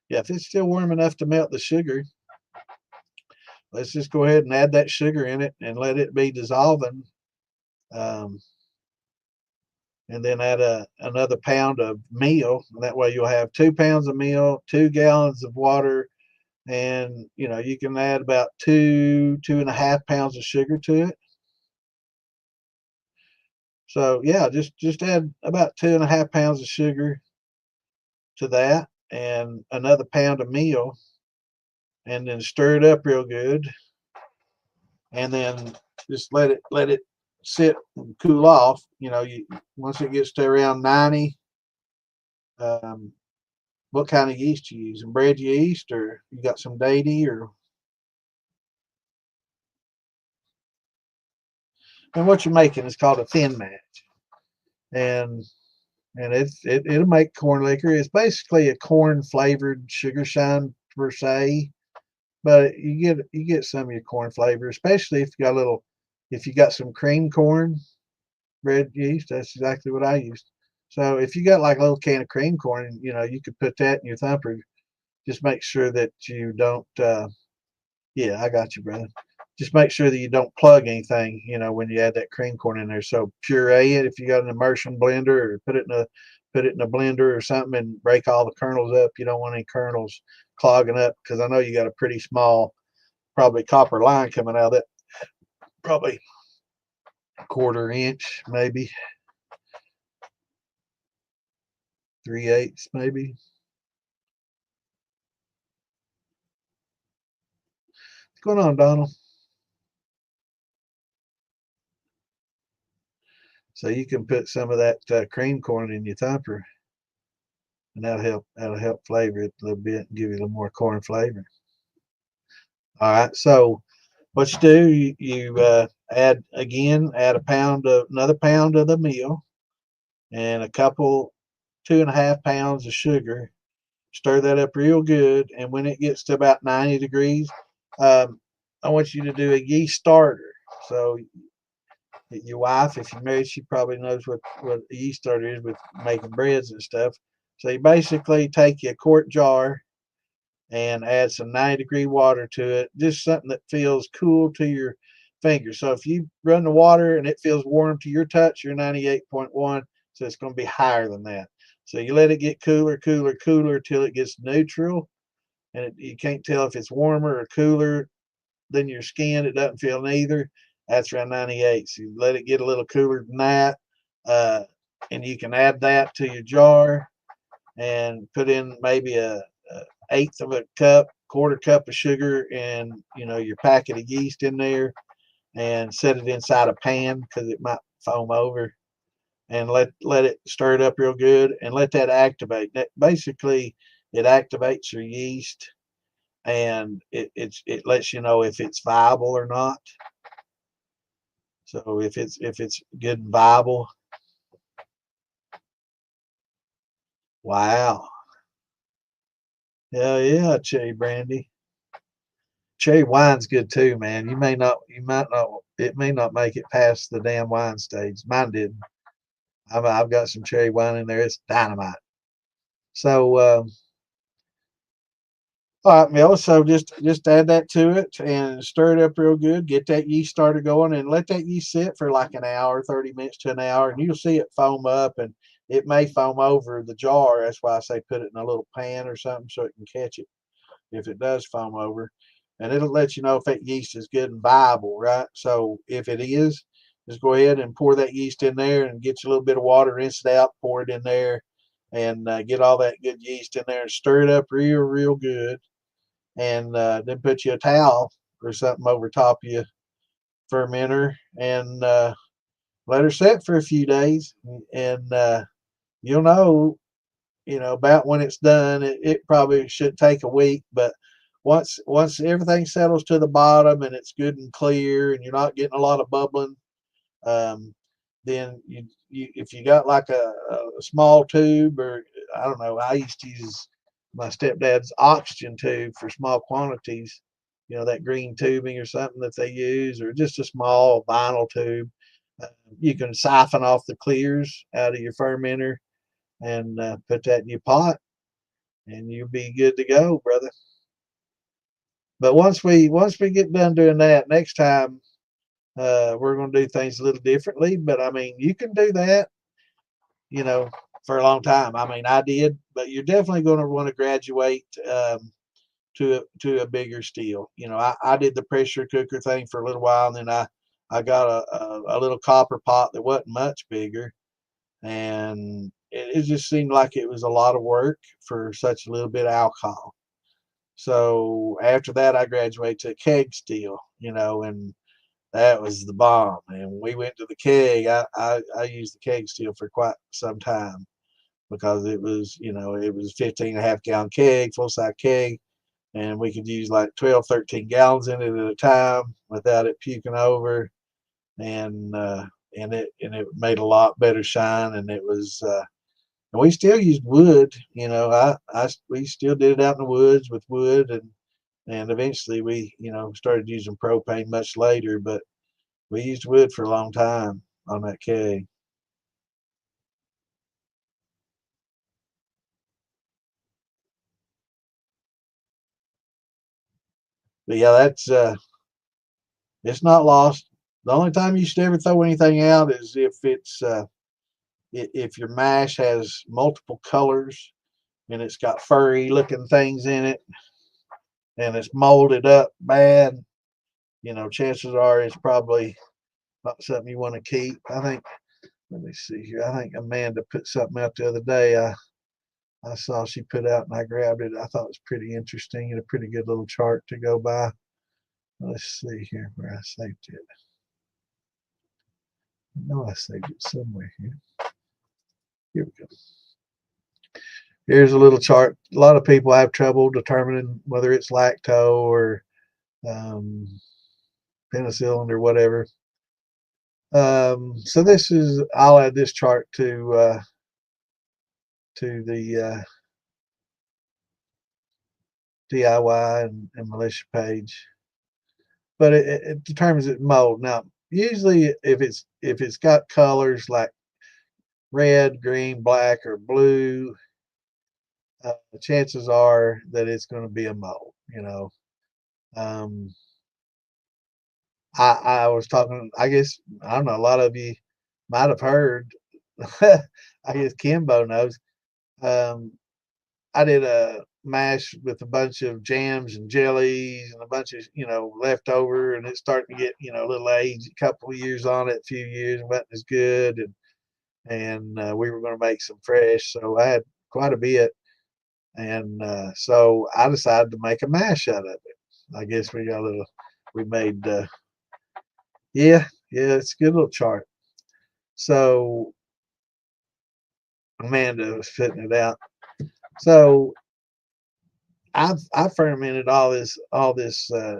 Yeah, if it's still warm enough to melt the sugar, let's just go ahead and add that sugar in it and let it be dissolving. Um, and then add another pound of meal. That way you'll have 2 pounds of meal, 2 gallons of water, and you can add about 2.5 pounds of sugar to it. So yeah, just add about 2.5 pounds of sugar to that, and another pound of meal, and then stir it up real good, and then just let it sit and cool off. Once it gets to around 90. Um, what kind of yeast you using? Bread yeast, or you got some deity, or and what you're making is called a thin match, and it'll make corn liquor. It's basically a corn flavored sugar shine per se, but you get some of your corn flavor, especially if you got some cream corn bread yeast. That's exactly what I used. So if you got like a little can of cream corn, you could put that in your thumper. Just make sure that you don't. Yeah, I got you, brother. Just make sure that you don't plug anything, when you add that cream corn in there. So puree it if you got an immersion blender, or put it in a blender or something, and break all the kernels up. You don't want any kernels clogging up, because I know you got a pretty small, probably copper line coming out of it, probably a 1/4 inch, maybe 3/8 maybe. What's going on, Donald? So you can put some of that cream corn in your thumper, and that'll help flavor it a little bit and give you a little more corn flavor. All right, so what you do, you add another pound of the meal, and a couple 2.5 pounds of sugar. Stir that up real good, and when it gets to about 90 degrees, um, I want you to do a yeast starter. So your wife, if you're married, she probably knows what a yeast starter is with making breads and stuff. So you basically take your quart jar and add some 90-degree water to it, just something that feels cool to your fingers. So if you run the water and it feels warm to your touch, you're 98.1, so it's going to be higher than that. So you let it get cooler, cooler, cooler till it gets neutral, and you can't tell if it's warmer or cooler than your skin. It doesn't feel neither. That's around 98. So you let it get a little cooler than that, uh, and you can add that to your jar and put in maybe a eighth of a cup, 1/4 cup of sugar, and your packet of yeast in there, and set it inside a pan because it might foam over, and let it stir it up real good, and let that activate. Basically, it activates your yeast, and it lets you know if it's viable or not. So if it's good and viable. Wow. Hell yeah, cherry brandy. Cherry wine's good too, man. You might not, it may not make it past the damn wine stage. Mine didn't. I've got some cherry wine in there. It's dynamite. So, All right, Mill. So just add that to it and stir it up real good. Get that yeast started going and let that yeast sit for like an hour, 30 minutes to an hour, and you'll see it foam up and it may foam over the jar. That's why I say put it in a little pan or something so it can catch it if it does foam over. And it'll let you know if that yeast is good and viable, right? So if it is, just go ahead and pour that yeast in there and get you a little bit of water, rinse it out, pour it in there, and get all that good yeast in there and stir it up real good, and then put you a towel or something over top of your fermenter and let her set for a few days, and you'll know, about when it's done. It probably should take a week, but once everything settles to the bottom and it's good and clear and you're not getting a lot of bubbling, um, then you if you got like a small tube, or I don't know, I used to use my stepdad's oxygen tube for small quantities, that green tubing or something that they use, or just a small vinyl tube. Uh, you can siphon off the clears out of your fermenter and put that in your pot, and you'll be good to go, brother. But once we get done doing that, next time we're going to do things a little differently. But I mean, you can do that, you know, for a long time. I mean, I did, but you're definitely going to want to graduate to a bigger steel. I did the pressure cooker thing for a little while, and then I got a little copper pot that wasn't much bigger, and it just seemed like it was a lot of work for such a little bit of alcohol. So after that, I graduated to keg steel, and that was the bomb. And we went to the keg. I used the keg steel for quite some time because it was 15.5 gallon keg, full size keg, and we could use like 12, 13 gallons in it at a time without it puking over, and it made a lot better shine, and it was. And we still used wood, we still did it out in the woods with wood, and eventually we, started using propane much later, but we used wood for a long time on that keg. But yeah, that's it's not lost. The only time you should ever throw anything out is if it's if your mash has multiple colors and it's got furry looking things in it and it's molded up bad. Chances are it's probably not something you want to keep. I think. Let me see here. I think Amanda put something out the other day. I saw she put out and I grabbed it. I thought it was pretty interesting and a pretty good little chart to go by. Let's see here where I saved it. I know I saved it somewhere here. Here we go. Here's a little chart. A lot of people have trouble determining whether it's lacto or um, penicillin or whatever. So I'll add this chart to the DIY and militia page, but it determines it mold. Now, usually if it's got colors like red, green, black, or blue, chances are that it's going to be a mold. Um, I was talking. I guess I don't know. A lot of you might have heard. I guess Kimbo knows. Um, I did a mash with a bunch of jams and jellies and a bunch of leftover, and it's starting to get a little age, a couple of years on it, a few years, wasn't as good, and we were going to make some fresh, so I had quite a bit, and so I decided to make a mash out of it. I guess we made yeah, it's a good little chart. So Amanda was fitting it out. So I fermented all this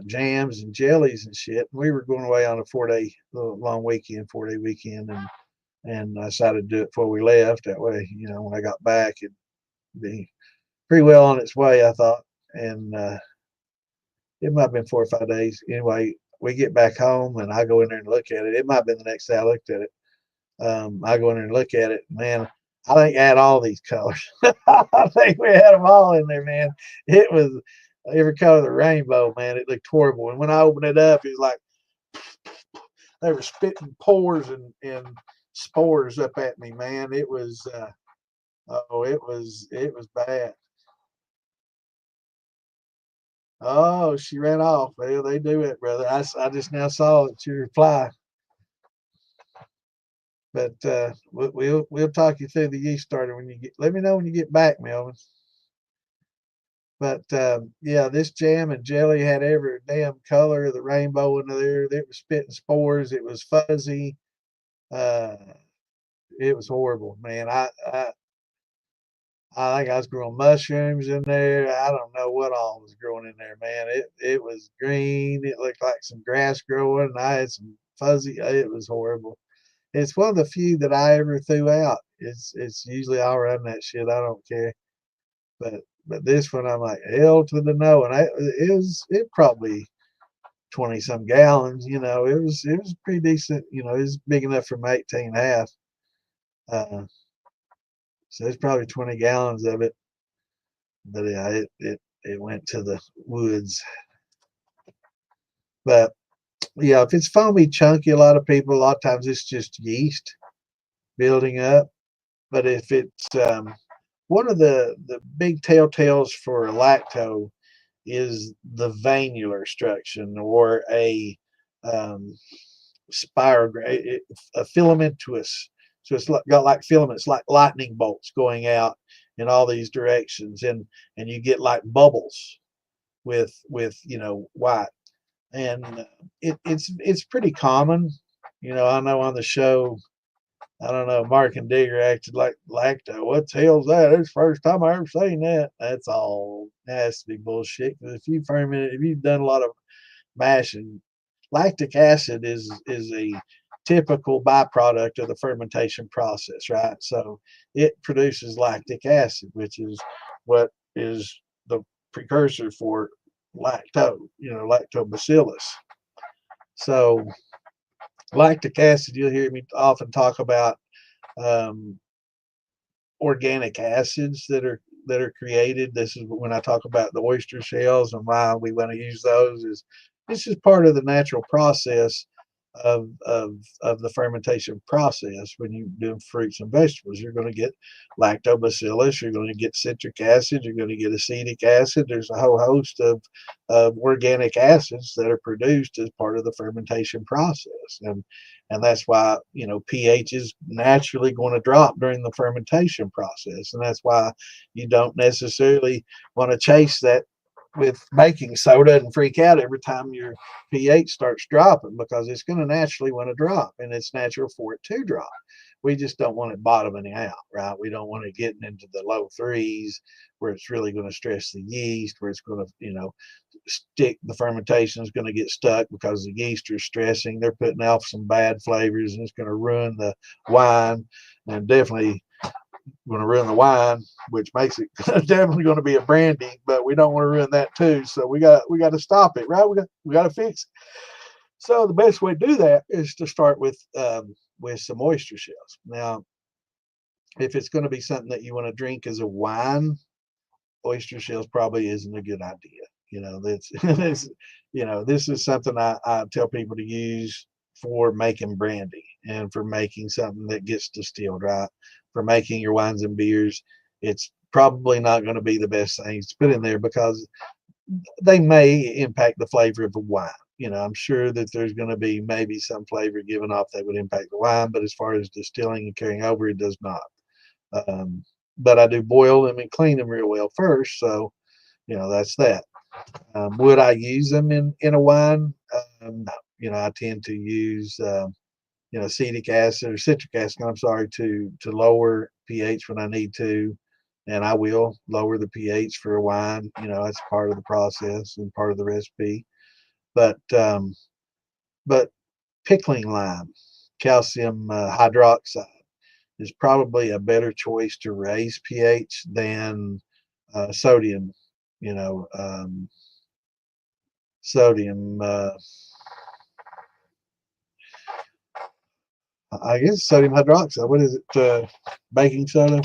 jams and jellies and shit. And we were going away on a 4-day long weekend, 4-day weekend, and I decided to do it before we left. That way, when I got back, it'd be pretty well on its way, I thought. And it might have been 4 or 5 days. Anyway, we get back home and I go in there and look at it. It might have been the next day I looked at it. I go in there and look at it, man. I think I had all these colors. I think we had them all in there, man. It was every color of the rainbow, man. It looked horrible. And when I opened it up, it was like they were spitting pores and spores up at me, man. It was it was bad. Oh, she ran off. Well, they do it, brother. I just now saw it. Your reply, but we'll talk you through the yeast starter when you get. Let me know when you get back, Melvin. But yeah, this jam and jelly had every damn color of the rainbow in there. It was spitting spores. It was fuzzy. Uh, it was horrible, man. I think I was growing mushrooms in there. I don't know what all was growing in there, man. It was green. It looked like some grass growing. I had some fuzzy. It was horrible. It's one of the few that I ever threw out. It's usually I'll run that shit. I don't care. But this one I'm like hell to the no, and it probably 20 some gallons. You know, it was pretty decent. You know, it was big enough for my 18 and a half. So it's probably 20 gallons of it. But yeah, it went to the woods. But yeah, if it's foamy, chunky, a lot of times it's just yeast building up. But if it's one of the big telltales for lacto is the venular structure or a spiral, a filamentous. So it's got like filaments, like lightning bolts going out in all these directions, and you get like bubbles with white, and it's pretty common. You know, I know on the show, I don't know, Mark and Digger acted like lacto. What the hell's that? It's the first time I ever seen that. That's all. That has to be bullshit. Because if you've done a lot of mashing, lactic acid is a typical byproduct of the fermentation process, right? So it produces lactic acid, which is what is the precursor for lactobacillus. So lactic acid, you'll hear me often talk about um, organic acids that are created. This is when I talk about the oyster shells and why we want to use those. Is this is part of the natural process of the fermentation process. When you're doing fruits and vegetables, you're going to get lactobacillus, you're going to get citric acid, you're going to get acetic acid. There's a whole host of organic acids that are produced as part of the fermentation process, and that's why pH is naturally going to drop during the fermentation process, and that's why you don't necessarily want to chase that with baking soda and freak out every time your pH starts dropping, because it's going to naturally want to drop, and it's natural for it to drop. We just don't want it bottoming out, right? We don't want it getting into the low threes where it's really going to stress the yeast, where it's going to, stick. The fermentation is going to get stuck because the yeast are stressing. They're putting off some bad flavors, and it's going to ruin the wine, and definitely going to ruin the wine, which makes it definitely going to be a brandy. But we don't want to ruin that too. So we got to stop it, right? We got to fix it. So the best way to do that is to start with some oyster shells. Now, if it's going to be something that you want to drink as a wine, oyster shells probably isn't a good idea. This is something I tell people to use for making brandy and for making something that gets distilled, right? For making your wines and beers, it's probably not going to be the best things to put in there because they may impact the flavor of the wine. I'm sure that there's going to be maybe some flavor given off that would impact the wine, but as far as distilling and carrying over, it does not. But I do boil them and clean them real well first, so that's that. Would I use them in a wine? No. I tend to use acetic acid or citric acid, I'm sorry, to lower pH when I need to, and I will lower the pH for a wine. That's part of the process and part of the recipe. But pickling lime, calcium hydroxide, is probably a better choice to raise pH than sodium. Sodium. I guess sodium hydroxide. What is it? Baking soda.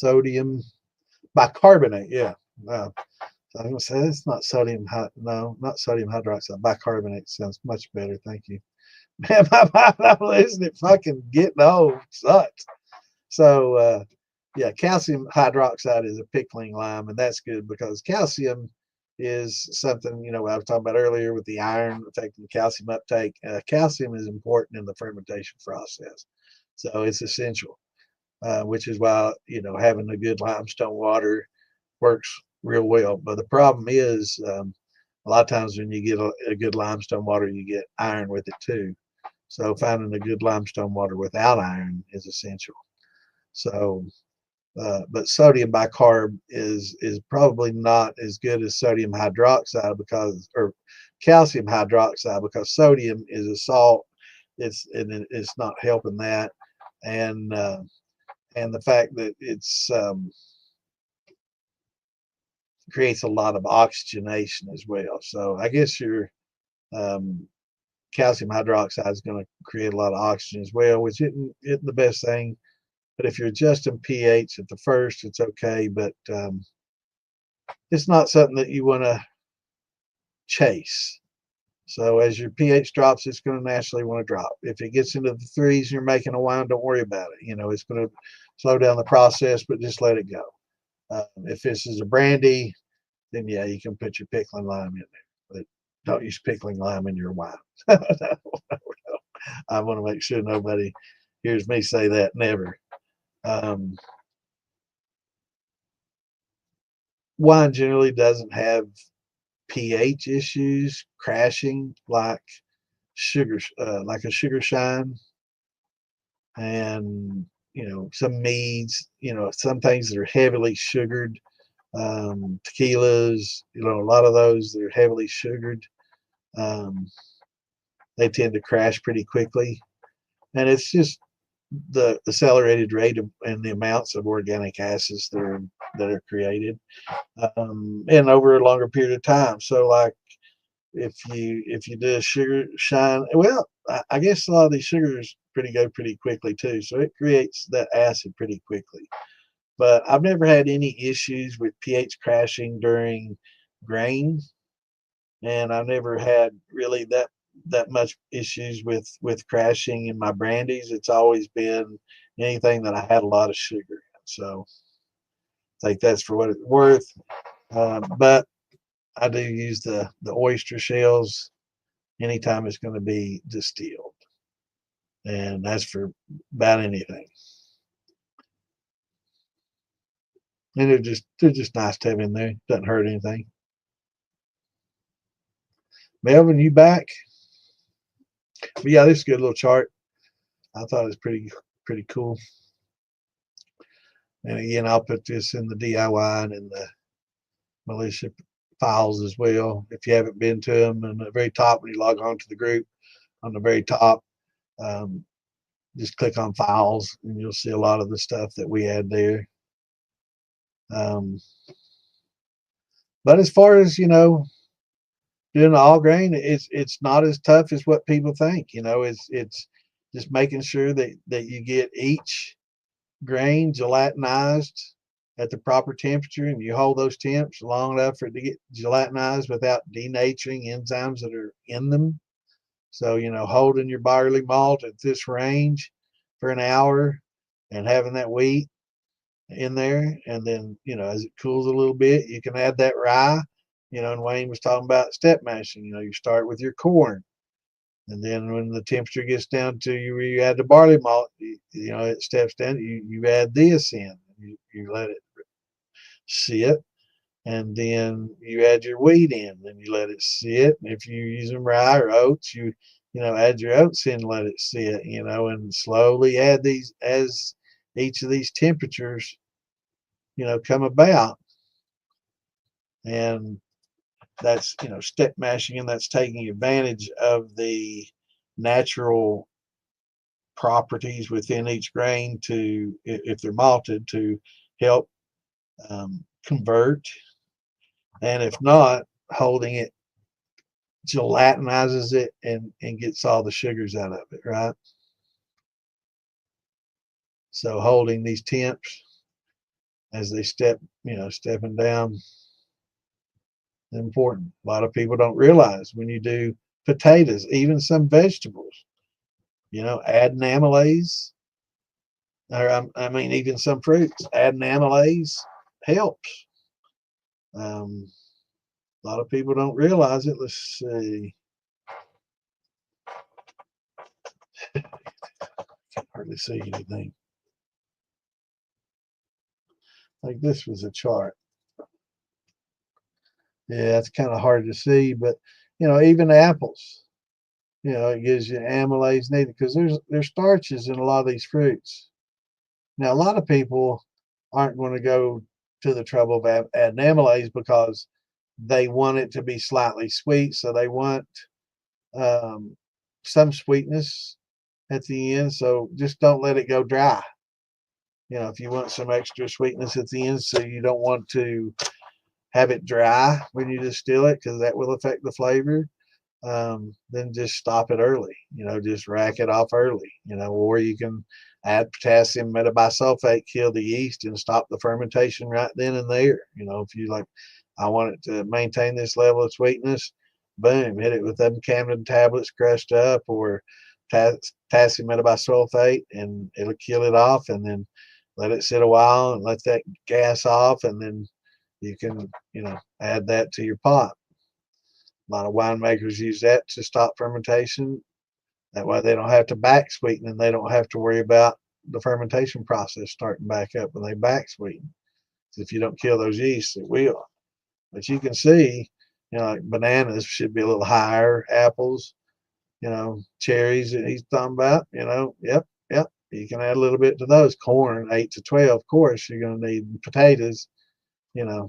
sodium bicarbonate. Yeah. So I'm going to say it's not sodium. No, not sodium hydroxide. Bicarbonate sounds much better. Thank you. Man, isn't it fucking getting old? Sucks. So, yeah, calcium hydroxide is a pickling lime, and that's good because calcium is something, I was talking about earlier with the iron affecting calcium uptake. Calcium is important in the fermentation process. So it's essential, which is why, having a good limestone water works real well. But the problem is, a lot of times when you get a good limestone water, you get iron with it too. So finding a good limestone water without iron is essential. So, but sodium bicarb is probably not as good as sodium hydroxide or calcium hydroxide, because sodium is a salt. It's not helping that, and the fact that it's creates a lot of oxygenation as well. So I guess your calcium hydroxide is going to create a lot of oxygen as well, which isn't the best thing. But if you're adjusting pH at the first, it's okay. But it's not something that you want to chase. So as your pH drops, it's going to naturally want to drop. If it gets into the threes and you're making a wine, don't worry about it. It's going to slow down the process, but just let it go. If this is a brandy, then yeah, you can put your pickling lime in there. But don't use pickling lime in your wine. No. I want to make sure nobody hears me say that. Never. Wine generally doesn't have pH issues crashing like like a sugar shine, and some meads, some things that are heavily sugared, tequilas, a lot of those that are heavily sugared, they tend to crash pretty quickly, and it's just the accelerated rate and the amounts of organic acids that are created, and over a longer period of time. So like if you do a sugar shine, well, I guess a lot of these sugars go pretty quickly too, so it creates that acid pretty quickly. But I've never had any issues with pH crashing during grain, and I've never had really that much issues with crashing in my brandies. It's always been anything that I had a lot of sugar in. So I think that's for what it's worth. But I do use the oyster shells anytime it's going to be distilled, and that's for about anything. And they're just nice to have in there. Doesn't hurt anything. Melvin, you back? But yeah, this is a good little chart. I thought it was pretty cool. And again, I'll put this in the DIY and in the militia files as well. If you haven't been to them, and at the very top when you log on to the group, on the very top, just click on files and you'll see a lot of the stuff that we had there. But as far as doing all grain, it's not as tough as what people think. It's just making sure that you get each grain gelatinized at the proper temperature, and you hold those temps long enough for it to get gelatinized without denaturing enzymes that are in them. So holding your barley malt at this range for an hour and having that wheat in there, and then as it cools a little bit, you can add that rye. And Wayne was talking about step mashing. You start with your corn, and then when the temperature gets down to you add the barley malt, it steps down, you add this in, you let it sit, and then you add your wheat in, and you let it sit. And if you're using rye or oats, you add your oats in, let it sit, and slowly add these as each of these temperatures come about. And that's step mashing, and that's taking advantage of the natural properties within each grain to, if they're malted, to help convert. And if not, holding it gelatinizes it and gets all the sugars out of it, right? So holding these temps as they stepping down. Important. A lot of people don't realize when you do potatoes, even some vegetables, adding amylase, or I mean, even some fruits, adding amylase helps. A lot of people don't realize it. Let's see. Can't hardly see anything. Like this was a chart. Yeah, it's kind of hard to see, but even apples, it gives you amylase needed because there's starches in a lot of these fruits. Now, a lot of people aren't going to go to the trouble of adding amylase because they want it to be slightly sweet, so they want um, some sweetness at the end. So just don't let it go dry. If you want some extra sweetness at the end, so you don't want to have it dry when you distill it because that will affect the flavor. Then just stop it early. Just rack it off early. Or you can add potassium metabisulfate, kill the yeast, and stop the fermentation right then and there. If you like, I want it to maintain this level of sweetness, boom, hit it with them Camden tablets crushed up, or potassium metabisulfate, and it'll kill it off. And then let it sit a while and let that gas off, and then you can, add that to your pot. A lot of winemakers use that to stop fermentation. That way they don't have to back sweeten, and they don't have to worry about the fermentation process starting back up when they back sweeten. If you don't kill those yeasts, it will. But you can see, like bananas should be a little higher, apples, cherries that he's talking about, yep. You can add a little bit to those. Corn, 8 to 12, of course, you're going to need potatoes, you know,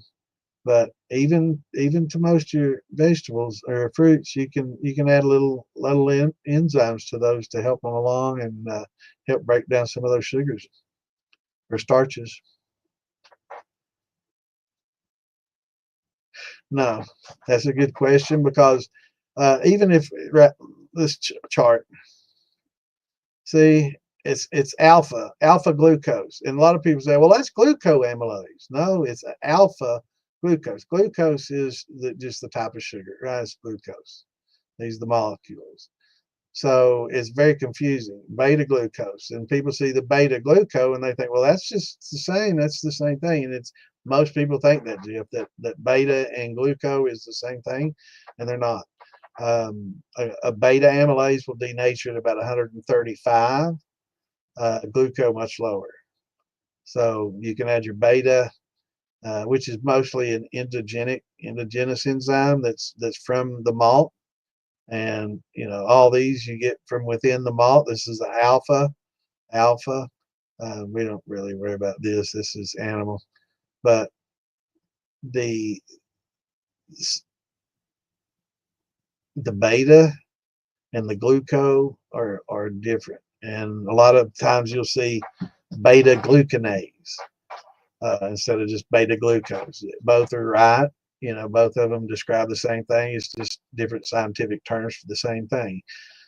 but even to most of your vegetables or fruits, you can add little enzymes to those to help them along and help break down some of those sugars or starches. No, that's a good question because even if this chart, see, it's alpha glucose, and a lot of people say, well, that's glucoamylase. No, it's alpha glucose. Glucose is just the type of sugar, right? It's glucose. These are the molecules. So it's very confusing. Beta glucose, and people see the beta gluco and they think, well, that's just the same. That's the same thing, and it's most people think that, Jeff, that beta and gluco is the same thing, and they're not. A beta amylase will denature at about 135. Gluco much lower. So you can add your beta, which is mostly an endogenous enzyme that's from the malt. And all these you get from within the malt. This is the alpha. We don't really worry about this. This is animal, but the beta and the gluco are different. And a lot of times you'll see beta glucanase instead of just beta glucose. Both are right. Both of them describe the same thing. It's just different scientific terms for the same thing.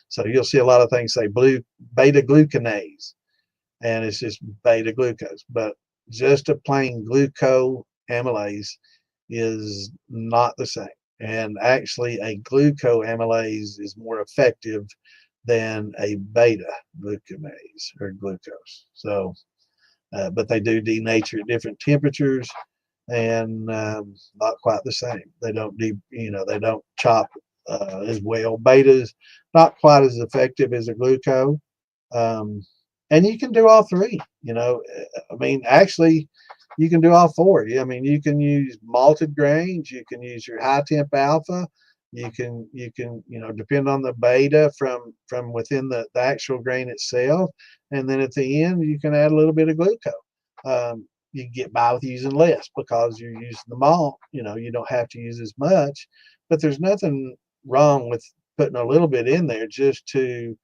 So you'll see a lot of things say beta glucanase, and it's just beta glucose. But just a plain glucoamylase is not the same. And actually, a glucoamylase is more effective than a beta glucanase or glucose. So, but they do denature at different temperatures, and not quite the same. They don't they don't chop as well. Beta's not quite as effective as a gluco, and you can do all three. I mean, actually, you can do all four. I mean, you can use malted grains. You can use your high temp alpha. You can depend on the beta from within the actual grain itself, and then at the end you can add a little bit of gluco. You get by with using less because you're using the malt. You don't have to use as much, but there's nothing wrong with putting a little bit in there just to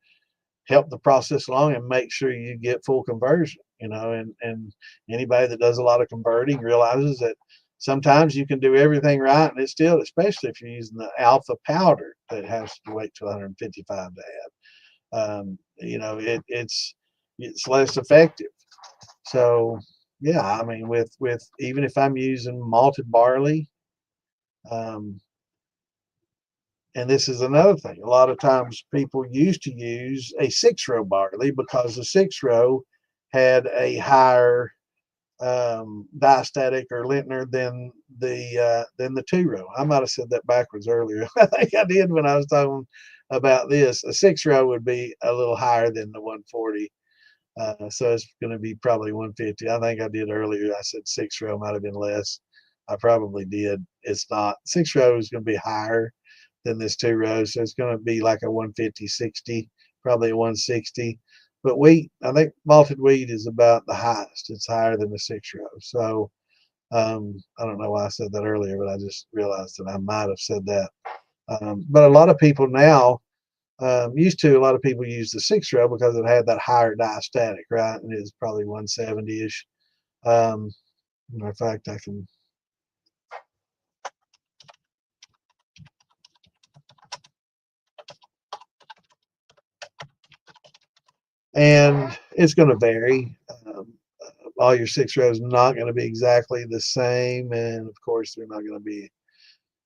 help the process along and make sure you get full conversion. And anybody that does a lot of converting realizes that sometimes you can do everything right, and it's still, especially if you're using the alpha powder that has to wait till 155 to add, it's less effective. So yeah, I mean, with even if I'm using malted barley, um, and this is another thing. A lot of times people used to use a 6-row barley because the 6-row had a higher diastatic or lintner than the 2-row. I might have said that backwards earlier. I think I did when I was talking about this. A 6-row would be a little higher than the 140. So it's going to be probably 150. I think I did earlier. I said 6-row might have been less. I probably did. It's not. 6-row is going to be higher than this 2-row. So it's going to be like a 150, 60, probably a 160. But wheat, I think malted wheat is about the highest. It's higher than the 6-row. So I don't know why I said that earlier, but I just realized that I might have said that. But a lot of people now, a lot of people use the 6-row because it had that higher diastatic, right? And it's probably 170-ish. Matter of fact, I can. And it's going to vary. All your 6-rows not going to be exactly the same, and of course, they're not going to be.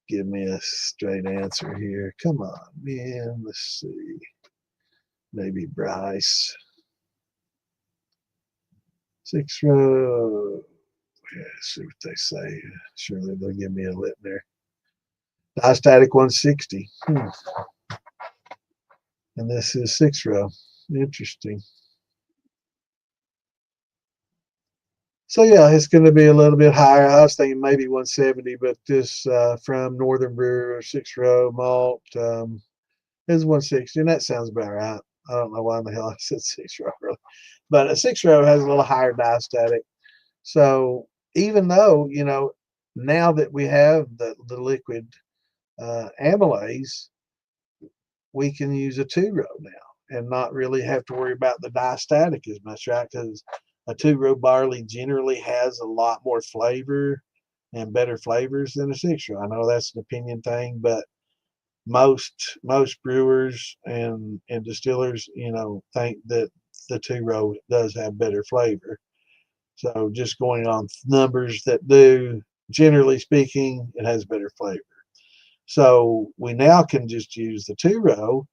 Give me a straight answer here. Come on, man. Let's see. Maybe Bryce. 6-row. Yeah, see what they say. Surely they'll give me a lit there. Diastatic 160. And this is 6-row. Interesting. So yeah, it's going to be a little bit higher. I was thinking maybe 170, but this from Northern Brewer 6-row malt is 160, and that sounds about right. I don't know why in the hell I said 6-row really, but a 6-row has a little higher diastatic. So even though now that we have the liquid amylase, we can use a 2-row now and not really have to worry about the diastatic as much, right? Because a 2-row barley generally has a lot more flavor and better flavors than a 6-row. I know that's an opinion thing, but most brewers and distillers, think that the 2-row does have better flavor. So just going on numbers that do, generally speaking, it has better flavor. So we now can just use the 2-row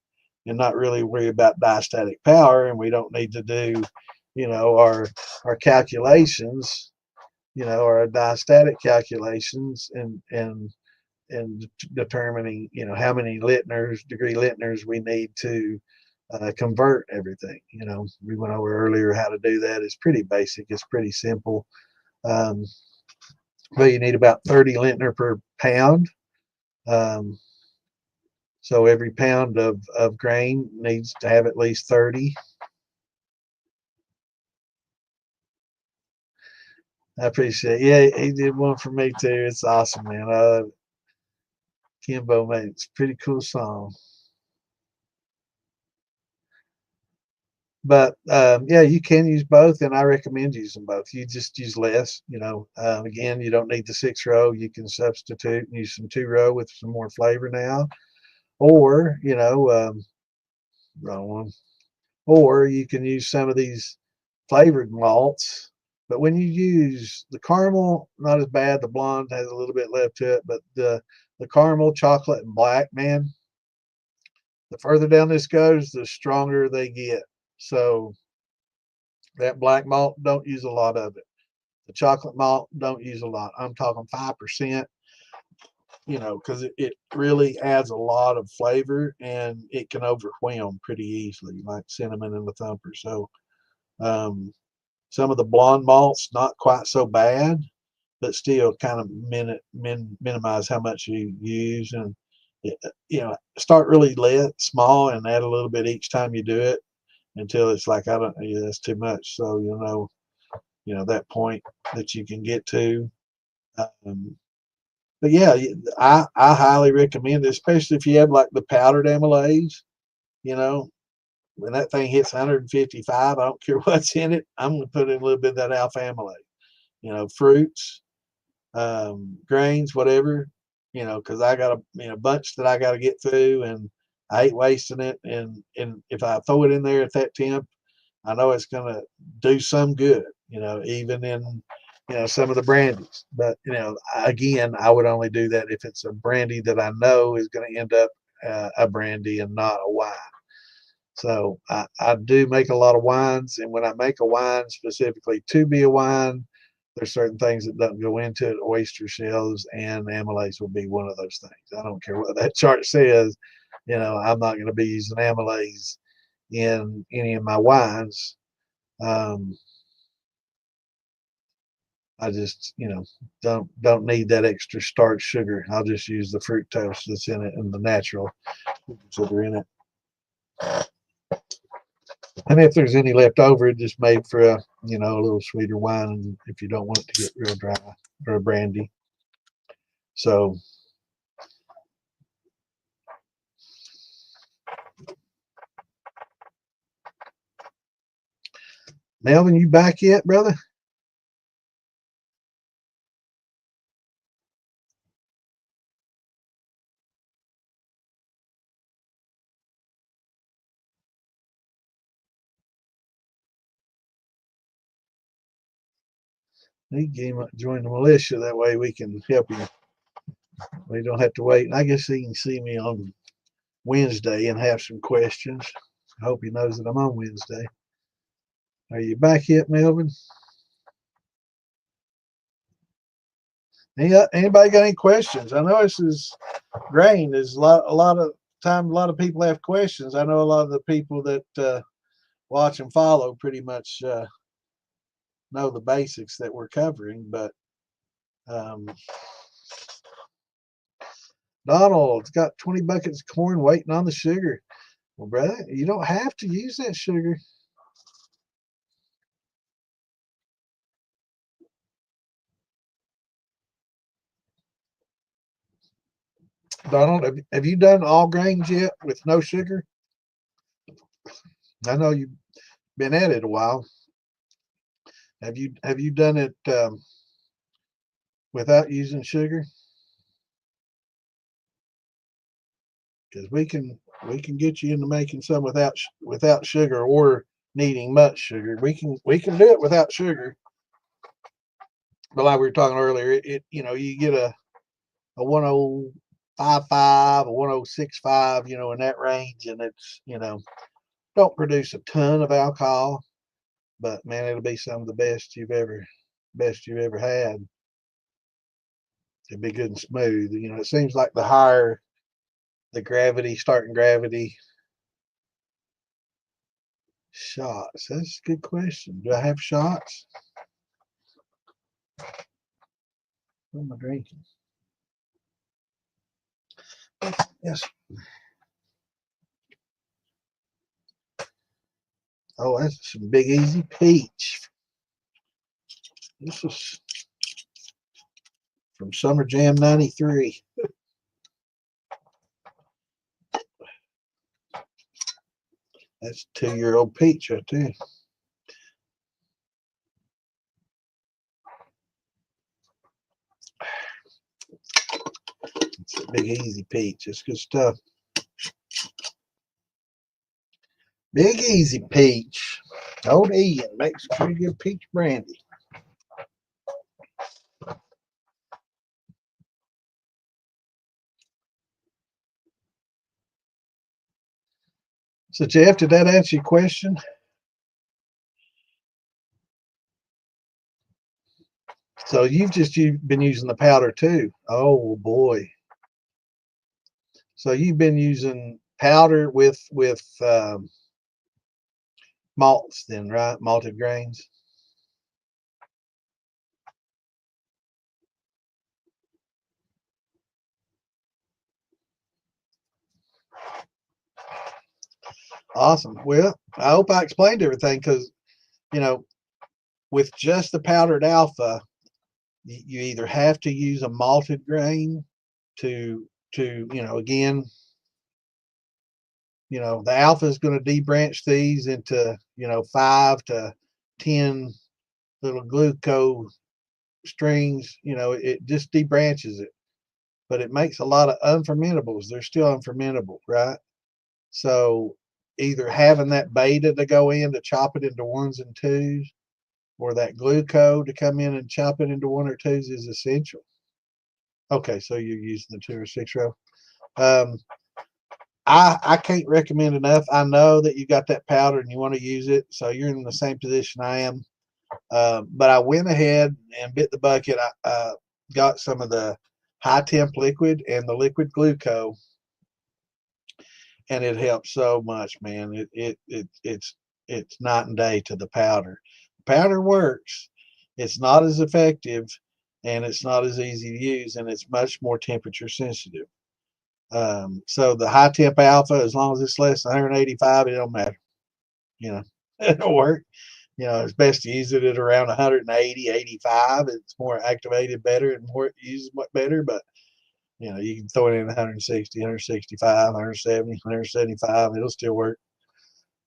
and not really worry about diastatic power, and we don't need to do, our calculations, our diastatic calculations, and determining, how many degree litners we need to convert everything. We went over earlier how to do that. It's pretty basic. It's pretty simple. Um, but you need about 30 lintner per pound. Um, so every pound of grain needs to have at least 30. I appreciate it. Yeah, he did one for me too. It's awesome, man. Kimbo, man, it's a pretty cool song. But yeah, you can use both, and I recommend using both. You just use less. Again, you don't need the 6-row. You can substitute and use some 2-row with some more flavor now, or wrong one. Or you can use some of these flavored malts. But when you use the caramel, not as bad. The blonde has a little bit left to it, but the caramel, chocolate, and black, man, the further down this goes, the stronger they get. So that black malt, don't use a lot of it. The chocolate malt, don't use a lot. I'm talking 5%, because it really adds a lot of flavor and it can overwhelm pretty easily, like cinnamon and the thumper. So um, some of the blonde malts, not quite so bad, but still kind of minimize how much you use, and start really small and add a little bit each time you do it until it's like, I don't, yeah, that's too much. So that point that you can get to. But yeah, I highly recommend it, especially if you have like the powdered amylase. When that thing hits 155, I don't care what's in it, I'm going to put in a little bit of that alpha amylase. Fruits, grains, whatever, because I got a bunch that I got to get through, and I hate wasting it. And if I throw it in there at that temp, I know it's going to do some good. even in, some of the brandies. But, again, I would only do that if it's a brandy that I know is going to end up a brandy and not a wine. So I do make a lot of wines, and when I make a wine specifically to be a wine, there's certain things that don't go into it. Oyster shells and amylase will be one of those things. I don't care what that chart says. I'm not going to be using amylase in any of my wines. I just, don't need that extra starch sugar. I'll just use the fructose that's in it and the natural sugars that are in it. And if there's any left over, it just made for a little sweeter wine if you don't want it to get real dry, or a brandy. So Melvin, you back yet, brother? He join the militia. That way we can help you. We don't have to wait. And I guess he can see me on Wednesday and have some questions. I hope he knows that I'm on Wednesday. Are you back yet, Melvin? Anybody got any questions? I know this is grain. There's a lot of time. A lot of people have questions. I know a lot of the people that watch and follow pretty much know the basics that we're covering. But Donald's got 20 buckets of corn waiting on the sugar. Well, brother, you don't have to use that sugar. Donald, have you done all grains yet with no sugar? I know you've been at it a while. Have you done it without using sugar? Because we can get you into making some without sugar or needing much sugar. We can do it without sugar. But like we were talking earlier, you get a 1055, a 1065, in that range, and it's don't produce a ton of alcohol, but man, it'll be some of the best you've ever had. It'll be good and smooth. It seems like the higher the starting gravity. Shots. That's a good question. Do I have shots? What am I drinking? Yes. Oh, that's some Big Easy Peach. This is from Summer Jam '93. That's a 2-year-old peach right there. It's a Big Easy Peach. It's good stuff. Big Easy Peach. Old Ian makes pretty good peach brandy. So Jeff, did that answer your question? So you've been using the powder too. Oh boy. So you've been using powder with malts then, right? Malted grains. Awesome. Well, I hope I explained everything, because with just the powdered alpha, you either have to use a malted grain to again, the alpha is going to debranch these into 5 to 10 little glucose strings. It just debranches it, but it makes a lot of unfermentables. They're still unfermentable, right? So either having that beta to go in to chop it into 1s and 2s, or that glucose to come in and chop it into 1 or 2s is essential. Okay, so you're using the 2 or 6 row. I can't recommend enough. I know that you got that powder and you want to use it, so you're in the same position I am. But I went ahead and bit the bucket. I got some of the high temp liquid and the liquid glucose, and it helps so much, man. It's night and day to the powder. Powder works. It's not as effective, and it's not as easy to use, and it's much more temperature sensitive. So the high temp alpha, as long as it's less than 185, it don't matter. You know, it'll work. You know, it's best to use it at around 180, 85. It's more activated better and more uses much better. But you know, you can throw it in 160, 165, 170, 175. It'll still work.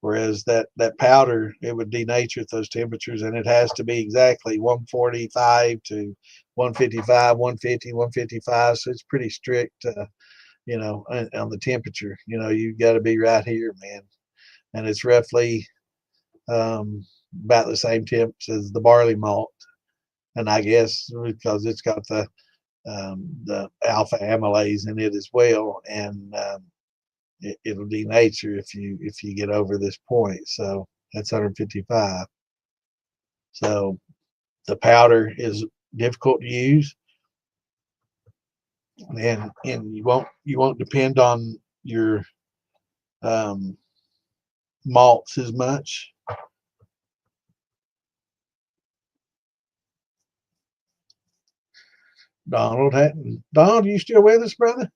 Whereas that powder, it would denature at those temperatures, and it has to be exactly 145 to 155, 150, 155. So it's pretty strict. You know, on the temperature. You know, you got to be right here, man. And it's roughly about the same temps as the barley malt. And I guess because it's got the alpha amylase in it as well, and it'll denature if you get over this point. So that's 155. So the powder is difficult to use, and you won't depend on your malts as much. Donald, you still with us, brother?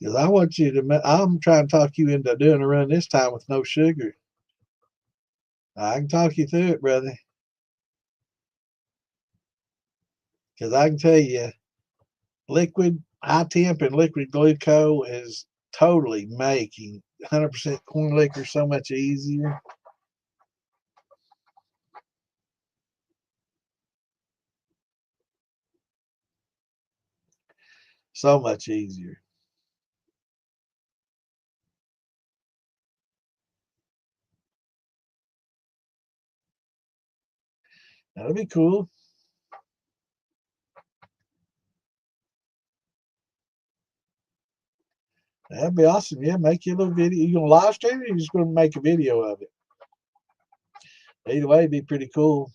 Because I want you to. I'm trying to talk you into doing a run this time with no sugar. I can talk you through it, brother. Because I can tell you, liquid high temp and liquid glucose is totally making 100% corn liquor so much easier. So much easier. That'll be cool. That'd be awesome. Yeah, make you a little video. You gonna live stream it, or you just gonna make a video of it? Either way, it'd be pretty cool.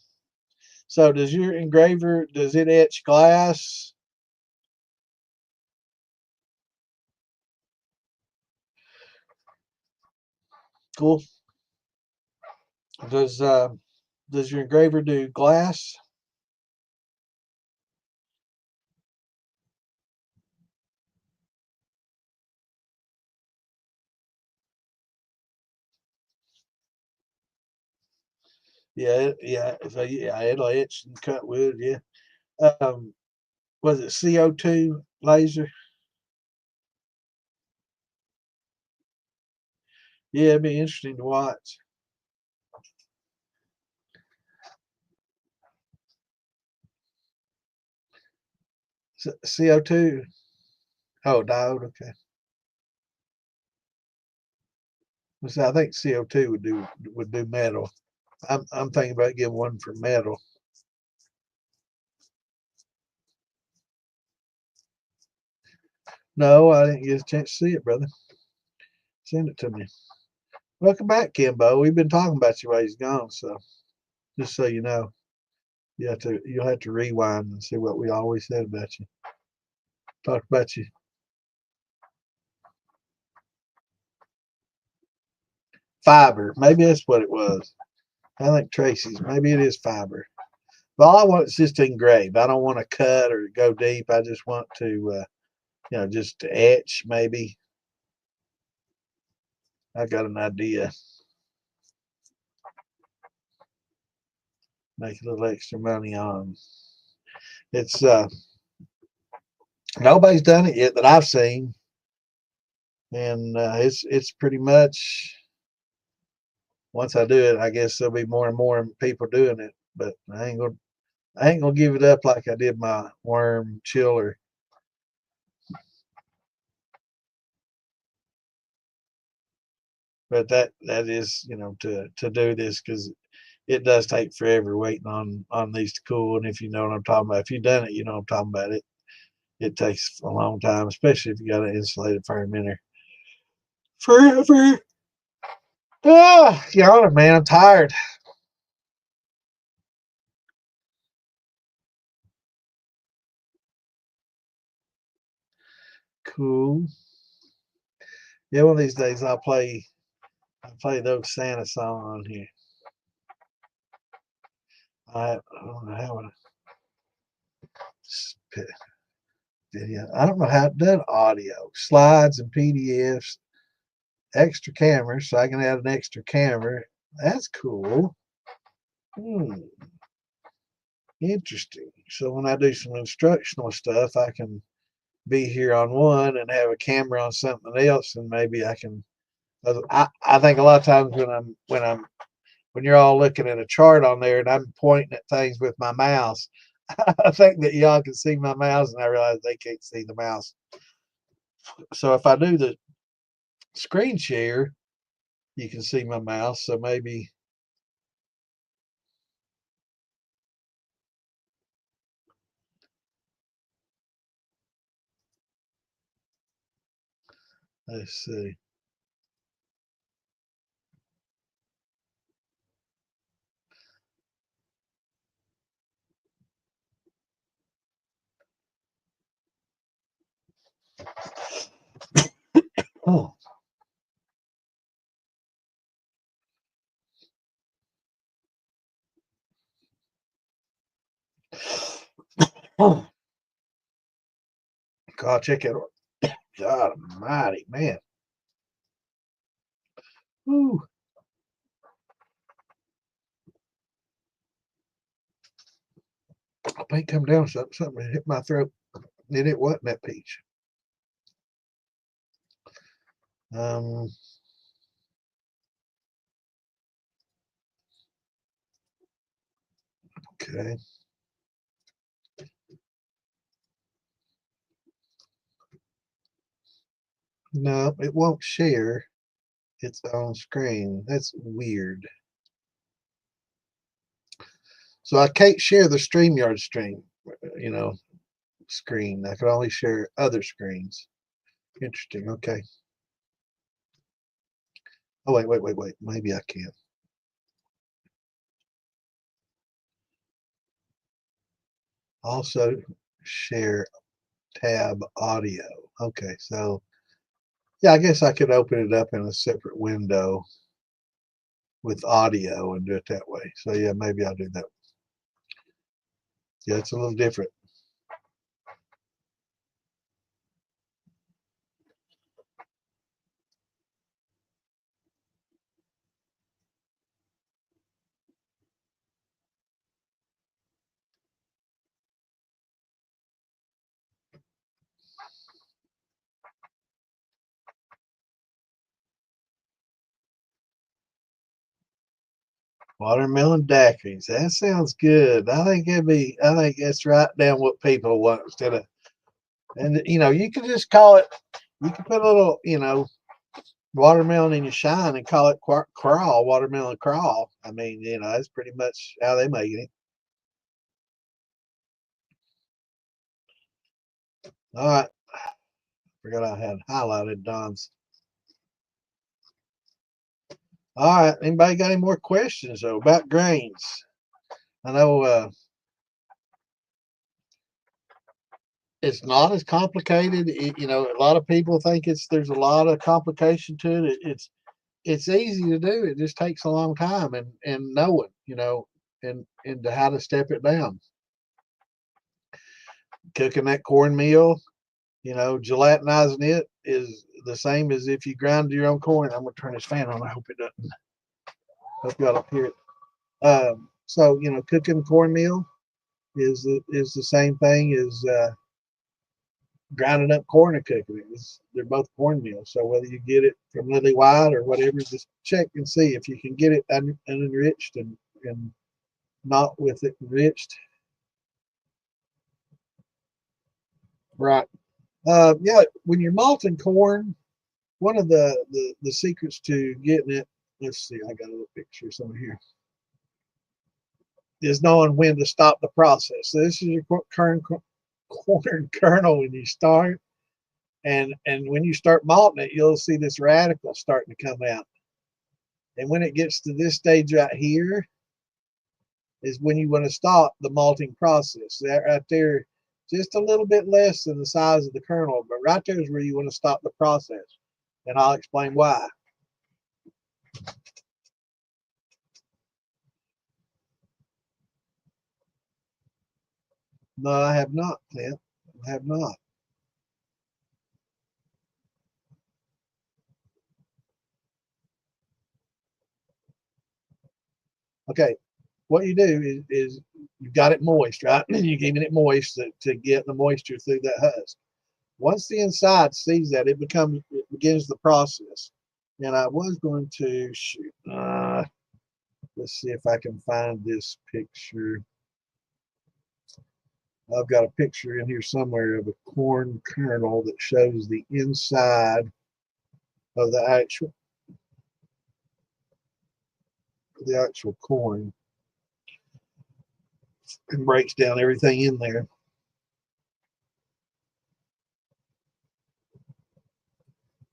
So does your engraver, does it etch glass? Cool. Does does your engraver do glass? Yeah. So yeah, it'll etch and cut wood. Yeah. Um, was it CO2 laser? Yeah, it'd be interesting to watch. CO2. Oh, diode. Okay. So I think CO2 would do metal. I'm thinking about getting one for metal. No, I didn't get a chance to see it, brother. Send it to me. Welcome back, Kimbo. We've been talking about you while he's gone, so just so you know, you'll have to rewind and see what we always said about you. Talk about you. Fiber. Maybe that's what it was. I think Tracy's. Maybe it is fiber. But all I want is just to engrave. I don't want to cut or go deep. I just want to, just to etch maybe. I got an idea. Make a little extra money on. It's nobody's done it yet that I've seen, and it's pretty much once I do it, I guess there'll be more and more people doing it. But I ain't gonna give it up like I did my worm chiller. But that is, to do this, because it does take forever waiting on these to cool. And if you know what I'm talking about, if you've done it, you know what I'm talking about. It takes a long time, especially if you got an insulated fermenter. Forever. Yawning, man. I'm tired. Cool. Yeah, one of these days I'll play those Santa song on here. I don't know how to video. I don't know how to do audio. Slides and PDFs, extra cameras, so I can add an extra camera. That's cool. Interesting. So when I do some instructional stuff, I can be here on one and have a camera on something else, and maybe I can. I think a lot of times when you're all looking at a chart on there and I'm pointing at things with my mouse, I think that y'all can see my mouse, and I realize they can't see the mouse. So if I do the screen share, you can see my mouse. So maybe let's see. Oh. Oh. God, check it out. God almighty, man. Woo. I think come down something hit my throat. And it wasn't that peach. Okay. No, it won't share its own screen. That's weird. So I can't share the StreamYard screen. I can only share other screens. Interesting. Okay. Oh, wait. Maybe I can. Also share tab audio. Okay, so yeah, I guess I could open it up in a separate window with audio and do it that way. So yeah, maybe I'll do that. Yeah, it's a little different. Watermelon daiquiris. That sounds good. I think that's right down what people want instead of, and you can just call it, you can put a little, watermelon in your shine and call it crawl, watermelon crawl. I mean, that's pretty much how they make it. All right. Forgot I had highlighted Don's. All right. Anybody got any more questions though about grains? I know it's not as complicated. A lot of people think there's a lot of complication to it. It's easy to do. It just takes a long time and knowing, and to how to step it down. Cooking that cornmeal, gelatinizing it is the same as if you grind your own corn. I'm gonna turn this fan on. I hope it doesn't. Hope y'all don't hear it. So cooking cornmeal is the same thing as grinding up corn and cooking it. They're both cornmeal. So whether you get it from Lily White or whatever, just check and see if you can get it unenriched and not with it enriched. Right. Yeah, when you're malting corn, one of the secrets to getting it, let's see, I got a little picture somewhere here, is knowing when to stop the process. So this is your corn kernel when you start, and when you start malting it, you'll see this radical starting to come out. And when it gets to this stage right here is when you want to stop the malting process. That right there, just a little bit less than the size of the kernel, but right there is where you want to stop the process. And I'll explain why. No, I have not, Clint. I have not. Okay, what you do is you've got it moist, right? You're keeping it moist to get the moisture through that husk. Once the inside sees that, it begins the process. And I was going to shoot. Let's see if I can find this picture. I've got a picture in here somewhere of a corn kernel that shows the inside of the actual corn and breaks down everything in there.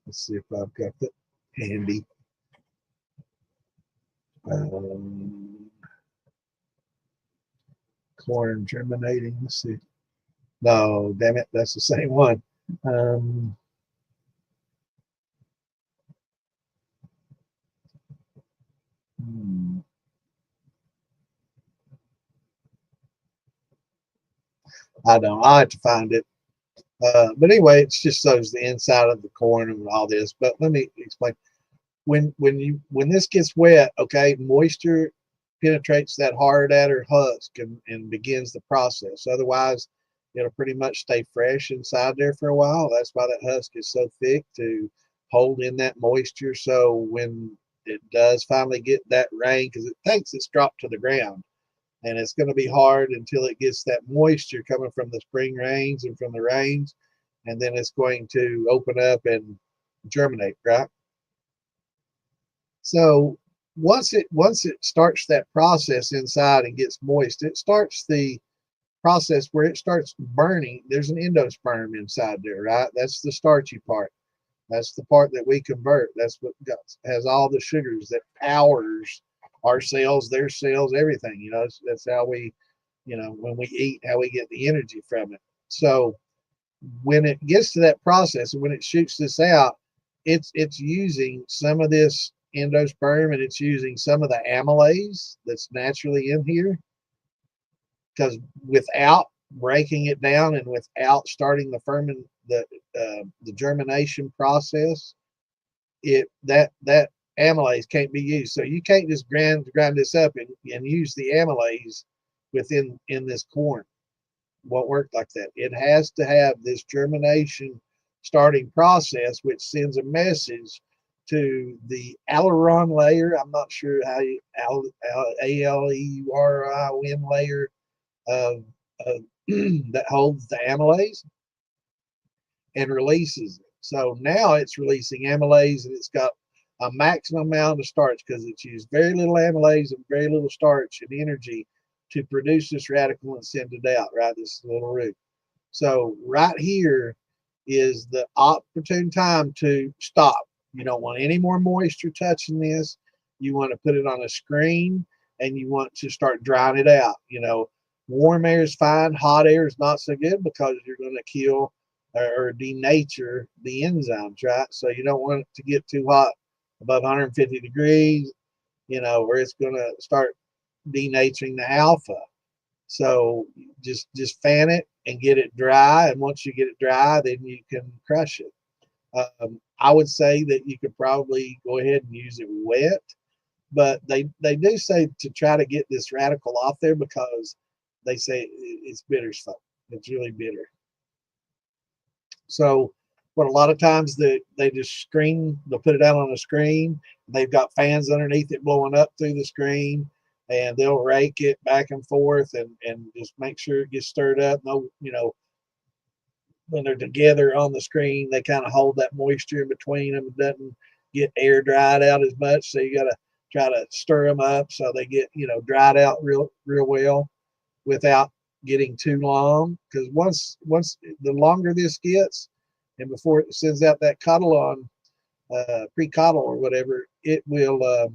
Let's see if I've got that handy. Corn germinating. Let's see. No, damn it, that's the same one. I don't. I have to find it. But anyway, it's just shows the inside of the corn and all this. But let me explain. When this gets wet, okay, moisture penetrates that hard outer husk and begins the process. Otherwise, it'll pretty much stay fresh inside there for a while. That's why that husk is so thick to hold in that moisture. So when it does finally get that rain, because it thinks it's dropped to the ground, and it's going to be hard until it gets that moisture coming from the spring rains and from the rains, and then it's going to open up and germinate, right? So once it starts that process inside and gets moist, it starts the process where it starts burning. There's an endosperm inside there, right? That's the starchy part. That's the part that we convert. That's what has all the sugars that powers our cells, their cells, everything. That's how we, when we eat, how we get the energy from it. So when it gets to that process and when it shoots this out, it's using some of this endosperm and it's using some of the amylase that's naturally in here, because without breaking it down and without starting the germination process, that amylase can't be used. So you can't just grind this up and use the amylase in this corn. Won't work like that. It has to have this germination starting process, which sends a message to the aileron layer. I'm not sure how you ALEURIN layer of that holds the amylase and releases it. So now it's releasing amylase and it's got a maximum amount of starch because it's used very little amylase and very little starch and energy to produce this radical and send it out, right? This little root. So right here is the opportune time to stop. You don't want any more moisture touching this. You want to put it on a screen and you want to start drying it out. Warm air is fine. Hot air is not so good because you're going to kill or denature the enzymes, right? So you don't want it to get too hot above 150 degrees, where it's going to start denaturing the alpha. So just fan it and get it dry. And once you get it dry, then you can crush it. I would say that you could probably go ahead and use it wet, but they do say to try to get this radical off there because they say it's bitter stuff. It's really bitter. So what a lot of times they just they'll put it out on a screen. They've got fans underneath it blowing up through the screen, and they'll rake it back and forth and just make sure it gets stirred up. No, when they're together on the screen, they kind of hold that moisture in between them. It doesn't get air dried out as much, so you got to try to stir them up so they get, you know, dried out real well without getting too long. Because once the longer this gets, and before it sends out that cottle on pre-cottle or whatever, it will uh,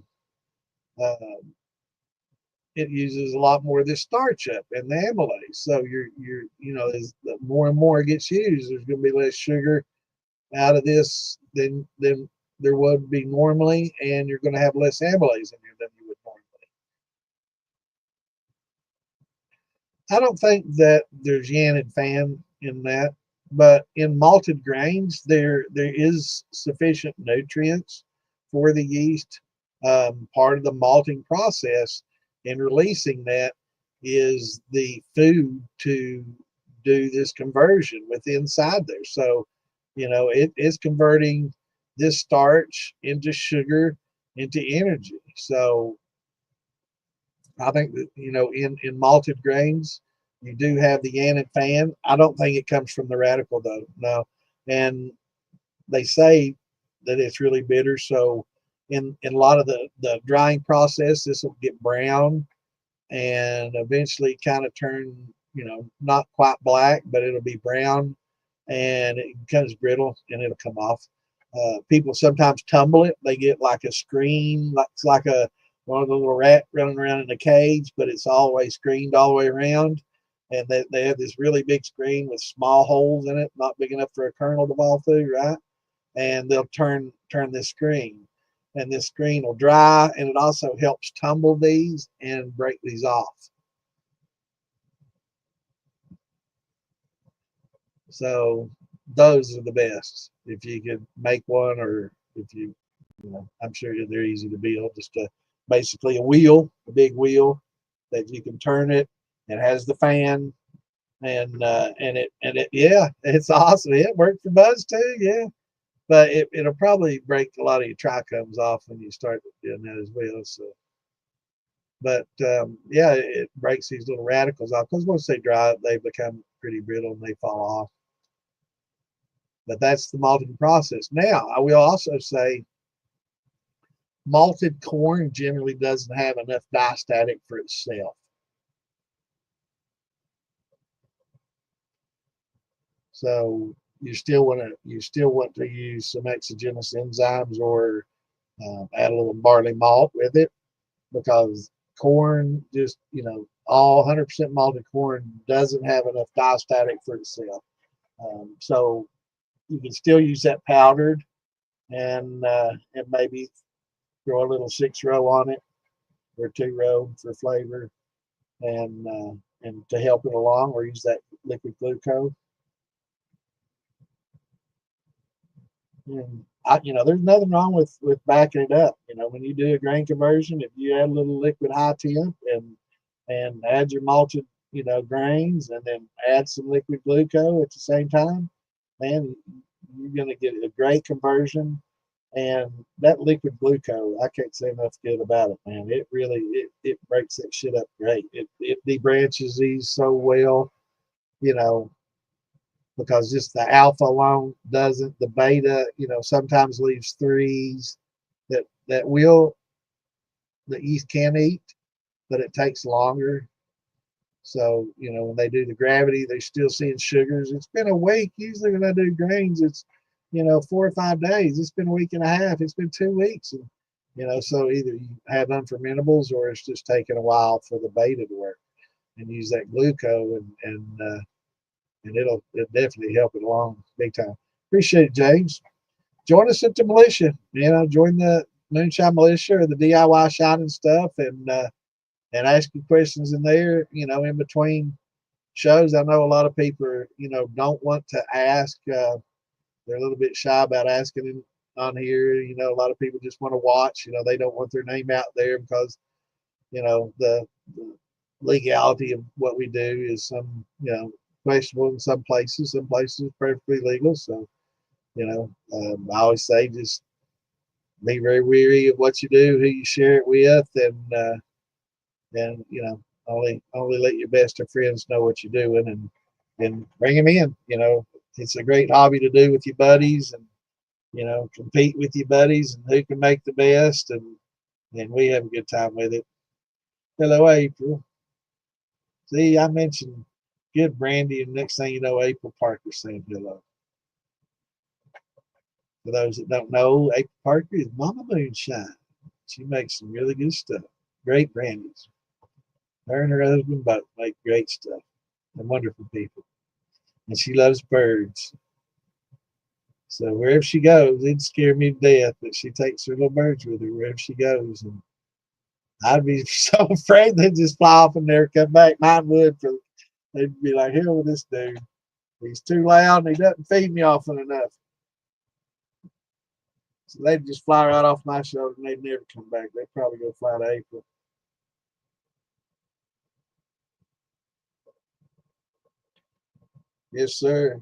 it uses a lot more of this starch up and the amylase. So you know, as the more and more it gets used, there's going to be less sugar out of this than there would be normally, and you're going to have less amylase in here than you would normally. I don't think that there's yin and fan in that, but in malted grains, there is sufficient nutrients for the yeast. Part of the malting process and releasing that is the food to do this conversion with inside there. So, you know, it is converting this starch into sugar, into energy. So I think that, you know, in malted grains, you do have the yin and fan. I don't think it comes from the radical though. No. And they say that it's really bitter. So in a lot of the drying process, this will get brown and eventually kind of turn, you know, not quite black, but it'll be brown and it becomes brittle and it'll come off. People sometimes tumble it. They get like a screen, it's like a one of the little rat running around in a cage, but it's always screened all the way around. And they have this really big screen with small holes in it, not big enough for a kernel to fall through, right? And they'll turn this screen, and this screen will dry, and it also helps tumble these and break these off. So those are the best. If you could make one, or if you know, I'm sure they're easy to build. Just basically a wheel, a big wheel that you can turn it. It has the fan, and it yeah, it's awesome. It worked for Buzz too, yeah. But it'll probably break a lot of your trichomes off when you start doing that as well. So, but yeah, it breaks these little radicals off because once they dry, they become pretty brittle and they fall off. But that's the malting process. Now, I will also say malted corn generally doesn't have enough diastatic for itself. So you still want to use some exogenous enzymes or add a little barley malt with it, because corn, just, you know, all 100% malted corn doesn't have enough diastatic for itself. So you can still use that powdered and maybe throw a little 6-row on it or 2-row for flavor and to help it along, or use that liquid glucose. And you know, there's nothing wrong with backing it up. You know, when you do a grain conversion, if you add a little liquid high temp and add your malted, you know, grains, and then add some liquid glucose at the same time, man, you're gonna get a great conversion. And that liquid glucose, I can't say enough good about it, man. It really it breaks that shit up great. It debranches these so well, you know, because just the alpha alone doesn't. The beta, you know, sometimes leaves threes that will the yeast can eat, but it takes longer. So, you know, when they do the gravity, they're still seeing sugars. It's been a week. Usually when I do grains, it's, you know, 4 or 5 days. It's been a week and a half. It's been 2 weeks. And, you know, so either you have unfermentables or it's just taking a while for the beta to work, and use that glucose and it'll definitely help it along big time. Appreciate it, James. Join us at the militia. You know, join the Moonshine Militia or the DIY shining stuff, and ask you questions in there. You know, in between shows, I know a lot of people are, you know, don't want to ask. They're a little bit shy about asking on here. You know, a lot of people just want to watch. You know, they don't want their name out there because, you know, the legality of what we do is some, you know, questionable in some places. Some places perfectly legal. So, you know, I always say just be very wary of what you do, who you share it with, and you know, only let your best of friends know what you're doing, and bring them in. You know, It's a great hobby to do with your buddies, and compete with your buddies and who can make the best, and we have a good time with it. Hello, April. See, I mentioned good brandy, and next thing you know, April Parker's saying hello. For those that don't know, April Parker is Mama Moonshine. She makes some really good stuff. Great brandies. Her and her husband both make great stuff. They're wonderful people. And she loves birds. So wherever she goes, it'd scare me to death, but she takes her little birds with her wherever she goes. And I'd be so afraid they'd just fly off and never come back. Mine would. They'd be like, hell with this dude. He's too loud and he doesn't feed me often enough. So they'd just fly right off my shoulder and they'd never come back. They'd probably go fly to April. Yes, sir.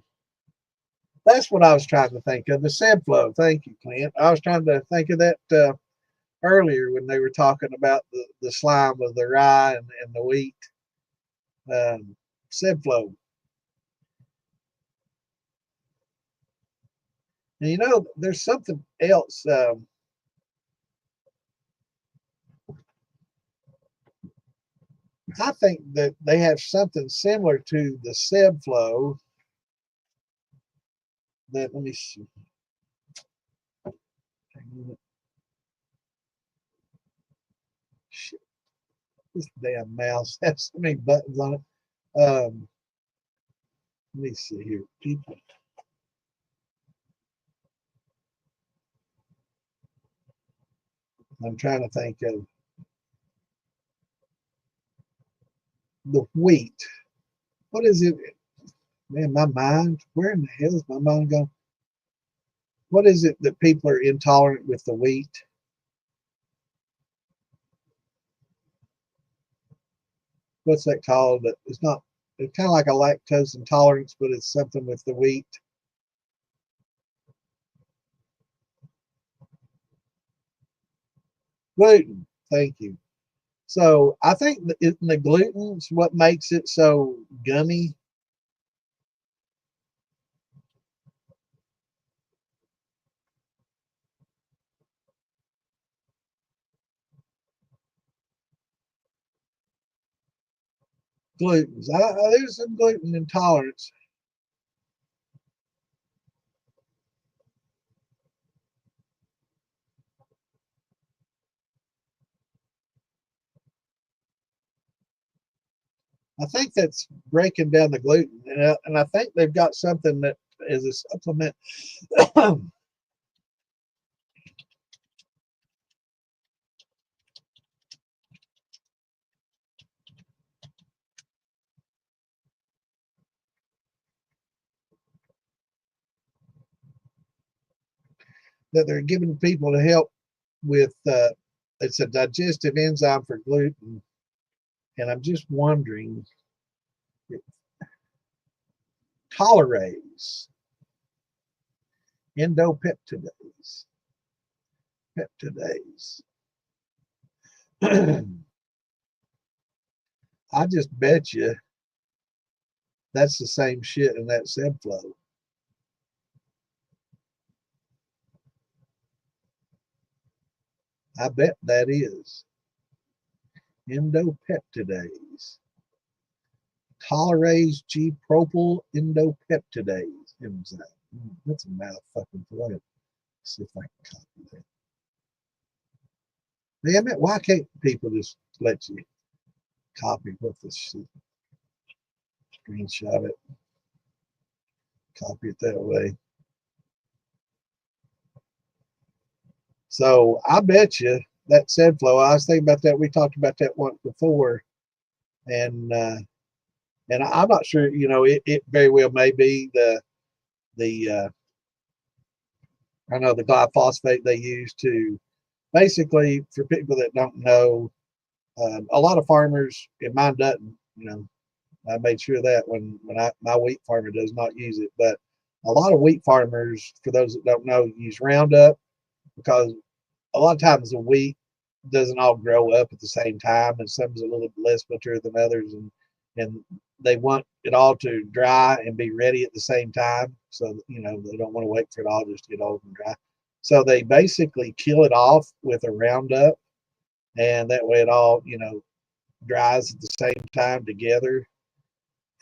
That's what I was trying to think of. The Seb flow. Thank you, Clint. I was trying to think of that earlier when they were talking about the slime of the rye and the wheat. Seb flow. And there's something else. I think that they have something similar to the Seb flow. Let me see. Shit. This damn mouse has so many buttons on it. Let me see here. People. I'm trying to think of the wheat. What is it? Man, my mind, where in the hell is my mind going? What is it that people are intolerant with the wheat? What's that called? It's not, it's kind of like a lactose intolerance, but it's something with the wheat. Gluten, thank you. So I think the gluten's what makes it so gummy. Glutens. There's some gluten intolerance. I think that's breaking down the gluten, and I think they've got something that is a supplement. That they're giving people to help with. It's a digestive enzyme for gluten, and I'm just wondering, tolerase, endopeptidase, peptidase. I just bet you that's the same shit in that Seb flow. I bet that is endopeptidase. Tolerase G propyl endopeptidase enzyme. That's a motherfucking flow. Let's see if I can copy that. Damn it, why can't people just let you copy what this shit? Screenshot it. Copy it that way. So I bet you that Seb flow. I was thinking about that. We talked about that once before, and I'm not sure. It very well may be the I know the glyphosate they use to basically, for people that don't know, a lot of farmers, and mine doesn't. I made sure that when my wheat farmer does not use it, but a lot of wheat farmers, for those that don't know, use Roundup because a lot of times the wheat doesn't all grow up at the same time, and some's a little less mature than others, and they want it all to dry and be ready at the same time. So, you know, they don't want to wait for it all just to get old and dry. So they basically kill it off with a Roundup, and that way it all, you know, dries at the same time together.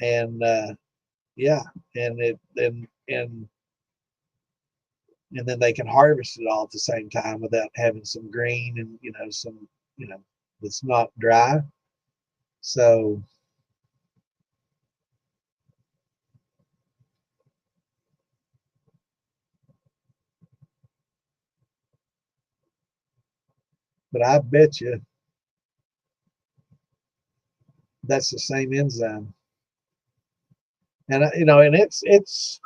And yeah, and it and then they can harvest it all at the same time without having some green and, you know, some, you know, that's not dry. So but I bet you that's the same enzyme. And you know, and it's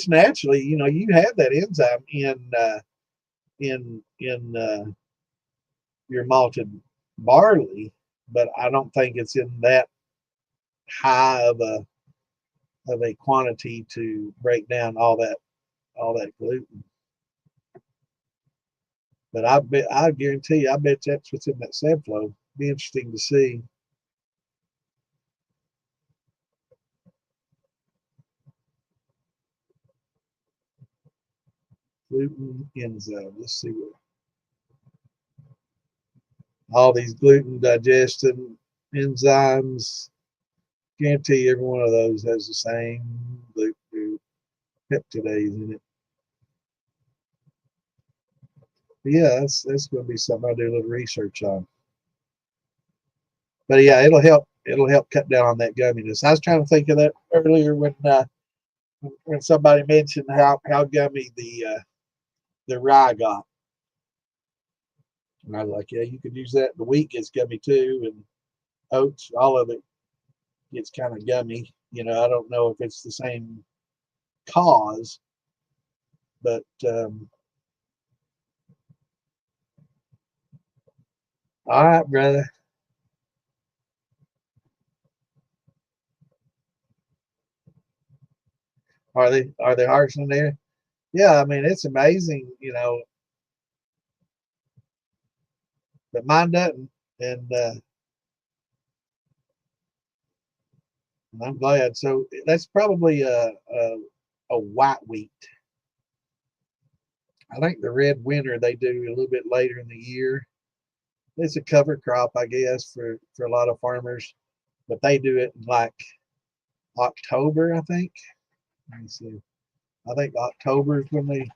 naturally, you know, you have that enzyme in your malted barley, but I don't think it's in that high of a quantity to break down all that gluten. But I guarantee you, I bet that's what's in that said flow. Be interesting to see. Gluten enzyme. Let's see what all these gluten digestion enzymes. Guarantee every one of those has the same gluten peptidase in it. But yeah, that's going to be something I do a little research on. But yeah, it'll help cut down on that gumminess. I was trying to think of that earlier when somebody mentioned how gummy the rye got, and I was like, yeah, you could use that. The wheat gets gummy too, and oats, all of it gets kind of gummy. You know, I don't know if it's the same cause, but all right, brother. Are they harvesting there? Yeah, I mean it's amazing, you know, but mine doesn't, and I'm glad. So that's probably a white wheat. I think the red winter they do a little bit later in the year. It's a cover crop, I guess, for a lot of farmers, but they do it in like October, I think. Let me see. I think October is when they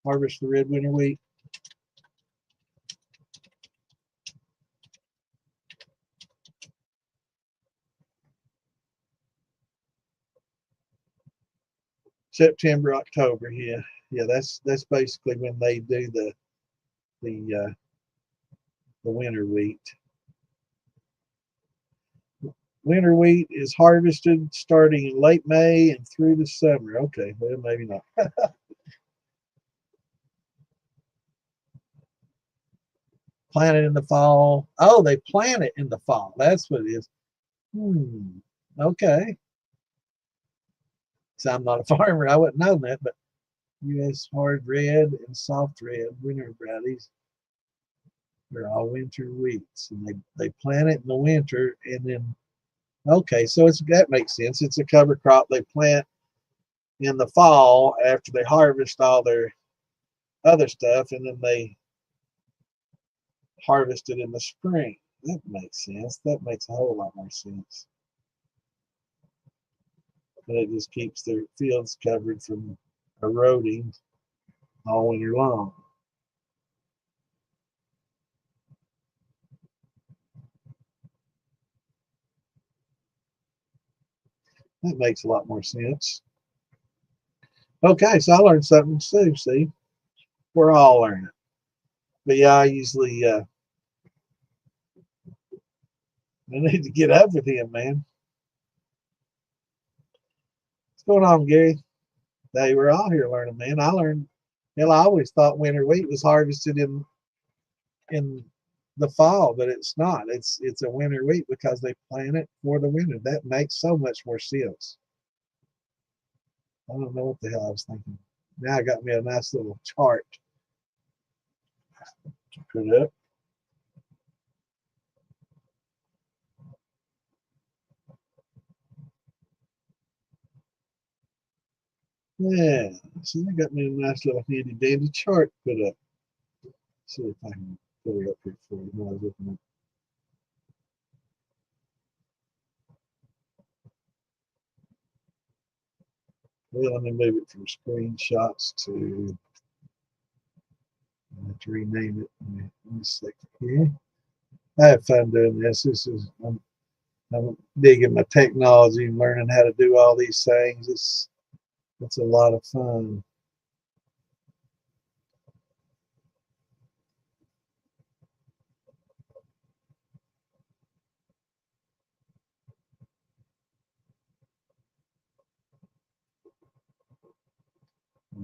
harvest the red winter wheat. September, October, yeah, yeah. That's basically when they do the the winter wheat. Winter wheat is harvested starting in late May and through the summer. Okay, well maybe not. Plant it in the fall. Oh, they plant it in the fall. That's what it is. Hmm. Okay. So I'm not a farmer. I wouldn't know that, but U.S. hard red and soft red winter varieties. They're all winter wheats, and they plant it in the winter, and then okay, so that makes sense. It's a cover crop they plant in the fall after they harvest all their other stuff, and then they harvest it in the spring. That makes sense. That makes a whole lot more sense. But it just keeps their fields covered from eroding all winter long. That makes a lot more sense. Okay, so I learned something too. See, we're all learning. But yeah, I usually I need to get up with him, man. What's going on, Gary? They were all here learning, man. I learned. Hell, I always thought winter wheat was harvested in the fall, but it's not. It's a winter wheat because they plant it for the winter. That makes so much more sense. I don't know what the hell I was thinking. Now I got me a nice little chart to put up. Yeah, so I got me a nice little handy dandy chart put up. See if I can put it up here for you. While I was looking at. Well, let me move it from screenshots to, I have to rename it in a second here. I have fun doing this. I'm digging my technology and learning how to do all these things. It's a lot of fun.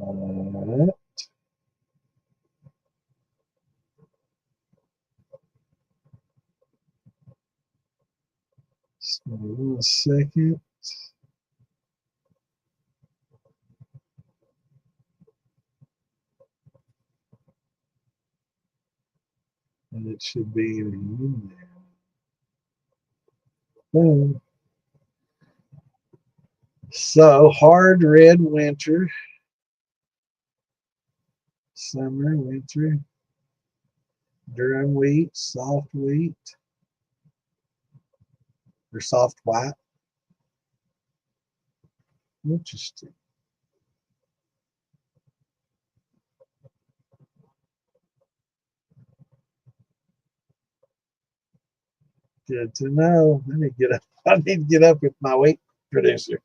All right. So 1 second. And it should be in there. Boom. So hard red winter, summer, winter, durum wheat, soft wheat, or soft white. Interesting. Good to know. I need to get up. I need to get up with my wheat producer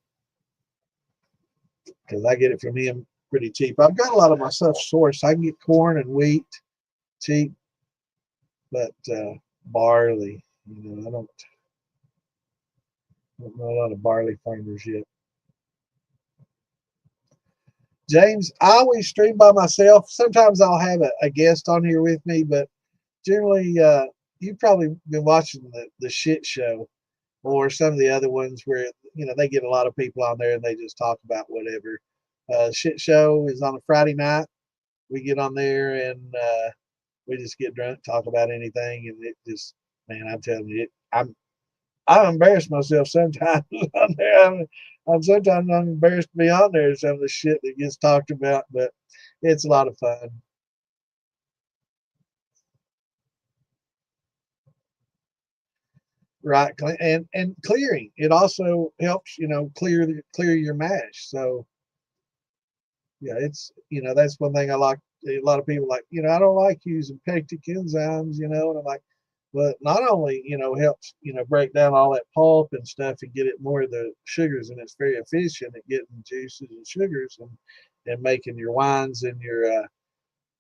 because I get it from him pretty cheap. I've got a lot of my stuff sourced. I can get corn and wheat cheap, but barley, I don't know a lot of barley farmers yet. James, I always stream by myself. Sometimes I'll have a guest on here with me, but generally, you've probably been watching the shit show or some of the other ones where they get a lot of people on there and they just talk about whatever. Shit show is on a Friday night. We get on there and we just get drunk, talk about anything, and it just, man, I'm telling you, I embarrass myself sometimes on there. I'm sometimes I'm embarrassed to be on there. Some of the shit that gets talked about, but it's a lot of fun. Right, and clearing. It also helps, clear your mash. So yeah, that's one thing I like. A lot of people like, I don't like using pectic enzymes, and I'm like, but not only helps break down all that pulp and stuff and get it more of the sugars, and it's very efficient at getting juices and sugars and making your wines and your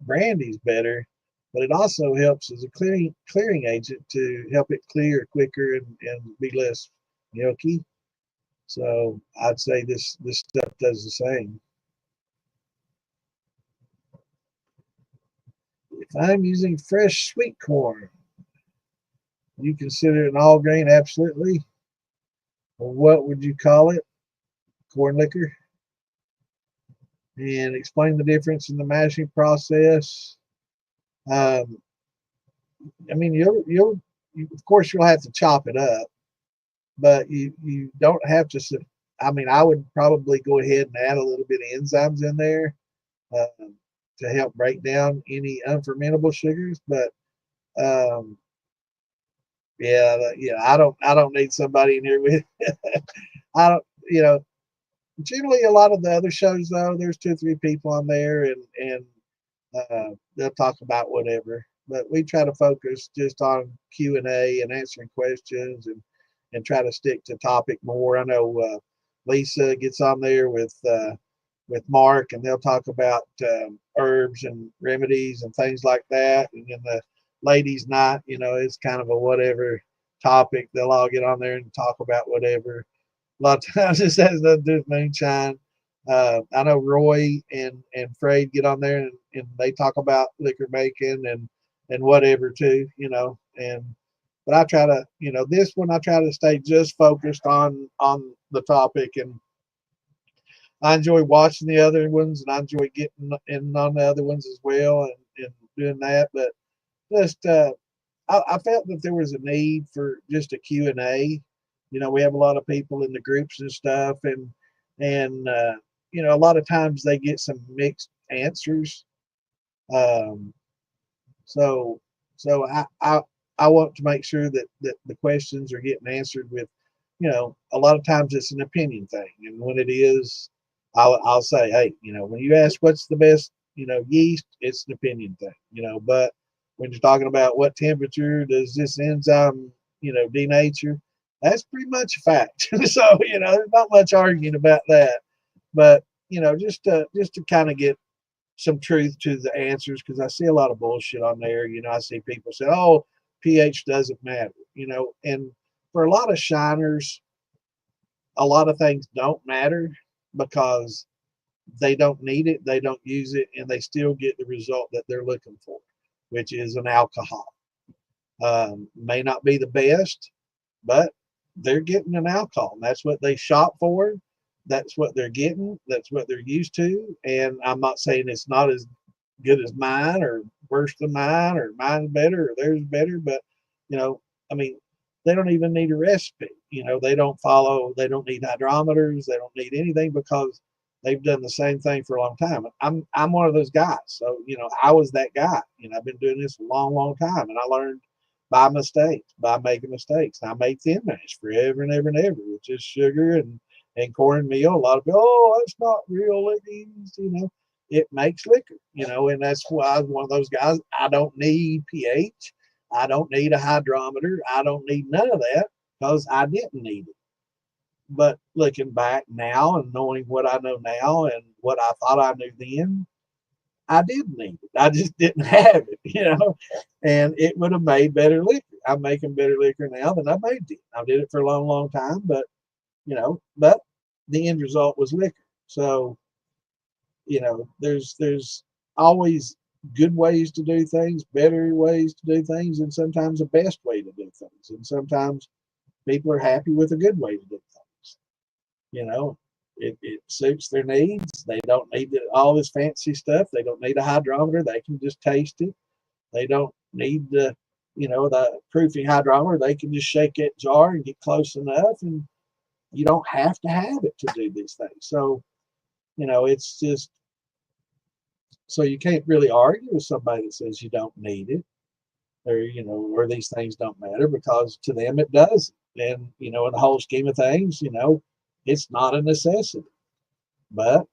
brandies better. But it also helps as a clearing agent to help it clear quicker and be less milky. So I'd say this stuff does the same. If I'm using fresh sweet corn, you consider it an all grain? Absolutely. Well, what would you call it? Corn liquor? And explain the difference in the mashing process. Um, I mean, of course you'll have to chop it up, but you don't have to. I mean, I would probably go ahead and add a little bit of enzymes in there to help break down any unfermentable sugars. But um, yeah, I don't need somebody in here with. I don't, generally a lot of the other shows though, there's 2 or 3 people on there, and they'll talk about whatever. But we try to focus just on Q&A and answering questions, and try to stick to topic more. I know Lisa gets on there with Mark, and they'll talk about herbs and remedies and things like that. And then the ladies' night, it's kind of a whatever topic. They'll all get on there and talk about whatever. A lot of times this has nothing to do with moonshine. I know Roy and Fred get on there and they talk about liquor making and whatever too, and but I try to, this one I try to stay just focused on the topic, and I enjoy watching the other ones, and I enjoy getting in on the other ones as well, and doing that. But just I felt that there was a need for just a Q&A. We have a lot of people in the groups and stuff, and a lot of times they get some mixed answers. Um, so I want to make sure that the questions are getting answered with, a lot of times it's an opinion thing, and when it is, I'll say, hey, when you ask what's the best, yeast, it's an opinion thing, but when you're talking about what temperature does this enzyme, denature, that's pretty much a fact. So, there's not much arguing about that. But, just to kind of get some truth to the answers, because I see a lot of bullshit on there. I see people say, oh, pH doesn't matter, and for a lot of shiners, a lot of things don't matter because they don't need it, they don't use it, and they still get the result that they're looking for, which is an alcohol. May not be the best, but they're getting an alcohol. And that's what they shop for. That's what they're getting. That's what they're used to. And I'm not saying it's not as good as mine or worse than mine or mine's better or theirs better, but I mean, they don't even need a recipe. They don't need hydrometers, they don't need anything because they've done the same thing for a long time. I'm one of those guys. So, I was that guy. I've been doing this a long, long time, and I learned by mistakes, by making mistakes. I made thin mash forever and ever and ever with just sugar and cornmeal. A lot of people, oh, that's not real yeast, it makes liquor, and that's why I was one of those guys. I don't need pH. I don't need a hydrometer. I don't need none of that because I didn't need it. But looking back now and knowing what I know now and what I thought I knew then, I did need it. I just didn't have it, and it would have made better liquor. I'm making better liquor now than I made it. I did it for a long, long time, but but the end result was liquor. So, there's always good ways to do things, better ways to do things, and sometimes the best way to do things. And sometimes people are happy with a good way to do things. It suits their needs. They don't need all this fancy stuff. They don't need a hydrometer. They can just taste it. They don't need the proofing hydrometer. They can just shake that jar and get close enough, and you don't have to have it to do these things. So, it's just, so you can't really argue with somebody that says you don't need it, or or these things don't matter, because to them it does. And in the whole scheme of things, it's not a necessity. But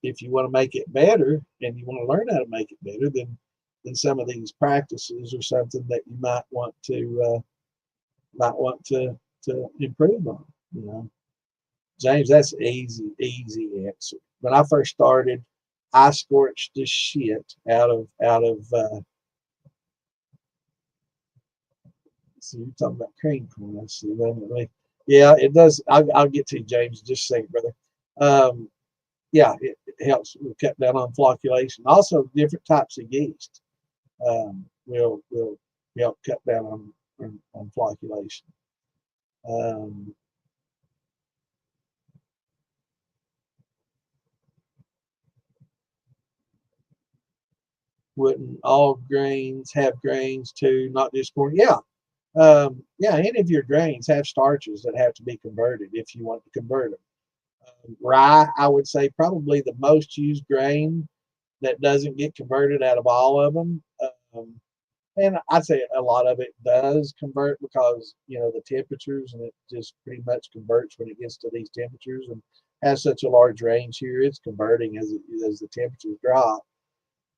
if you want to make it better and you want to learn how to make it better, then some of these practices are something that you might want to improve on. James, that's an easy answer. When I first started, I scorched the shit out of so you're talking about cream corn. Let's see. Yeah, it does. I'll get to you, James, in just a second, brother. Yeah, it helps cut down on flocculation. Also, different types of yeast will help cut down on flocculation. Wouldn't all grains have grains too, not just corn? Yeah. Yeah, any of your grains have starches that have to be converted if you want to convert them. Rye, I would say, probably the most used grain that doesn't get converted out of all of them. And I'd say a lot of it does convert because, the temperatures, and it just pretty much converts when it gets to these temperatures, and has such a large range here, it's converting as the temperatures drop.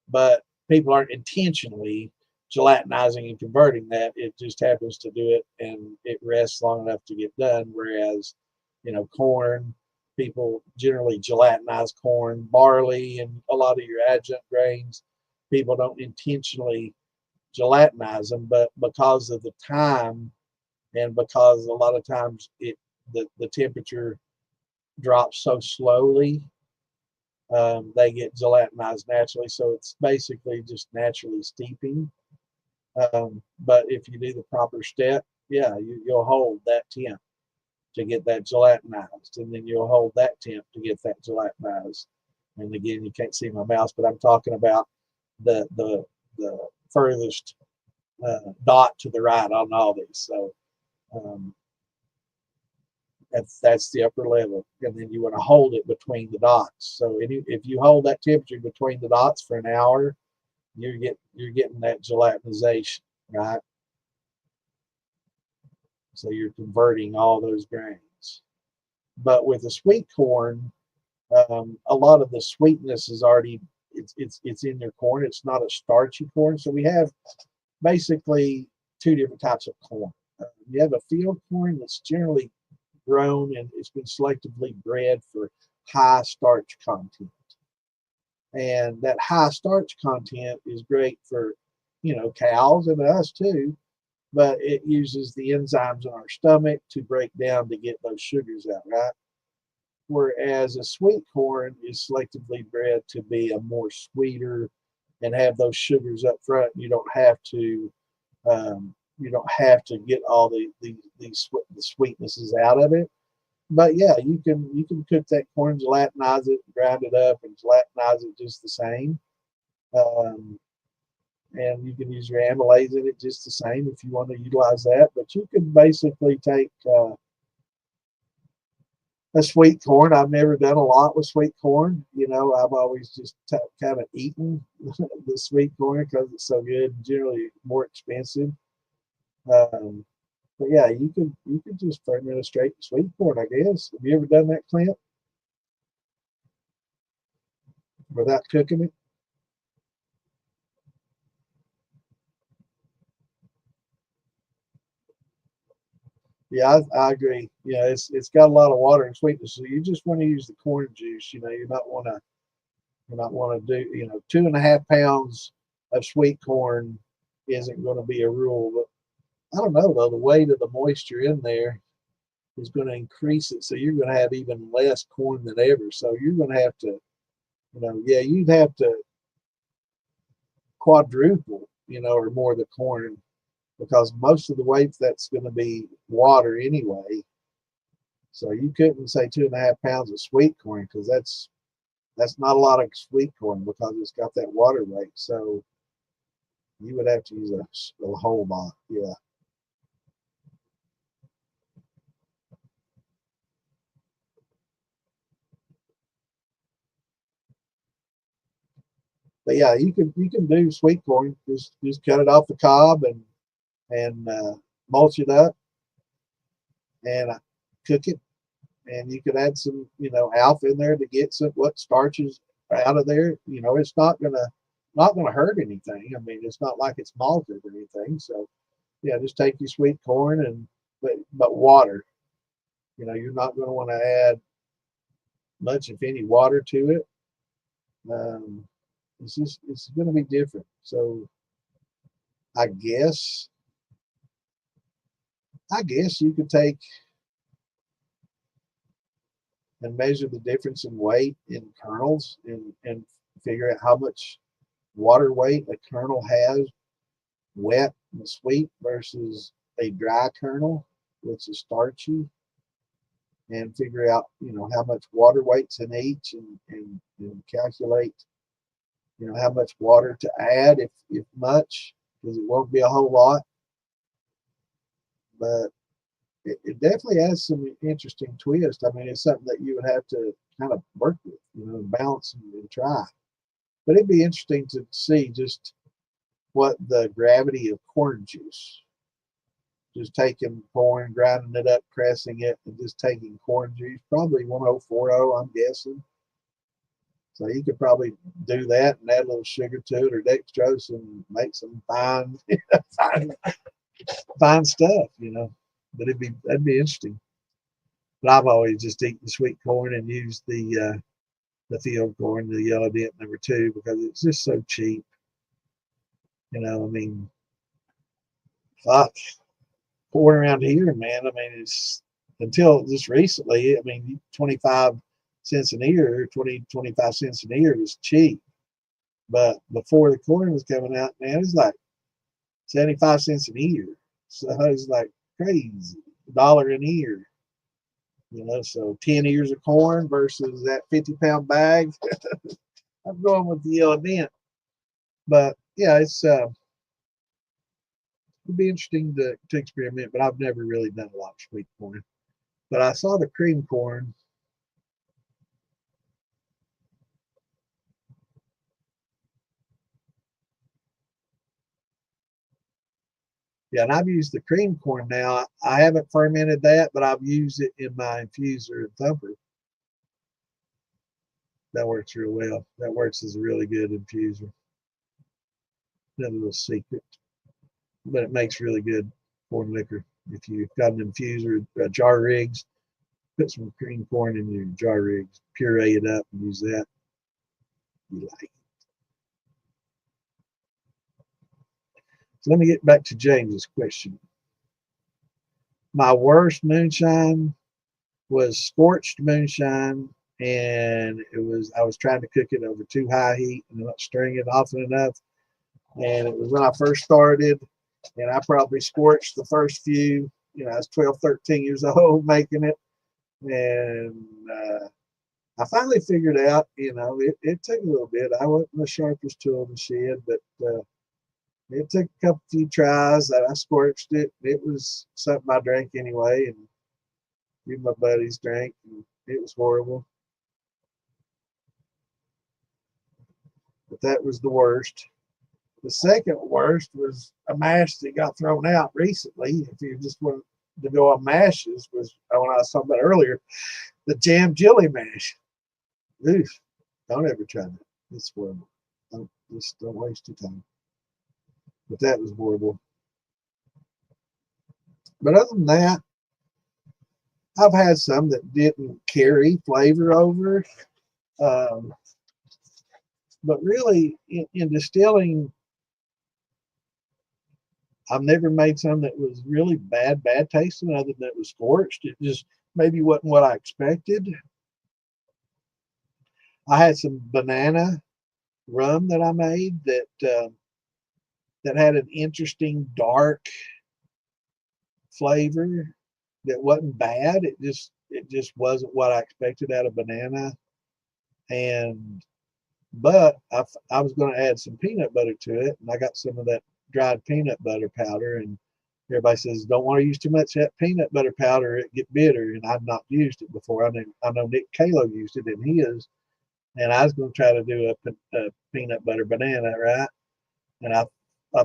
But people aren't intentionally gelatinizing and converting that. It just happens to do it, and it rests long enough to get done. Whereas, corn, people generally gelatinize corn, barley, and a lot of your adjunct grains. People don't intentionally gelatinize them, but because of the time, and because a lot of times the temperature drops so slowly, they get gelatinized naturally. So it's basically just naturally steeping. But if you do the proper step, yeah, you'll hold that temp to get that gelatinized, and then you'll hold that temp to get that gelatinized. And again, you can't see my mouse, but I'm talking about the furthest dot to the right on all these. So That's the upper level, and then you want to hold it between the dots. So if you hold that temperature between the dots for an hour, you're getting that gelatinization, right? So you're converting all those grains. But with the sweet corn, a lot of the sweetness is already it's in your corn. It's not a starchy corn. So we have basically two different types of corn. You have a field corn that's generally grown and it's been selectively bred for high starch content. And that high starch content is great for, cows and us too, but it uses the enzymes in our stomach to break down to get those sugars out, right? Whereas a sweet corn is selectively bred to be a more sweeter and have those sugars up front. You don't have to get all the sweetnesses out of it. But yeah, you can cook that corn, gelatinize it, grind it up, and gelatinize it just the same. Um, and you can use your amylase in it just the same if you want to utilize that. But you can basically take a sweet corn. I've never done a lot with sweet corn. I've always just kind of eaten the sweet corn because it's so good and generally more expensive. Um, but yeah, you can just ferment a straight sweet corn, I guess. Have you ever done that, Clint, without cooking it? Yeah, I agree. Yeah, it's got a lot of water and sweetness, so you just want to use the corn juice. You not want to do 2.5 pounds of sweet corn isn't going to be a rule. But I don't know though, the weight of the moisture in there is going to increase it, so you're going to have even less corn than ever. So you're going to have to, yeah, you'd have to quadruple, or more the corn because most of the weight that's going to be water anyway. So you couldn't say 2.5 pounds of sweet corn because that's not a lot of sweet corn because it's got that water weight. So you would have to use a whole lot. Yeah. But yeah, you can do sweet corn. Just cut it off the cob and mulch it up and cook it. And you could add some alpha in there to get some what starches out of there. It's not gonna hurt anything. I mean, it's not like it's malted or anything. So yeah, just take your sweet corn and but water. You're not going to want to add much, if any, water to it. Um, it's going to be different. So I guess I guess you could take and measure the difference in weight in kernels and figure out how much water weight a kernel has, wet and sweet, versus a dry kernel, which is starchy, and figure out how much water weight's in each and calculate how much water to add, if much, because it won't be a whole lot. But it definitely has some interesting twist. I mean, it's something that you would have to kind of work with, balance and try. But it'd be interesting to see just what the gravity of corn juice, just taking corn, grinding it up, pressing it, and just taking corn juice, probably 1040, I'm guessing. So you could probably do that and add a little sugar to it or dextrose and make some fine, fine, fine stuff. But that'd be interesting. But I've always just eaten sweet corn and used the field corn, the yellow dent #2, because it's just so cheap. I mean, fuck, corn around here, man. I mean, it's until just recently. I mean, 25 cents an ear, 25 cents an ear was cheap. But before the corn was coming out, man, it was like 75 cents an ear. So it's like crazy. $1 an ear. So 10 ears of corn versus that 50-pound bag. I'm going with the yellow dent. But yeah, it'd be interesting to experiment, but I've never really done a lot of sweet corn. But I saw the cream corn. Yeah, and I've used the cream corn now. I haven't fermented that, but I've used it in my infuser and thumper. That works real well. That works as a really good infuser. Another little secret, but it makes really good corn liquor. If you've got an infuser, jar rigs, put some cream corn in your jar rigs, puree it up, and use that. You like it. So let me get back to James's question. My worst moonshine was scorched moonshine, and I was trying to cook it over too high heat and not stirring it often enough. And it was when I first started, and I probably scorched the first few. I was 12, 13 years old making it, and I finally figured out. It took a little bit. I wasn't the sharpest tool in the shed, but it took a few tries that I scorched it. It was something I drank anyway, and few of my buddies drank, and it was horrible. But that was the worst. The second worst was a mash that got thrown out recently. If you just want to go on mashes, was when I was talking about earlier, the jam jelly mash. Oof, don't ever try that. It's horrible. Don't waste your time. But that was horrible. But other than that, I've had some that didn't carry flavor over. Um, but really, in distilling, I've never made some that was really bad tasting other than it was scorched. It just maybe wasn't what I expected. I had some banana rum that I made that had an interesting dark flavor that wasn't bad. It just wasn't what I expected out of banana. But I was going to add some peanut butter to it, and I got some of that dried peanut butter powder, and everybody says don't want to use too much of that peanut butter powder, it get bitter, and I've not used it before. I know Nick Calo used it in his, and I was going to try to do a peanut butter banana, right? And I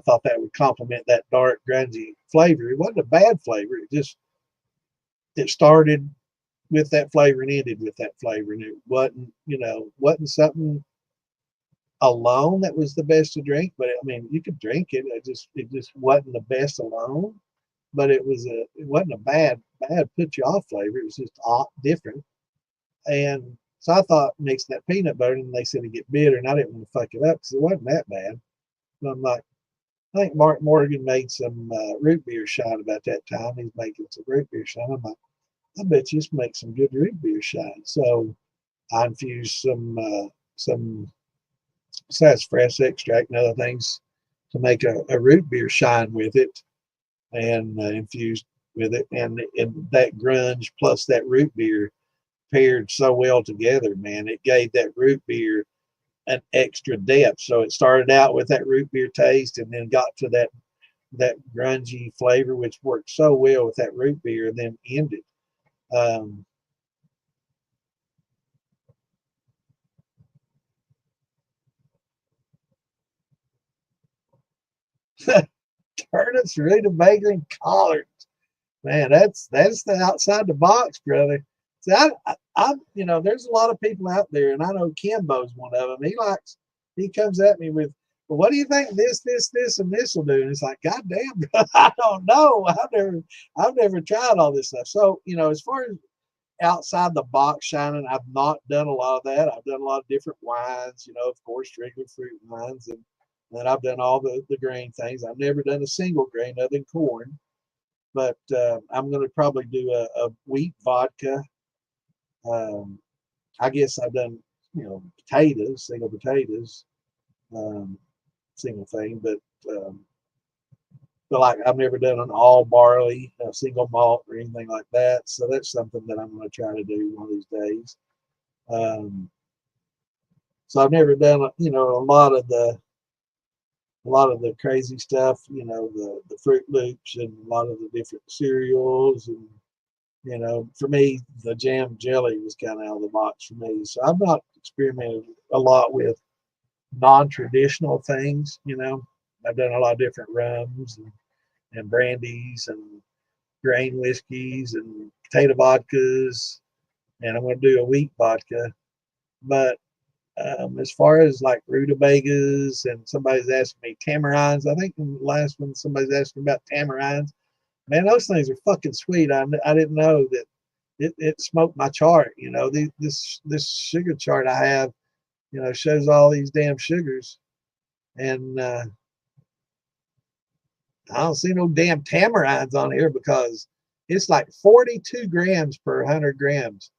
thought that would complement that dark grungy flavor. It wasn't a bad flavor. It started with that flavor and ended with that flavor, and it wasn't something alone that was the best to drink. But I mean, you could drink it. It just wasn't the best alone. But it wasn't a bad put you off flavor. It was just different. And so I thought mixing that peanut butter, and they said it'd get bitter, and I didn't want to fuck it up because it wasn't that bad. So I'm like, I think Mark Morgan made some root beer shine about that time. He's making some root beer shine. I'm like, I bet you just make some good root beer shine. So I infused some sassafras extract and other things to make a root beer shine with it, and infused with it, and that grunge plus that root beer paired so well together, man. It gave that root beer an extra depth. So it started out with that root beer taste, and then got to that grungy flavor, which worked so well with that root beer, and then ended. Turnips, rutabaga, and collards. Man, that's the outside the box, brother. See, there's a lot of people out there, and I know Kimbo's one of them. He comes at me with, well, what do you think this, and this will do? And it's like, God damn, bro, I don't know. I've never tried all this stuff. So, as far as outside the box shining, I've not done a lot of that. I've done a lot of different wines, of course, regular fruit wines, and then I've done all the grain things. I've never done a single grain other than corn. But I'm going to probably do a wheat vodka. I guess I've done, potatoes, single potatoes, single thing. But like I've never done an all barley, single malt or anything like that. So that's something that I'm going to try to do one of these days. So I've never done, a lot of the crazy stuff, the Fruit Loops and a lot of the different cereals and You know, for me, the jam jelly was kind of out of the box for me. So I've not experimented a lot with non-traditional things. You know, I've done a lot of different rums and brandies and grain whiskeys and potato vodkas, and I'm going to do a wheat vodka. But as far as like rutabagas, and somebody's asking me tamarinds, I think in the last one somebody's asking about tamarinds. Man, those things are fucking sweet. I didn't know that it smoked my chart. You know, this sugar chart I have, you know, shows all these damn sugars, and I don't see no damn tamarinds on here because it's like 42 grams per 100 grams.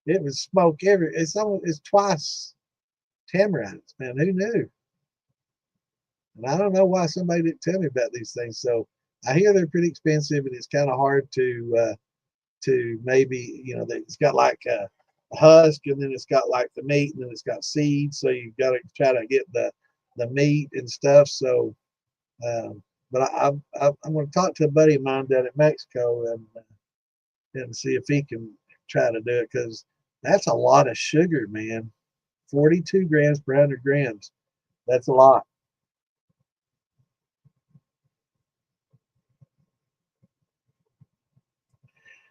It would smoke it's twice tamarinds, man. Who knew? And I don't know why somebody didn't tell me about these things. So I hear they're pretty expensive, and it's kind of hard to maybe, you know, it's got like a husk, and then it's got like the meat, and then it's got seeds. So you've got to try to get the meat and stuff. So, but I'm going to talk to a buddy of mine down in Mexico and see if he can try to do it, because that's a lot of sugar, man. 42 grams per 100 grams. That's a lot.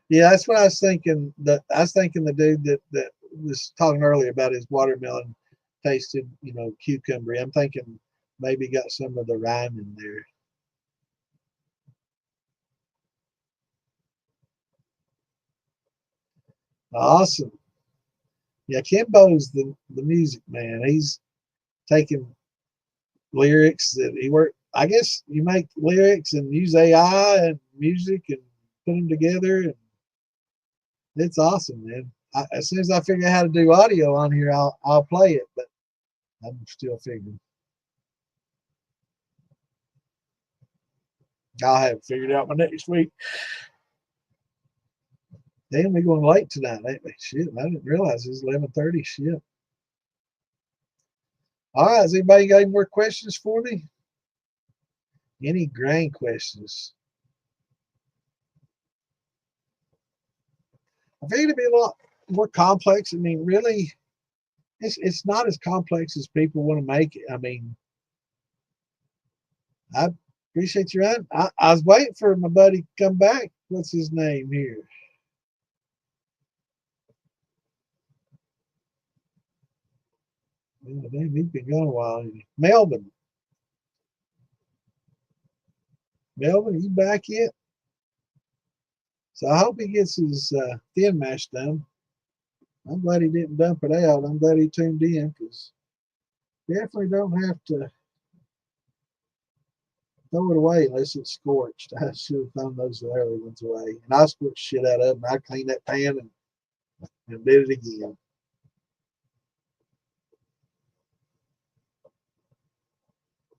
Yeah, that's what I was thinking. I was thinking the dude that was talking earlier about his watermelon tasted, you know, cucumber. I'm thinking maybe got some of the rind in there. Awesome. Yeah, Kimbo's the music man. He's taking lyrics that he worked. I guess you make lyrics and use AI and music and put them together, and it's awesome, man. As soon as I figure out how to do audio on here, I'll play it, but I'm still figuring. I'll have it figured out by next week. Damn, we're going late tonight, ain't we? Shit, I didn't realize it was 11:30. Shit. All right, has anybody got any more questions for me? Any grain questions? I figured it'd be a lot more complex. I mean, really, it's not as complex as people want to make it. I mean, I appreciate you, Ryan. I was waiting for my buddy to come back. What's his name here? Oh, damn, he's been gone a while. Melvin. Melvin, you back yet? So I hope he gets his thin mash done. I'm glad he didn't dump it out. I'm glad he tuned in, because definitely don't have to throw it away unless it's scorched. I should have thrown those early ones away. And I scorched shit out of them. I cleaned that pan and did it again.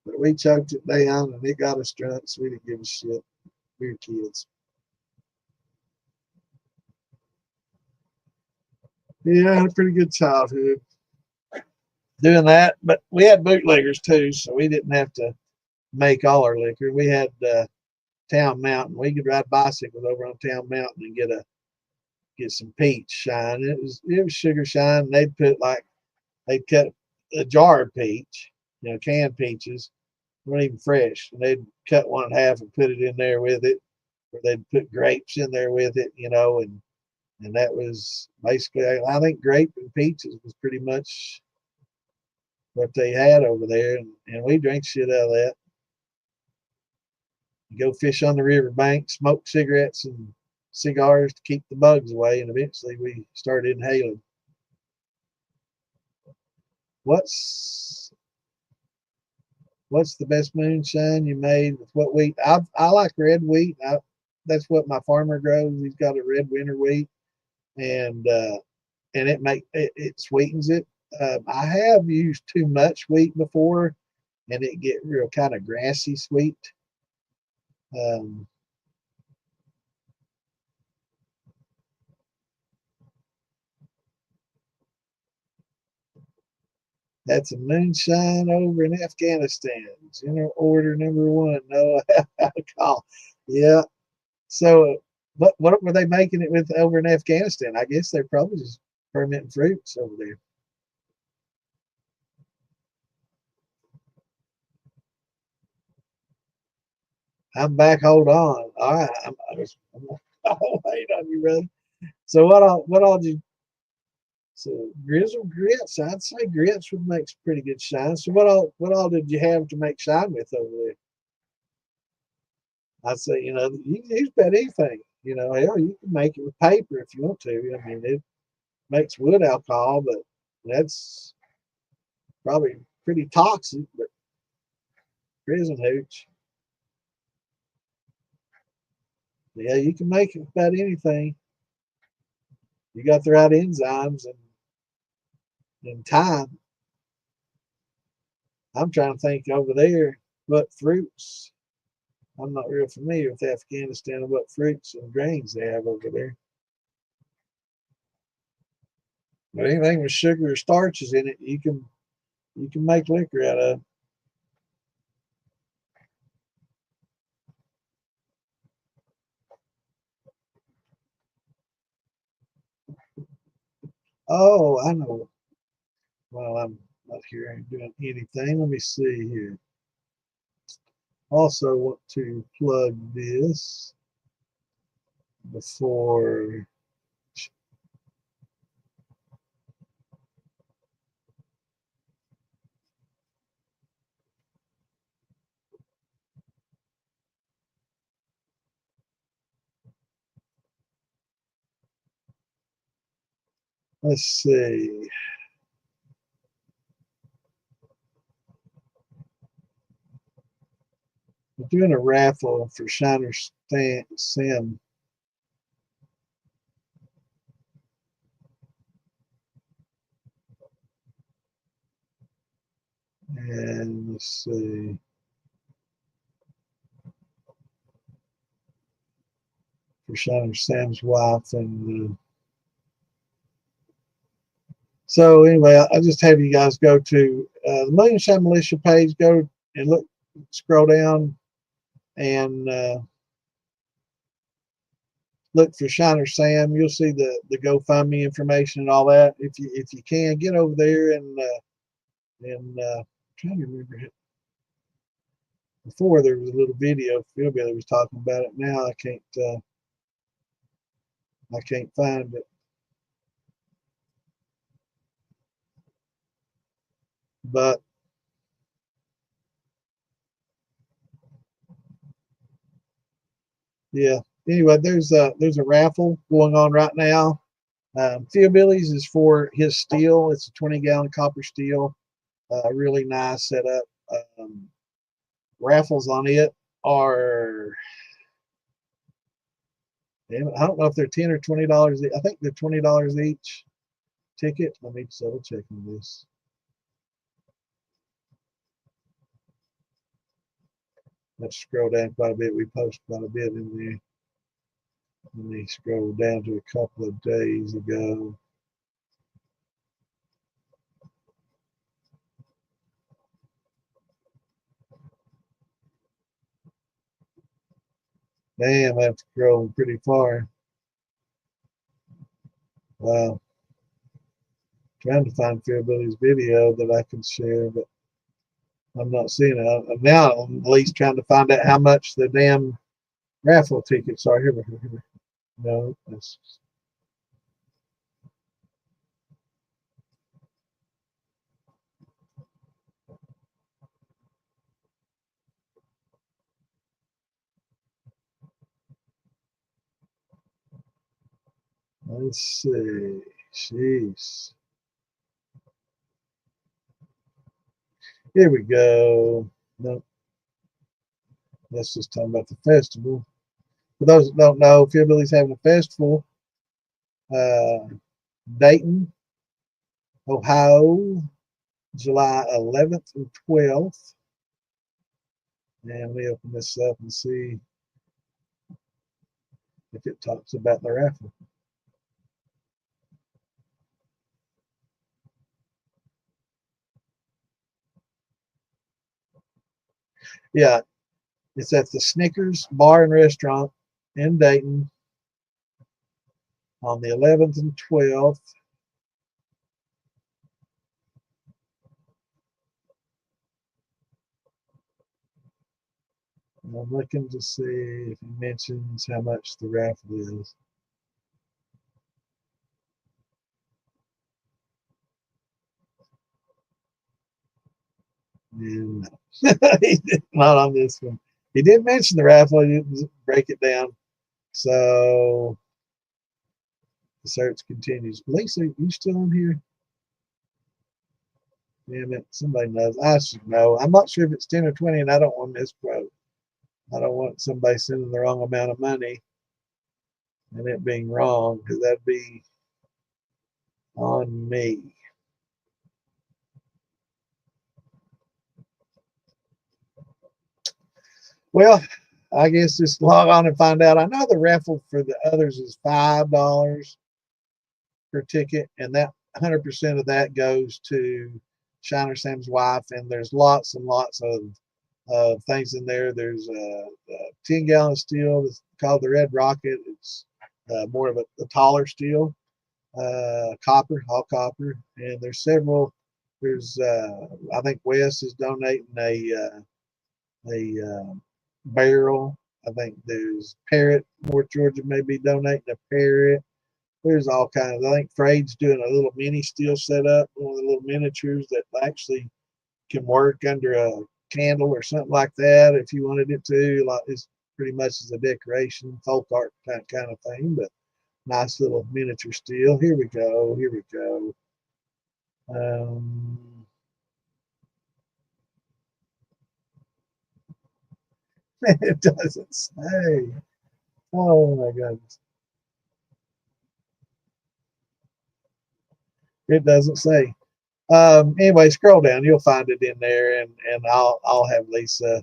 But we choked it down and it got us drunk, so we didn't give a shit. We were kids. Yeah, I had a pretty good childhood doing that. But we had bootleggers too, so we didn't have to make all our liquor. We had Town Mountain. We could ride bicycles over on Town Mountain and get some peach shine. It was sugar shine. They'd cut a jar of peach, you know, canned peaches, weren't even fresh, and they'd cut one in half and put it in there with it, or they'd put grapes in there with it, you know, and that was basically, I think grape and peaches was pretty much what they had over there, and we drank shit out of that. You go fish on the riverbank, smoke cigarettes and cigars to keep the bugs away, and eventually we started inhaling. What's what's the best moonshine you made with what wheat? I like red wheat. That's what my farmer grows. He's got a red winter wheat, and it sweetens it. I have used too much wheat before, and it get real kind of grassy sweet. Um, that's a moonshine over in Afghanistan. General order number one: no alcohol. Yeah. So What were they making it with over in Afghanistan? I guess they're probably just fermenting fruits over there. I'm back. Hold on. All right. I'll wait on you, brother. So what all did you? So grizzle grits. I'd say grits would make pretty good shine. So what all did you have to make shine with over there? I'd say you can use about anything. Hell, you can make it with paper if you want to. I mean, it makes wood alcohol, but that's probably pretty toxic. But prison hooch. Yeah, you can make it with about anything. You got the right enzymes and time. I'm trying to think over there what fruits. I'm not real familiar with Afghanistan and what fruits and grains they have over there. But anything with sugar or starches in it, you can make liquor out of. Oh, I know. Well, I'm not here doing anything. Let me see here. Also want to plug this before. Let's see. We're doing a raffle for Shiner Sim. And let's see. For Shiner Sam's wife. And so, anyway, I just have you guys go to the Moonshine Militia page. Go and look, scroll down, and look for Shiner Sam. You'll see the GoFundMe information and all that. If you can get over there and trying to remember it. Before there was a little video. Phil Billy was talking about it. Now I can't find it. But yeah. Anyway, there's a raffle going on right now. Phil Billy's is for his steel. It's a 20-gallon copper steel. Really nice setup. Raffles on it are, I don't know if they're $10 or $20. I think they're $20 each ticket. Let me double check on this. Let's scroll down quite a bit. We post quite a bit in there. Let me scroll down to a couple of days ago. Damn, I have to scroll pretty far. Wow. Trying to find Phil Billy's video that I can share, but I'm not seeing it. Now I'm at least trying to find out how much the damn raffle tickets are. Here. No, let's see. Jeez. Here we go. No, let's just talk about the festival. For those that don't know, Phil Billy's having a festival. Uh, Dayton, Ohio, July 11th and 12th. And let me open this up and see if it talks about the raffle. Yeah, it's at the Snickers Bar and Restaurant in Dayton. on the 11th and 12th. I'm looking to see if he mentions how much the raffle is. And not on this one. He did mention the raffle. He didn't break it down. So the search continues. Lisa, you still on here? Damn it. Somebody knows. I should know. I'm not sure if it's 10 or 20, and I don't want to misquote. I don't want somebody sending the wrong amount of money and it being wrong, because that'd be on me. Well, I guess just log on and find out. I know the raffle for the others is $5 per ticket, and that 100% of that goes to Shiner Sam's wife. And there's lots and lots of things in there. There's a 10-gallon steel that's called the Red Rocket. It's more of a taller steel, copper, all copper. And there's several. There's I think Wes is donating a barrel. I think there's Parrot, North Georgia may be donating a Parrot. There's all kinds. I think Freyd's doing a little mini steel setup, one of the little miniatures that actually can work under a candle or something like that if you wanted it to. Like, it's pretty much as a decoration, folk art kind of thing, but nice little miniature steel. Here we go. Here we go. It doesn't say. Oh my goodness. It doesn't say. Anyway, scroll down. You'll find it in there, and I'll have Lisa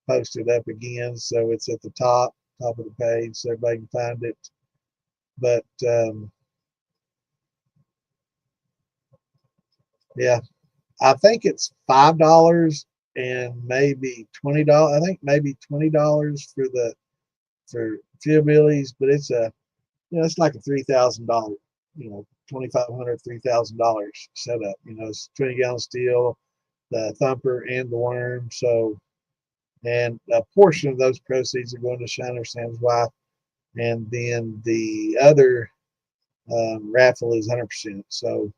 post it up again so it's at the top of the page so everybody can find it. But yeah, I think it's $5 and maybe $20. I think maybe $20 for Fillbillies, but it's it's like a $3,000, $2,500, $3,000 setup. It's 20-gallon steel, the thumper and the worm. So, and a portion of those proceeds are going to Shiner Sam's wife, and then the other raffle is 100%. So,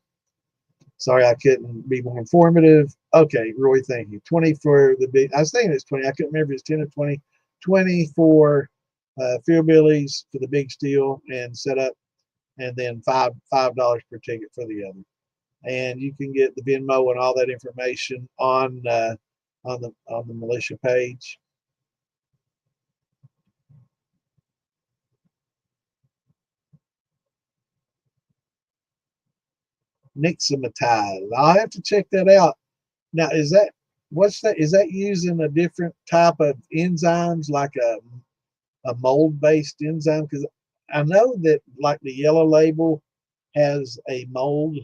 sorry I couldn't be more informative. Okay, Roy, thank you. 20 for the big. I was thinking it's 20. I couldn't remember if it's 10 or 20. 20 for Fillbillies for the big steel and setup, and then $5 per ticket for the other. And you can get the Venmo and all that information on the militia page. Nixtamatize. I'll have to check that out. Now, what's that? Is that using a different type of enzymes, like a mold-based enzyme? Because I know that, like, the yellow label has a mold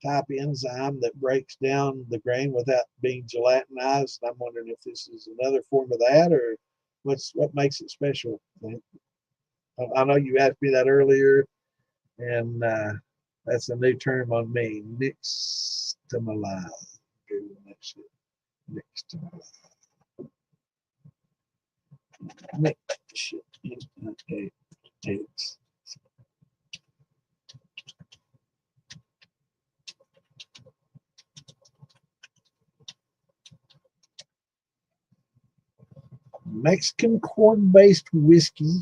type enzyme that breaks down the grain without being gelatinized. I'm wondering if this is another form of that, or what makes it special. I know you asked me that earlier, and that's a new term on me. Nixtamalize. Nixtamalize. Mexican corn-based whiskey.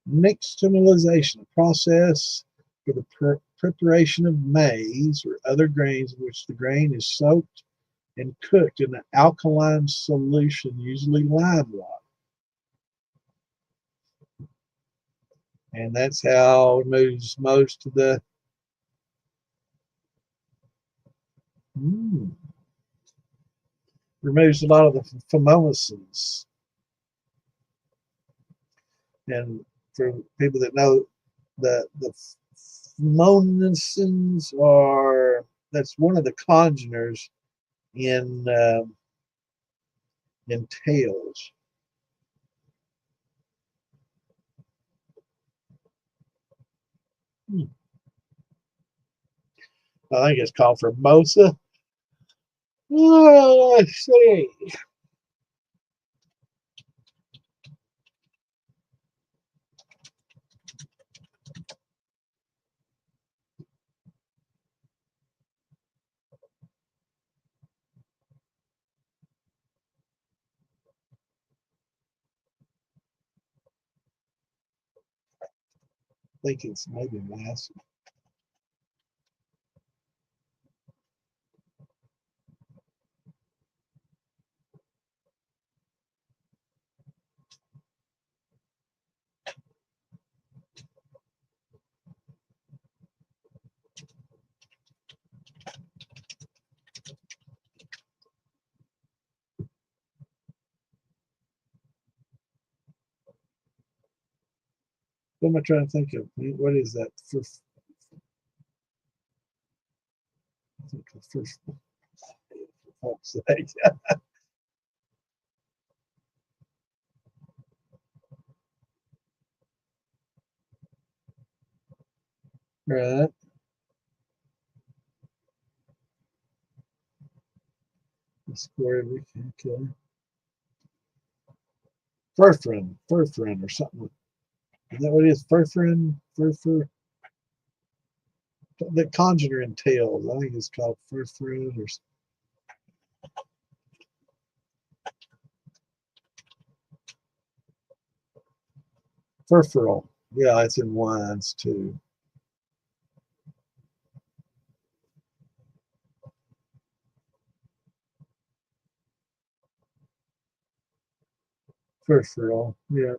Nixtamalization, a process for the preparation of maize or other grains in which the grain is soaked and cooked in an alkaline solution, usually lime water. And that's how it moves most of the removes a lot of the phomosins. And for people that know, the phomosins that's one of the congeners in tails. I think it's called Formosa. Oh, let's see. I think it's maybe massive. What am I trying to think of? What is that? I think the first, for fuck's sake. Right. The square, okay. Furfrin or something. Is that what it is? Furfrin? The conjurer in tails. I think it's called furfrin or furfural. Yeah, it's in wines too. Furfural. Yeah.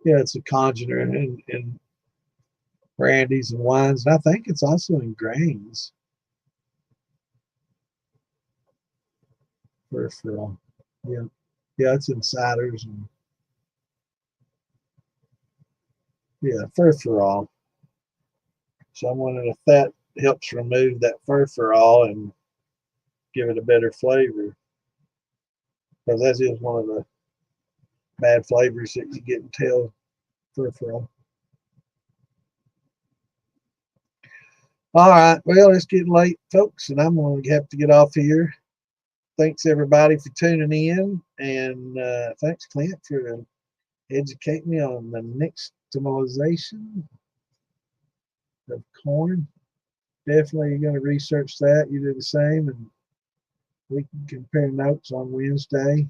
Yeah, it's a conjurer in brandies and wines. And I think it's also in grains. Furfural. Yeah. Yeah, it's in ciders and yeah, furfural. So I'm wondering if that helps remove that furfural and give it a better flavor. Because that is one of the bad flavors that you get in tail furfural. All right, well, it's getting late, folks, and I'm going to have to get off here. Thanks, everybody, for tuning in, and thanks, Clint, for educating me on the nixtamalization of corn. Definitely going to research that. You do the same, and we can compare notes on Wednesday.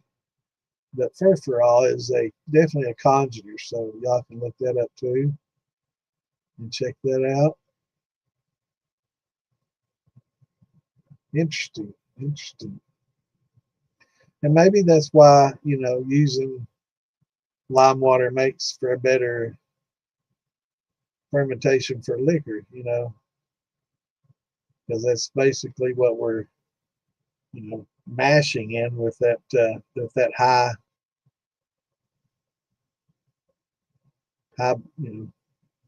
But furfural is definitely a conjurer, so y'all can look that up too and check that out. Interesting. And maybe that's why, using lime water makes for a better fermentation for liquor, because that's basically what we're, mashing in with that high,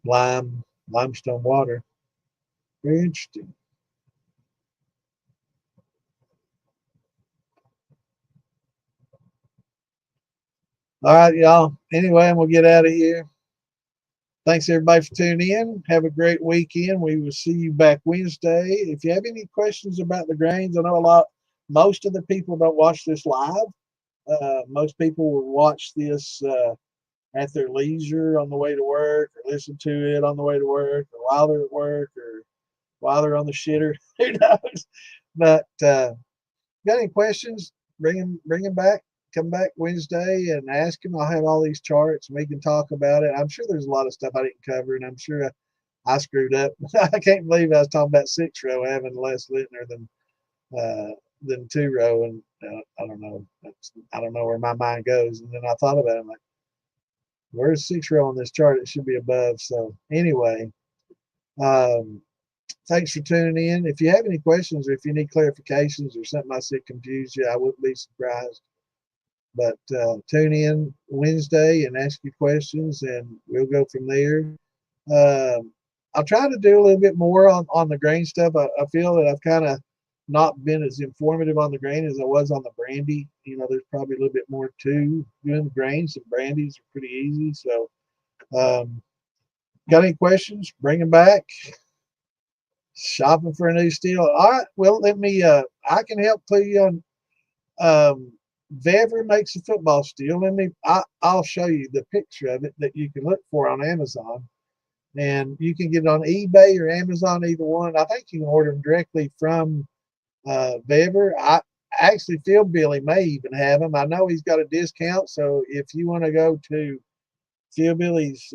limestone water. Very interesting. All right, y'all. Anyway, we'll get out of here. Thanks everybody for tuning in. Have a great weekend. We will see you back Wednesday. If you have any questions about the grains, I know most of the people don't watch this live. Most people will watch this at their leisure on the way to work, or listen to it on the way to work, or while they're at work, or while they're on the shitter. Who knows? But got any questions? Bring them back. Come back Wednesday and ask them. I'll have all these charts and we can talk about it. I'm sure there's a lot of stuff I didn't cover, and I'm sure I screwed up. I can't believe I was talking about 6-row having less Lintner than 2-row, and I don't know. I don't know where my mind goes. And then I thought about it. I'm like, where's 6-row on this chart? It should be above. So anyway, thanks for tuning in. If you have any questions or if you need clarifications or something I said confused you, I wouldn't be surprised. But tune in Wednesday and ask your questions, and we'll go from there. I'll try to do a little bit more on the grain stuff. I feel that I've kind of not been as informative on the grain as I was on the brandy. You know, there's probably a little bit more to doing the grains. The brandies are pretty easy. So, got any questions? Bring them back. Shopping for a new steel. All right. Well, let me. I can help put you on. Vever makes a football steel. I'll show you the picture of it that you can look for on Amazon, and you can get it on eBay or Amazon, either one. I think you can order them directly from Vever. I actually feel Billy may even have them. I know he's got a discount, so if you want to go to Phil Billy's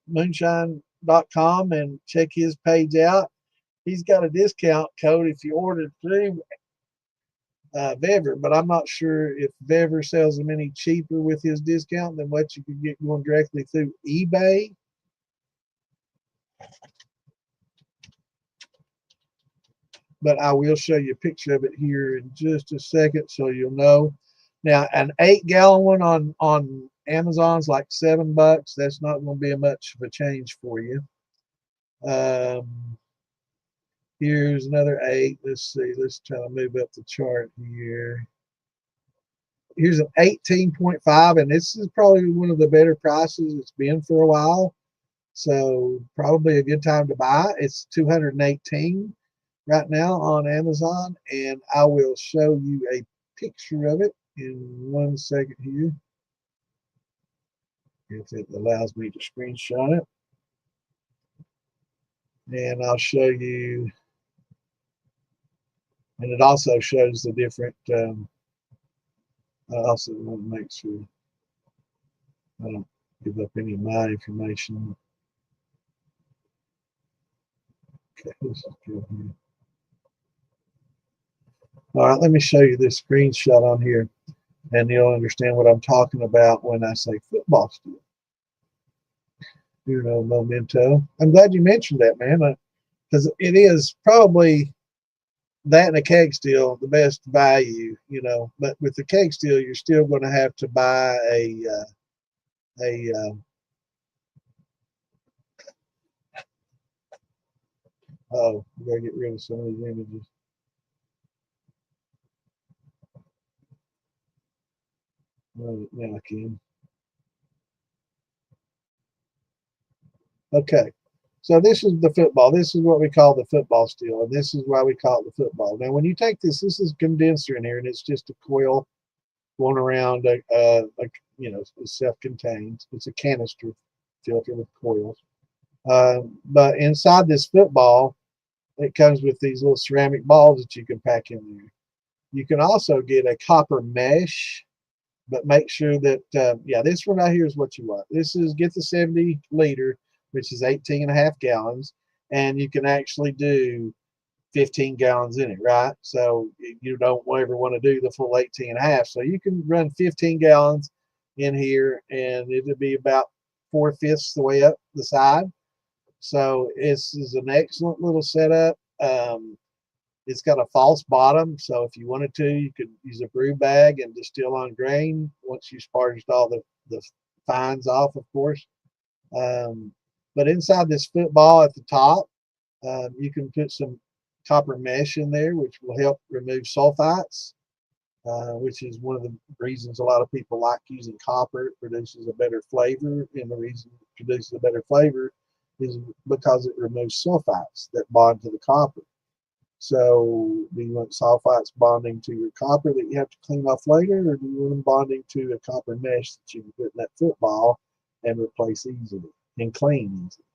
moonshine.com and check his page out, he's got a discount code if you order through Vever, but I'm not sure if Vever sells them any cheaper with his discount than what you could get going directly through eBay. But I will show you a picture of it here in just a second so you'll know. Now, an 8-gallon one on Amazon's like $7. That's not going to be much of a change for you. Here's another 8. Let's see. Let's try to move up the chart here. Here's an 18.5, and this is probably one of the better prices it's been for a while. So probably a good time to buy. It's $218 right now on Amazon, and I will show you a picture of it in 1 second here, if it allows me to screenshot it. And I'll show you, and it also shows the different, I also want to make sure I don't give up any of my information. Okay, this is good here. All right, let me show you this screenshot on here, and you'll understand what I'm talking about when I say football steel. You know, memento. I'm glad you mentioned that, man, because it is probably that and a keg steel the best value, you know. But with the keg steel, you're still going to have to buy oh, we gotta get rid of some of these images. Oh, now I can. Okay, so this is the football. This is what we call the football steel, and this is why we call it the football. Now, when you take this is a condenser in here, and it's just a coil going around. You know, it's self-contained. It's a canister filter with coils. But inside this football, it comes with these little ceramic balls that you can pack in there. You can also get a copper mesh, but make sure that, yeah, this one right here is what you want. This is, get the 70 liter, which is 18.5 gallons, and you can actually do 15 gallons in it, right? So you don't ever want to do the full 18.5. So you can run 15 gallons in here, and it'll be about 4/5 the way up the side. So this is an excellent little setup. It's got a false bottom, so if you wanted to, you could use a brew bag and distill on grain once you sparged all the fines off, of course. But inside this football at the top, you can put some copper mesh in there, which will help remove sulfites, which is one of the reasons a lot of people like using copper. It produces a better flavor, and the reason it produces a better flavor is because it removes sulfites that bond to the copper. So do you want sulfites bonding to your copper that you have to clean off later, or do you want them bonding to a copper mesh that you can put in that football and replace easily and clean easily?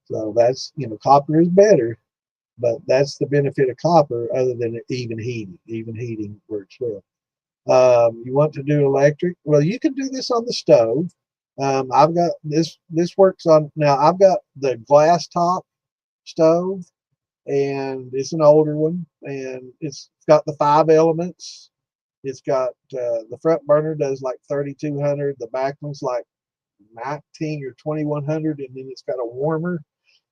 So that's, you know, copper is better, but that's the benefit of copper, other than even heating. Even heating works well. You want to do electric? Well, you can do this on the stove. I've got this works on, now I've got the glass top stove, and it's an older one, and it's got the 5 elements. It's got the front burner does like 3,200, the back one's like 19 or 2,100, and then it's got a warmer,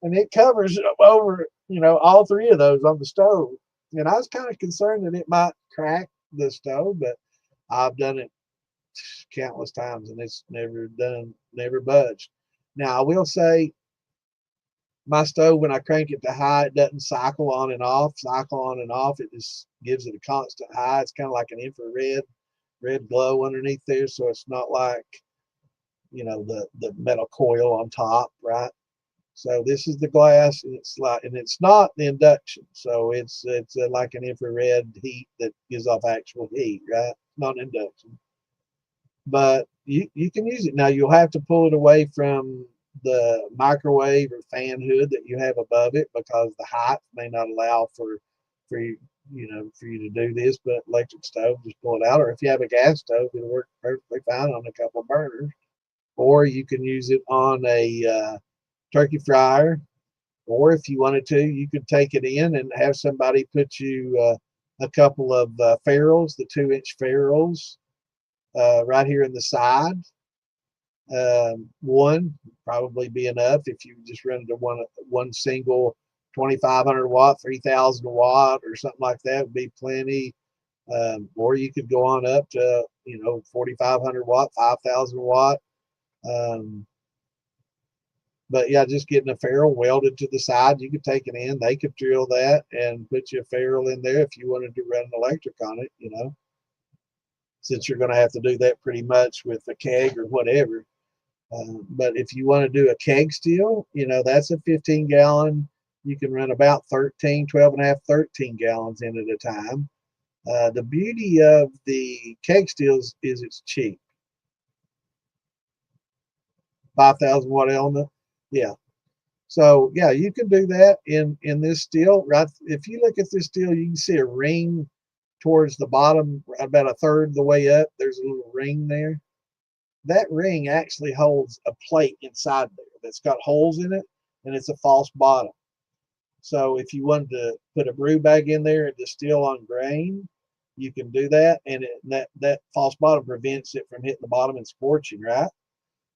and it covers over, you know, all 3 of those on the stove. And I was kind of concerned that it might crack the stove, but I've done it countless times, and it's never budged. Now, I will say, my stove, when I crank it to high, it doesn't cycle on and off, It just gives it a constant high. It's kind of like an infrared red glow underneath there. So it's not like, the metal coil on top, right? So this is the glass, and it's not the induction. So it's like an infrared heat that gives off actual heat, right? Not induction. But you can use it. Now you'll have to pull it away from the microwave or fan hood that you have above it, because the height may not allow for you for you to do this. But electric stove, just pull it out. Or if you have a gas stove, it'll work perfectly fine on a couple of burners. Or you can use it on a turkey fryer. Or if you wanted to, you could take it in and have somebody put you a couple of ferrules, the 2-inch ferrules, right here in the side. One probably be enough if you just run into one single 2,500 watt, 3,000 watt, or something like that would be plenty. Or you could go on up to 4,500 watt, 5,000 watt. But yeah, just getting a ferrule welded to the side, you could take it in. They could drill that and put you a ferrule in there if you wanted to run an electric on it, since you're going to have to do that pretty much with a keg or whatever. But if you want to do a keg steel, that's a 15-gallon. You can run about 12 and a half, 13 gallons in at a time. The beauty of the keg steels is it's cheap. 5,000 watt element. Yeah. So yeah, you can do that in this steel. Right. If you look at this steel, you can see a ring towards the bottom, about a third of the way up. There's a little ring there. That ring actually holds a plate inside there that's got holes in it, and it's a false bottom. So if you wanted to put a brew bag in there and distill on grain, you can do that, and that false bottom prevents it from hitting the bottom and scorching, right?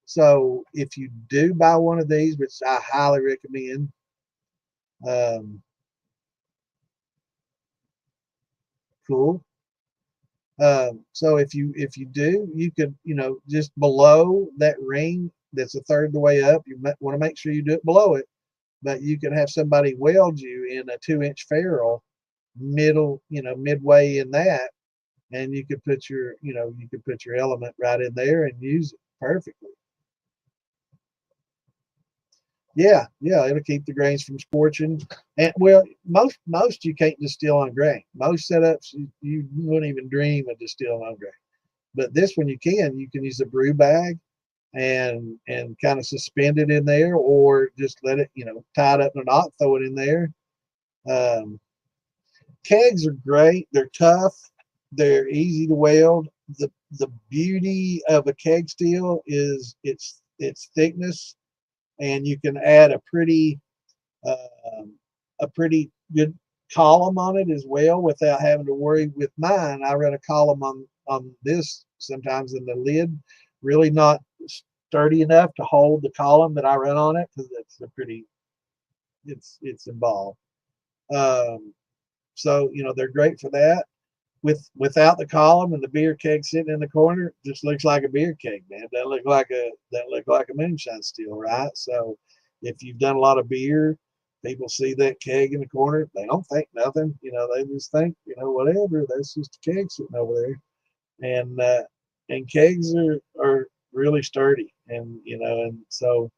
So if you do buy one of these, which I highly recommend, cool. So if you do, you could just below that ring that's a third of the way up, you want to make sure you do it below it. But you could have somebody weld you in a 2-inch ferrule midway in that, and you could put your element right in there and use it perfectly. Yeah, it'll keep the grains from scorching. And well, most you can't distill on grain. Most setups you wouldn't even dream of distilling on grain. But this one you can. You can use a brew bag and kind of suspend it in there, or just let it tie it up in a knot, throw it in there. Kegs are great. They're tough. They're easy to weld. The beauty of a keg steel is its thickness, and you can add a pretty good column on it as well without having to worry. With mine, I run a column on this sometimes, in the lid really not sturdy enough to hold the column that I run on it, because it's involved. So they're great for that. Without the column and the beer keg sitting in the corner, just looks like a beer keg, man. That look like a moonshine still, right? So if you've done a lot of beer, people see that keg in the corner, they don't think nothing. They just think whatever. That's just a keg sitting over there. And kegs are really sturdy, and so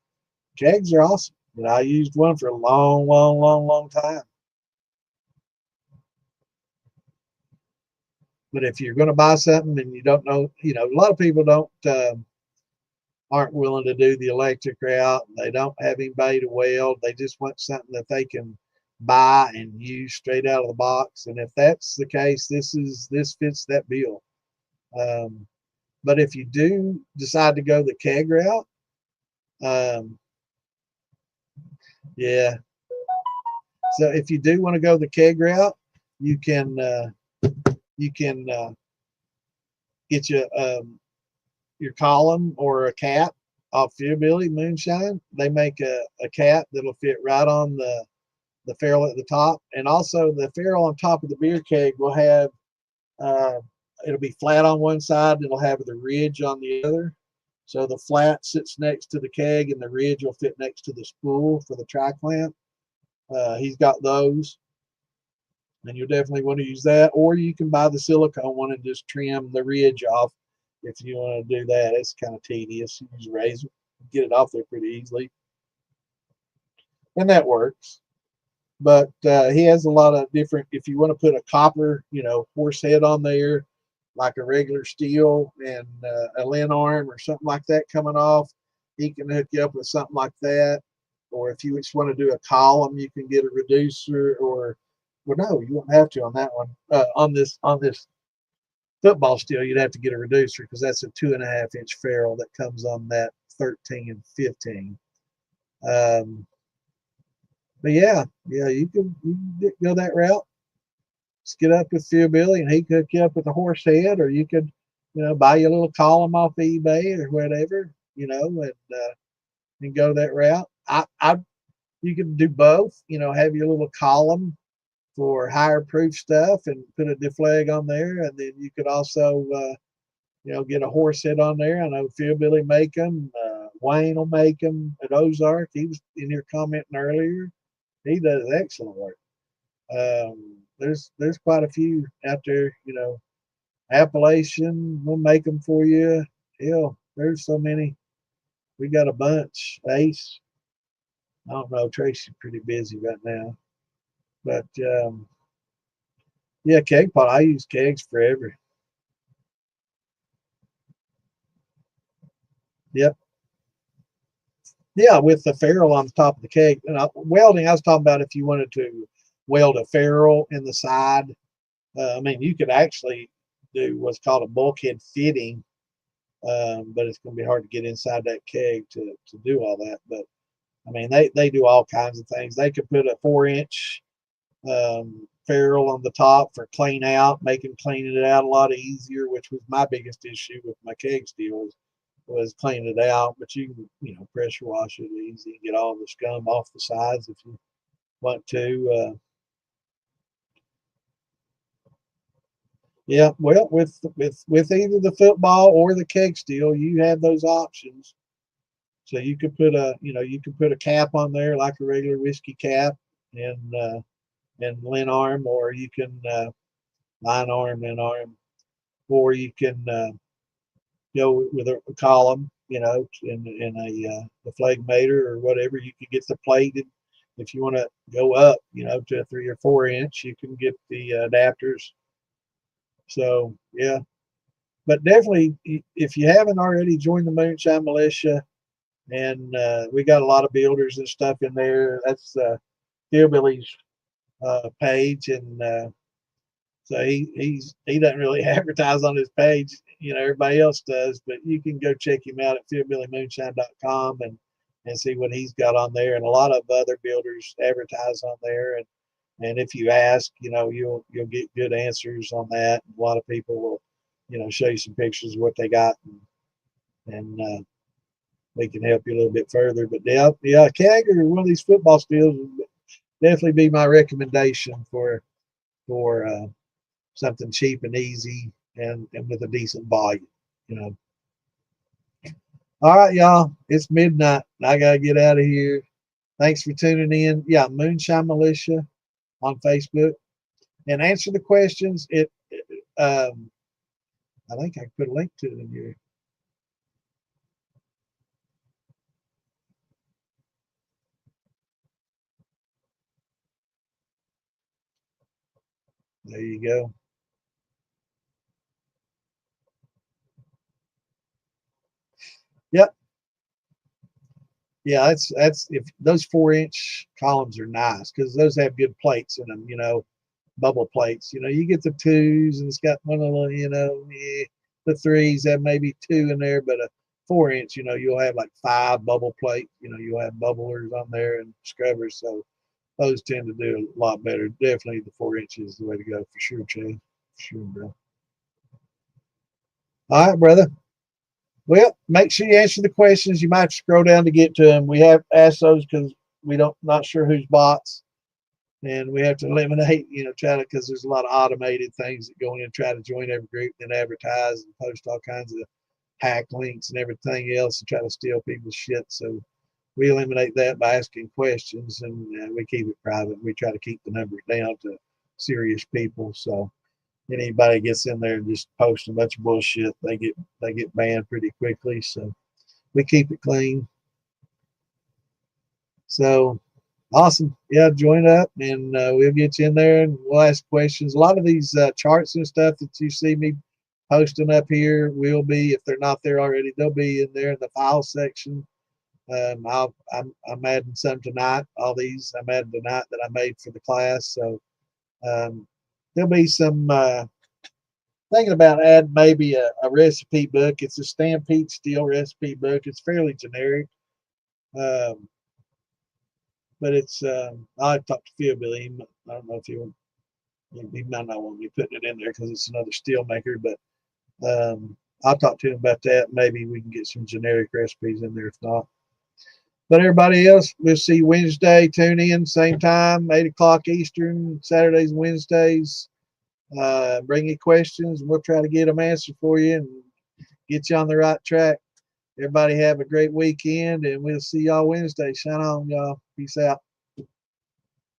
kegs are awesome. I used one for a long time. But if you're going to buy something and you don't know, a lot of people aren't willing to do the electric route. They don't have anybody to weld. They just want something that they can buy and use straight out of the box. And if that's the case, this fits that bill. But if you do decide to go the keg route, yeah. So if you do want to go the keg route, you can get your column or a cap off Fuelbilly Moonshine. They make a cap that'll fit right on the ferrule at the top, and also the ferrule on top of the beer keg will have it'll be flat on one side, and it'll have the ridge on the other. So the flat sits next to the keg and the ridge will fit next to the spool for the tri-clamp. He's got those, and you'll definitely want to use that. Or you can buy the silicone one and just trim the ridge off if you want to do that. It's kind of tedious. You use a razor, get it off there pretty easily, and that works. But he has a lot of different, if you want to put a copper, horse head on there, like a regular steel, and a lin arm or something like that coming off, he can hook you up with something like that. Or if you just want to do a column, you can get a reducer, or, well, no, you won't have to on that one. On this football steel, you'd have to get a reducer because that's a 2.5-inch ferrule that comes on that 13 and 15. But yeah, you can go that route. Just get up with Phil Billy and he could hook you up with a horse head, or you could, buy you a little column off eBay or whatever, and go that route. You can do both, have your little column for higher proof stuff and put a deflag on there, and then you could also, get a horse head on there. I know Phil Billy make them. Wayne will make them at Ozark. He was in here commenting earlier. He does excellent work. There's quite a few out there, Appalachian, we'll make them for you. Hell, there's so many. We got a bunch. Ace, I don't know, Tracy's pretty busy right now. But yeah, keg pot, I use kegs forever. Yep. Yeah, with the ferrule on the top of the keg. And welding, I was talking about if you wanted to weld a ferrule in the side. You could actually do what's called a bulkhead fitting, but it's going to be hard to get inside that keg to do all that. But they do all kinds of things. They could put a 4-inch ferrule on the top for clean out, making cleaning it out a lot easier, which was my biggest issue with my keg steel was cleaning it out. But you can pressure wash it easy and get all the scum off the sides if you want to. Yeah, well, with either the football or the keg steel, you have those options. So you could put a cap on there like a regular whiskey cap, and lin arm, or you can line arm, lin arm, or you can go with a column, in a flagmator or whatever. You could get the plated. If you want to go up, to a 3 or 4-inch, you can get the adapters. So yeah, but definitely, if you haven't already joined the Moonshine Militia, and we got a lot of builders and stuff in there. That's Hillbilly's page, and so he doesn't really advertise on his page. Everybody else does, but you can go check him out at philbillymoonshine.com and see what he's got on there. And a lot of other builders advertise on there, and if you ask, you'll get good answers on that. A lot of people will, show you some pictures of what they got, and we can help you a little bit further. But yeah, keg or one of these football steels would definitely be my recommendation for something cheap and easy and with a decent volume. All right, y'all. It's midnight. I gotta get out of here. Thanks for tuning in. Yeah, Moonshine Militia on Facebook, and answer the questions. I think I can put a link to it in here. There you go. Yep. Yeah, that's if those 4-inch columns are nice because those have good plates in them, bubble plates. You get the 2s and it's got one little, the 3s have maybe 2 in there, but a 4-inch, you'll have like 5 bubble plate. You'll have bubblers on there and scrubbers. So those tend to do a lot better. Definitely the 4-inch is the way to go for sure, Chad. For sure, bro. All right, brother. Well, make sure you answer the questions. You might have to scroll down to get to them. We have asked those because not sure who's bots, and we have to eliminate, try to, because there's a lot of automated things that go in and try to join every group and advertise and post all kinds of hack links and everything else and try to steal people's shit. So we eliminate that by asking questions, and we keep it private. We try to keep the number down to serious people. So anybody gets in there and just posts a bunch of bullshit, they get banned pretty quickly. So we keep it clean. So awesome. Yeah, join up and we'll get you in there and we'll ask questions. A lot of these charts and stuff that you see me posting up here will be, if they're not there already, they'll be in there in the file section. I'm adding some tonight. All these I'm adding tonight that I made for the class. So there'll be some thinking about adding maybe a recipe book. It's a Stampede Steel recipe book. It's fairly generic. But it's I talked to Phil Billy. I don't know if he might not want me putting it in there because it's another steel maker, but I'll talk to him about that. Maybe we can get some generic recipes in there if not. But everybody else, we'll see you Wednesday. Tune in, same time, 8 o'clock Eastern, Saturdays and Wednesdays. Bring your questions, and we'll try to get them answered for you and get you on the right track. Everybody have a great weekend, and we'll see y'all Wednesday. Shine on, y'all. Peace out.